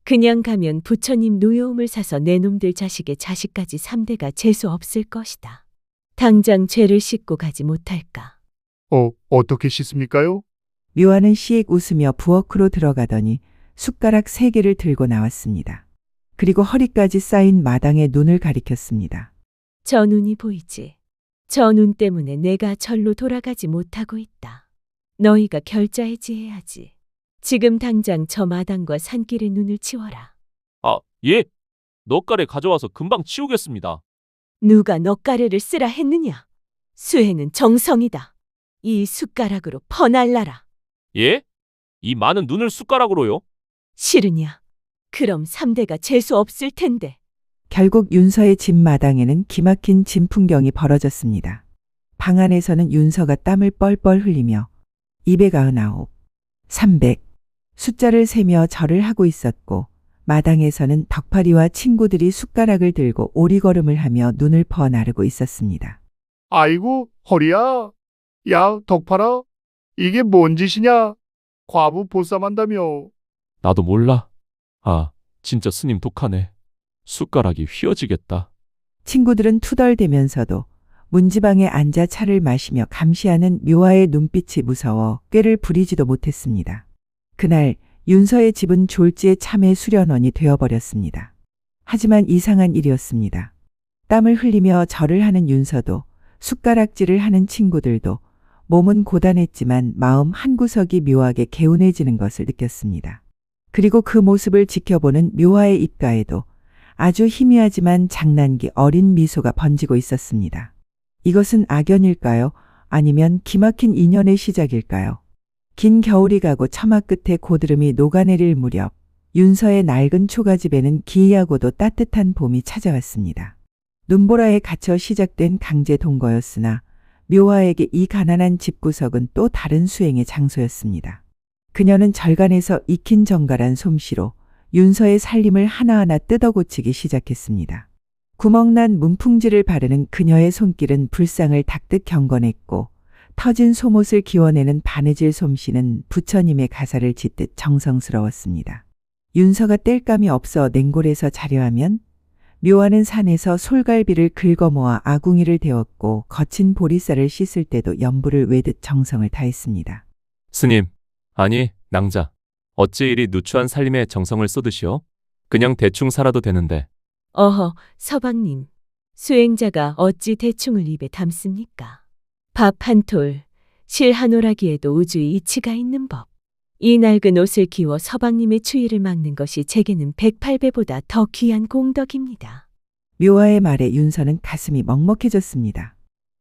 그냥 가면 부처님 노여움을 사서 내 놈들 자식의 자식까지 3대가 재수 없을 것이다. 당장 죄를 씻고 가지 못할까. 어떻게 씻습니까요? 묘화는 씩 웃으며 부엌으로 들어가더니 숟가락 3개를 들고 나왔습니다. 그리고 허리까지 쌓인 마당에 눈을 가리켰습니다. 저 눈이 보이지? 저 눈 때문에 내가 절로 돌아가지 못하고 있다. 너희가 결자해지해야지. 지금 당장 저 마당과 산길의 눈을 치워라. 예. 넉가래 가져와서 금방 치우겠습니다. 누가 넉가래를 쓰라 했느냐? 수행은 정성이다. 이 숟가락으로 퍼날라라. 예? 이 많은 눈을 숟가락으로요? 싫으냐? 그럼 3대가 재수 없을 텐데. 결국 윤서의 집 마당에는 기막힌 진풍경이 벌어졌습니다. 방 안에서는 윤서가 땀을 뻘뻘 흘리며 299, 300 숫자를 세며 절을 하고 있었고 마당에서는 덕파리와 친구들이 숟가락을 들고 오리걸음을 하며 눈을 퍼 나르고 있었습니다. 아이고, 허리야. 야, 덕파라. 이게 뭔 짓이냐? 과부 보쌈한다며. 나도 몰라. 진짜 스님 독하네. 숟가락이 휘어지겠다. 친구들은 투덜대면서도 문지방에 앉아 차를 마시며 감시하는 묘화의 눈빛이 무서워 꾀를 부리지도 못했습니다. 그날 윤서의 집은 졸지의 참의 수련원이 되어버렸습니다. 하지만 이상한 일이었습니다. 땀을 흘리며 절을 하는 윤서도 숟가락질을 하는 친구들도 몸은 고단했지만 마음 한구석이 묘하게 개운해지는 것을 느꼈습니다. 그리고 그 모습을 지켜보는 묘화의 입가에도 아주 희미하지만 장난기 어린 미소가 번지고 있었습니다. 이것은 악연일까요? 아니면 기막힌 인연의 시작일까요? 긴 겨울이 가고 처마 끝에 고드름이 녹아내릴 무렵 윤서의 낡은 초가집에는 기이하고도 따뜻한 봄이 찾아왔습니다. 눈보라에 갇혀 시작된 강제 동거였으나 묘화에게 이 가난한 집구석은 또 다른 수행의 장소였습니다. 그녀는 절간에서 익힌 정갈한 솜씨로 윤서의 살림을 하나하나 뜯어고치기 시작했습니다. 구멍난 문풍지를 바르는 그녀의 손길은 불상을 닦듯 경건했고 터진 속옷을 기워내는 바느질 솜씨는 부처님의 가사를 짓듯 정성스러웠습니다. 윤서가 뗄감이 없어 냉골에서 자려 하면 묘화는 산에서 솔갈비를 긁어모아 아궁이를 데웠고 거친 보리쌀을 씻을 때도 염불을 외듯 정성을 다했습니다. 스님, 아니 낭자. 어찌 이리 누추한 살림에 정성을 쏟으시오? 그냥 대충 살아도 되는데. 어허, 서방님. 수행자가 어찌 대충을 입에 담습니까? 밥 한 톨, 실 한 오라기에도 우주의 이치가 있는 법. 이 낡은 옷을 기워 서방님의 추위를 막는 것이 제게는 108배보다 더 귀한 공덕입니다. 묘화의 말에 윤서는 가슴이 먹먹해졌습니다.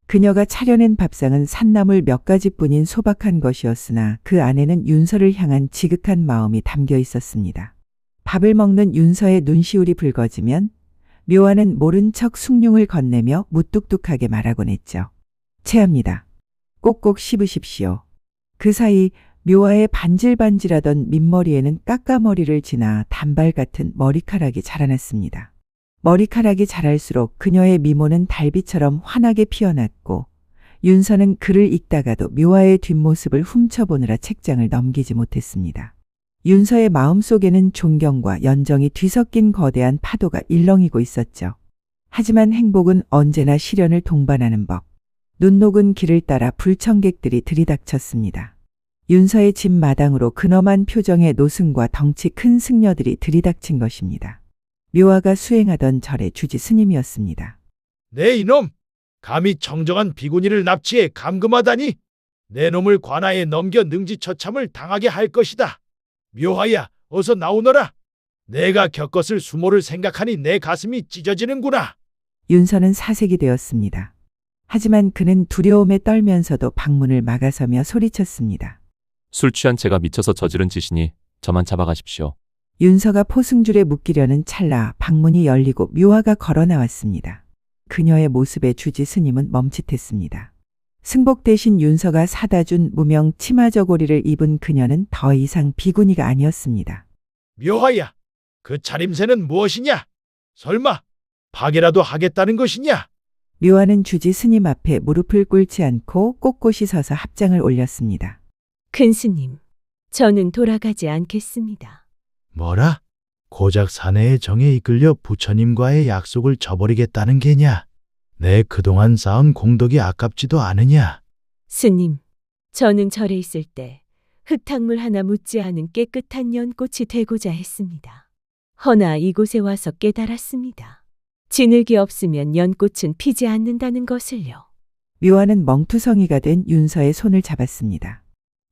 그녀가 차려낸 밥상은 산나물 몇 가지뿐인 소박한 것이었으나 그 안에는 윤서를 향한 지극한 마음이 담겨 있었습니다. 밥을 먹는 윤서의 눈시울이 붉어지면 묘화는 모른 척 숭늉을 건네며 무뚝뚝하게 말하곤 했죠. 체합니다. 꼭꼭 씹으십시오. 그 사이 묘화의 반질반질하던 민머리에는 까까머리를 지나 단발 같은 머리카락이 자라났습니다. 머리카락이 자랄수록 그녀의 미모는 달빛처럼 환하게 피어났고 윤서는 글을 읽다가도 묘화의 뒷모습을 훔쳐보느라 책장을 넘기지 못했습니다. 윤서의 마음속에는 존경과 연정이 뒤섞인 거대한 파도가 일렁이고 있었죠. 하지만 행복은 언제나 시련을 동반하는 법. 눈 녹은 길을 따라 불청객들이 들이닥쳤습니다. 윤서의 집 마당으로 근엄한 표정의 노승과 덩치 큰 승려들이 들이닥친 것입니다. 묘화가 수행하던 절의 주지 스님이었습니다. 네 이놈! 감히 청정한 비구니를 납치해 감금하다니! 내 놈을 관아에 넘겨 능지처참을 당하게 할 것이다. 묘하야, 어서 나오너라. 내가 겪었을 수모를 생각하니 내 가슴이 찢어지는구나. 윤서는 사색이 되었습니다. 하지만 그는 두려움에 떨면서도 방문을 막아서며 소리쳤습니다. 술 취한 제가 미쳐서 저지른 짓이니 저만 잡아가십시오. 윤서가 포승줄에 묶이려는 찰나 방문이 열리고 묘화가 걸어 나왔습니다. 그녀의 모습에 주지 스님은 멈칫했습니다. 승복 대신 윤서가 사다 준 무명 치마 저고리를 입은 그녀는 더 이상 비구니가 아니었습니다. 묘하야, 그 차림새는 무엇이냐? 설마 파괴라도 하겠다는 것이냐? 묘화는 주지 스님 앞에 무릎을 꿇지 않고 꼿꼿이 서서 합장을 올렸습니다. 큰 스님, 저는 돌아가지 않겠습니다. 뭐라? 고작 사내의 정에 이끌려 부처님과의 약속을 저버리겠다는 게냐? 내 그동안 쌓은 공덕이 아깝지도 않으냐? 스님, 저는 절에 있을 때 흙탕물 하나 묻지 않은 깨끗한 연꽃이 되고자 했습니다. 허나 이곳에 와서 깨달았습니다. 진흙이 없으면 연꽃은 피지 않는다는 것을요. 묘화는 멍투성이가 된 윤서의 손을 잡았습니다.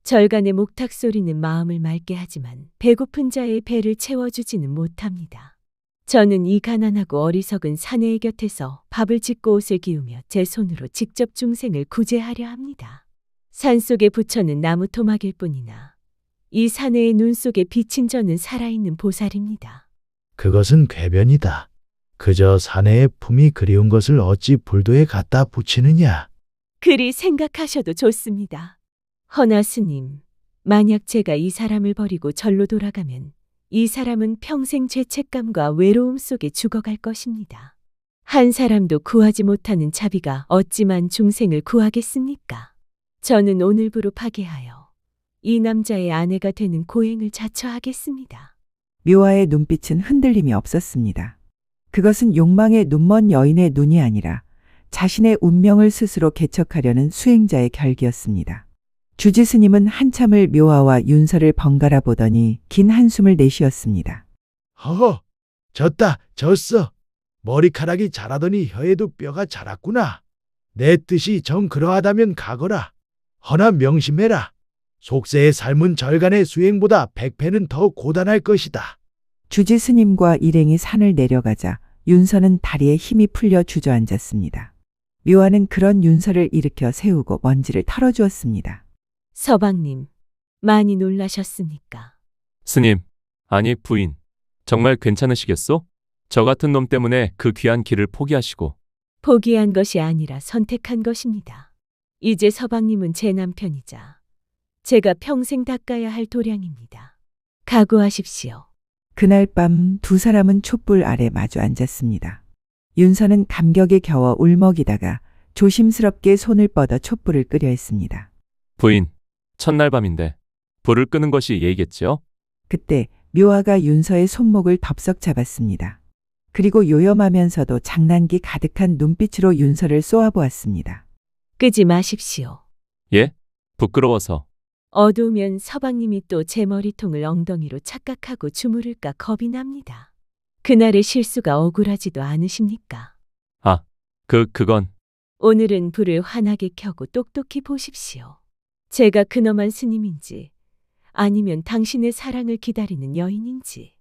절간의 목탁 소리는 마음을 맑게 하지만 배고픈 자의 배를 채워주지는 못합니다. 저는 이 가난하고 어리석은 사내의 곁에서 밥을 짓고 옷을 기우며 제 손으로 직접 중생을 구제하려 합니다. 산속의 부처는 나무 토막일 뿐이나 이 사내의 눈 속에 비친 저는 살아있는 보살입니다. 그것은 궤변이다. 그저 사내의 품이 그리운 것을 어찌 불도에 갖다 붙이느냐? 그리 생각하셔도 좋습니다. 허나 스님, 만약 제가 이 사람을 버리고 절로 돌아가면 이 사람은 평생 죄책감과 외로움 속에 죽어갈 것입니다. 한 사람도 구하지 못하는 자비가 어찌만 중생을 구하겠습니까? 저는 오늘부로 파괴하여 이 남자의 아내가 되는 고행을 자처하겠습니다. 묘화의 눈빛은 흔들림이 없었습니다. 그것은 욕망의 눈먼 여인의 눈이 아니라 자신의 운명을 스스로 개척하려는 수행자의 결기였습니다. 주지 스님은 한참을 묘화와 윤서를 번갈아 보더니 긴 한숨을 내쉬었습니다. 허허, 졌어. 머리카락이 자라더니 혀에도 뼈가 자랐구나. 내 뜻이 정 그러하다면 가거라. 허나 명심해라. 속세의 삶은 절간의 수행보다 100배는 더 고단할 것이다. 주지 스님과 일행이 산을 내려가자 윤서는 다리에 힘이 풀려 주저앉았습니다. 묘화는 그런 윤서를 일으켜 세우고 먼지를 털어주었습니다. 서방님, 많이 놀라셨습니까? 스님, 아니 부인, 정말 괜찮으시겠소? 저 같은 놈 때문에 그 귀한 길을 포기하시고. 포기한 것이 아니라 선택한 것입니다. 이제 서방님은 제 남편이자 제가 평생 닦아야 할 도량입니다. 각오하십시오. 그날 밤 두 사람은 촛불 아래 마주 앉았습니다. 윤서는 감격에 겨워 울먹이다가 조심스럽게 손을 뻗어 촛불을 끄려 했습니다. 부인, 첫날 밤인데 불을 끄는 것이 예의겠지요? 그때 묘화가 윤서의 손목을 덥석 잡았습니다. 그리고 요염하면서도 장난기 가득한 눈빛으로 윤서를 쏘아보았습니다. 끄지 마십시오. 예? 부끄러워서. 어두우면 서방님이 또 제 머리통을 엉덩이로 착각하고 주무를까 겁이 납니다. 그날의 실수가 억울하지도 않으십니까? 아, 그건. 오늘은 불을 환하게 켜고 똑똑히 보십시오. 제가 근엄한 스님인지 아니면 당신의 사랑을 기다리는 여인인지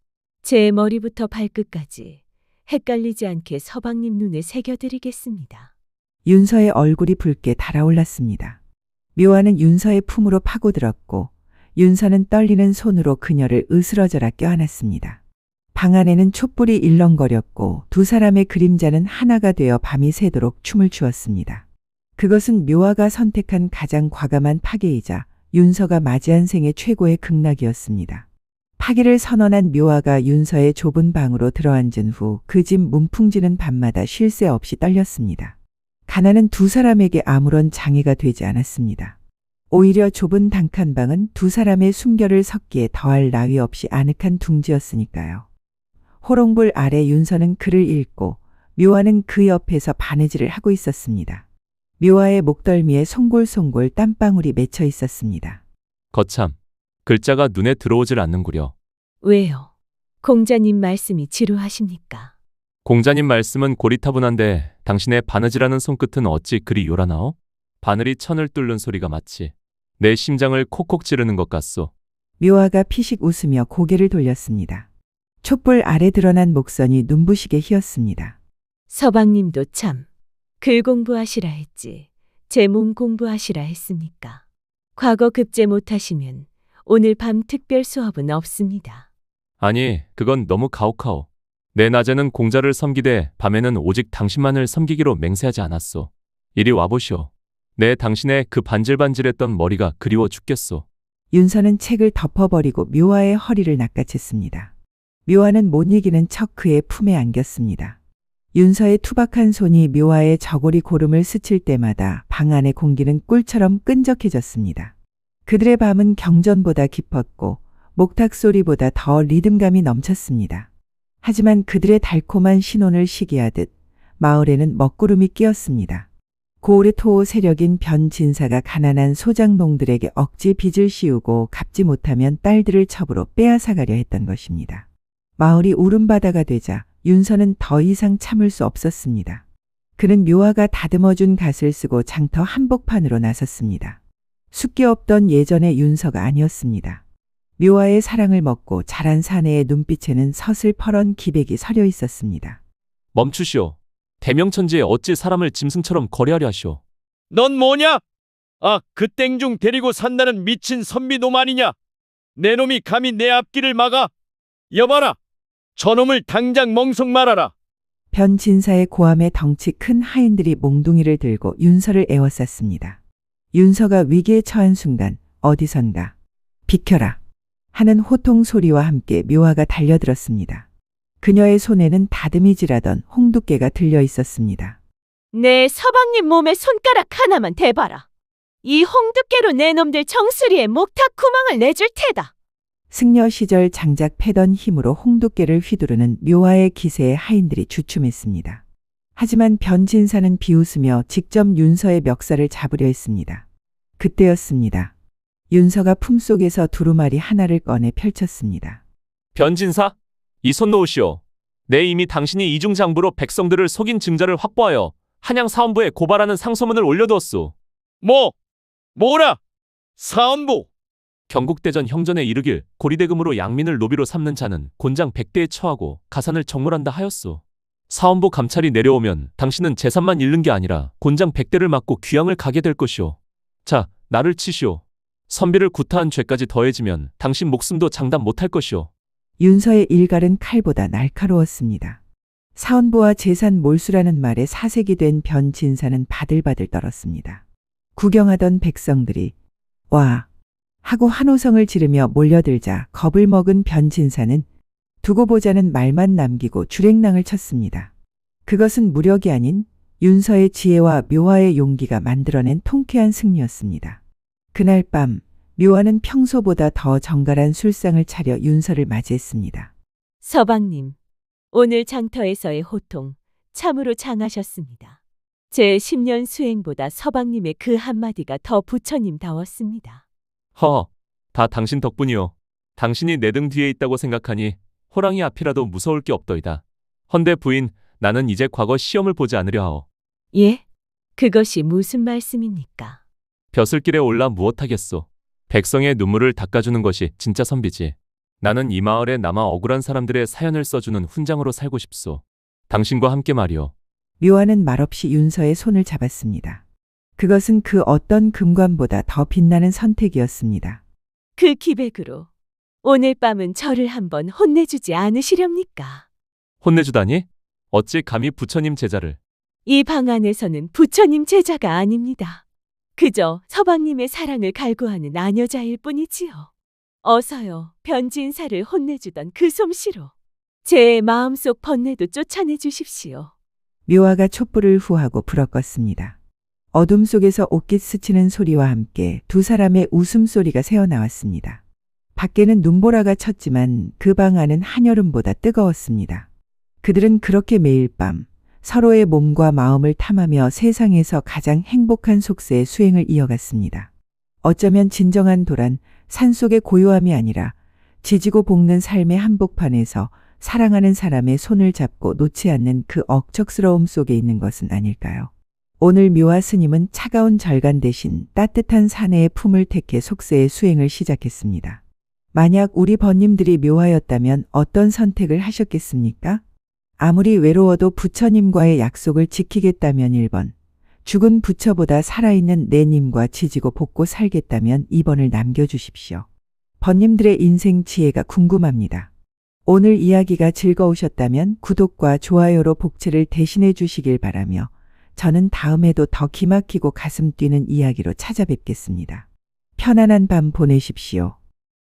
제 머리부터 발끝까지 헷갈리지 않게 서방님 눈에 새겨드리겠습니다. 윤서의 얼굴이 붉게 달아올랐습니다. 묘화는 윤서의 품으로 파고들었고 윤서는 떨리는 손으로 그녀를 으스러져라 껴안았습니다. 방 안에는 촛불이 일렁거렸고 두 사람의 그림자는 하나가 되어 밤이 새도록 춤을 추었습니다. 그것은 묘화가 선택한 가장 과감한 파괴이자 윤서가 맞이한 생애 최고의 극락이었습니다. 파기를 선언한 묘화가 윤서의 좁은 방으로 들어앉은 후 그 집 문풍지는 밤마다 쉴 새 없이 떨렸습니다. 가난은 두 사람에게 아무런 장애가 되지 않았습니다. 오히려 좁은 단칸방은 두 사람의 숨결을 섞기에 더할 나위 없이 아늑한 둥지였으니까요. 호롱불 아래 윤서는 글을 읽고 묘화는 그 옆에서 바느질을 하고 있었습니다. 묘화의 목덜미에 송골송골 땀방울이 맺혀 있었습니다. 거참, 글자가 눈에 들어오질 않는구려. 왜요? 공자님 말씀이 지루하십니까? 공자님 말씀은 고리타분한데 당신의 바느질하는 손끝은 어찌 그리 요란하오? 바늘이 천을 뚫는 소리가 마치 내 심장을 콕콕 찌르는 것 같소. 묘화가 피식 웃으며 고개를 돌렸습니다. 촛불 아래 드러난 목선이 눈부시게 휘었습니다. 서방님도 참 글 공부하시라 했지 제 몸 공부하시라 했습니까? 과거 급제 못하시면 오늘 밤 특별 수업은 없습니다. 아니, 그건 너무 가혹하오. 내 낮에는 공자를 섬기되 밤에는 오직 당신만을 섬기기로 맹세하지 않았소. 이리 와보시오. 내 당신의 그 반질반질했던 머리가 그리워 죽겠소. 윤서는 책을 덮어버리고 묘화의 허리를 낚아챘습니다. 묘화는 못 이기는 척 그의 품에 안겼습니다. 윤서의 투박한 손이 묘화의 저고리 고름을 스칠 때마다 방 안의 공기는 꿀처럼 끈적해졌습니다. 그들의 밤은 경전보다 깊었고 목탁 소리보다 더 리듬감이 넘쳤습니다. 하지만 그들의 달콤한 신혼을 시기하듯 마을에는 먹구름이 끼었습니다. 고을의 토호 세력인 변진사가 가난한 소장농들에게 억지 빚을 씌우고 갚지 못하면 딸들을 첩으로 빼앗아가려 했던 것입니다. 마을이 울음바다가 되자 윤서는 더 이상 참을 수 없었습니다. 그는 묘화가 다듬어준 갓을 쓰고 장터 한복판으로 나섰습니다. 숫기 없던 예전의 윤서가 아니었습니다. 묘화의 사랑을 먹고 자란 사내의 눈빛에는 서슬퍼런 기백이 서려 있었습니다. 멈추시오. 대명천지에 어찌 사람을 짐승처럼 거래하려 하시오. 넌 뭐냐? 아, 그 땡중 데리고 산다는 미친 선비놈 아니냐? 내 놈이 감히 내 앞길을 막아? 여봐라! 저놈을 당장 멍석 말아라! 변진사의 고함에 덩치 큰 하인들이 몽둥이를 들고 윤서를 에워쌌습니다. 윤서가 위기에 처한 순간 어디선가 비켜라 하는 호통 소리와 함께 묘화가 달려들었습니다. 그녀의 손에는 다듬이질하던 홍두깨가 들려 있었습니다. 내 서방님 몸에 손가락 하나만 대봐라. 이 홍두깨로 내 놈들 정수리에 목탁 구멍을 내줄 테다. 승려 시절 장작 패던 힘으로 홍두깨를 휘두르는 묘화의 기세에 하인들이 주춤했습니다. 하지만 변진사는 비웃으며 직접 윤서의 멱살을 잡으려 했습니다. 그때였습니다. 윤서가 품속에서 두루마리 하나를 꺼내 펼쳤습니다. 변진사, 이 손 놓으시오. 내 이미 당신이 이중장부로 백성들을 속인 증자를 확보하여 한양 사원부에 고발하는 상소문을 올려두었소. 뭐라? 사원부! 경국대전 형전에 이르길 고리대금으로 양민을 노비로 삼는 자는 곤장 100대에 처하고 가산을 정몰한다 하였소. 사원부 감찰이 내려오면 당신은 재산만 잃는 게 아니라 곤장 100대를 맞고 귀양을 가게 될 것이오. 자, 나를 치시오. 선비를 구타한 죄까지 더해지면 당신 목숨도 장담 못할 것이오. 윤서의 일갈은 칼보다 날카로웠습니다. 사원부와 재산 몰수라는 말에 사색이 된 변진사는 바들바들 떨었습니다. 구경하던 백성들이 와 하고 환호성을 지르며 몰려들자 겁을 먹은 변진사는 두고 보자는 말만 남기고 주랭랑을 쳤습니다. 그것은 무력이 아닌 윤서의 지혜와 묘화의 용기가 만들어낸 통쾌한 승리였습니다. 그날 밤 묘화는 평소보다 더 정갈한 술상을 차려 윤서를 맞이했습니다. 서방님, 오늘 장터에서의 호통 참으로 장하셨습니다. 제 10년 수행보다 서방님의 그 한마디가 더 부처님다웠습니다. 다 당신 덕분이오. 당신이 내 등 뒤에 있다고 생각하니 호랑이 앞이라도 무서울 게 없더이다. 헌데 부인, 나는 이제 과거 시험을 보지 않으려 하오. 예? 그것이 무슨 말씀입니까? 벼슬길에 올라 무엇하겠소. 백성의 눈물을 닦아주는 것이 진짜 선비지. 나는 이 마을에 남아 억울한 사람들의 사연을 써주는 훈장으로 살고 싶소. 당신과 함께 말이오. 묘화는 말없이 윤서의 손을 잡았습니다. 그것은 그 어떤 금관보다 더 빛나는 선택이었습니다. 그 기백으로 오늘 밤은 저를 한번 혼내주지 않으시렵니까? 혼내주다니? 어찌 감히 부처님 제자를. 이 방 안에서는 부처님 제자가 아닙니다. 그저 서방님의 사랑을 갈구하는 아녀자일 뿐이지요. 어서요, 변지 인사를 혼내주던 그 솜씨로 제 마음속 번뇌도 쫓아내 주십시오. 묘화가 촛불을 후하고 불어 껐습니다. 어둠 속에서 옷깃 스치는 소리와 함께 두 사람의 웃음소리가 새어나왔습니다. 밖에는 눈보라가 쳤지만 그 방 안은 한여름보다 뜨거웠습니다. 그들은 그렇게 매일 밤 서로의 몸과 마음을 탐하며 세상에서 가장 행복한 속세의 수행을 이어갔습니다. 어쩌면 진정한 도란 산속의 고요함이 아니라 지지고 볶는 삶의 한복판에서 사랑하는 사람의 손을 잡고 놓지 않는 그 억척스러움 속에 있는 것은 아닐까요? 오늘 묘화 스님은 차가운 절간 대신 따뜻한 사내의 품을 택해 속세의 수행을 시작했습니다. 만약 우리 번님들이 묘화였다면 어떤 선택을 하셨겠습니까? 아무리 외로워도 부처님과의 약속을 지키겠다면 1번, 죽은 부처보다 살아있는 내님과 지지고 볶고 살겠다면 2번을 남겨주십시오. 번님들의 인생 지혜가 궁금합니다. 오늘 이야기가 즐거우셨다면 구독과 좋아요로 복채를 대신해 주시길 바라며 저는 다음에도 더 기막히고 가슴 뛰는 이야기로 찾아뵙겠습니다. 편안한 밤 보내십시오.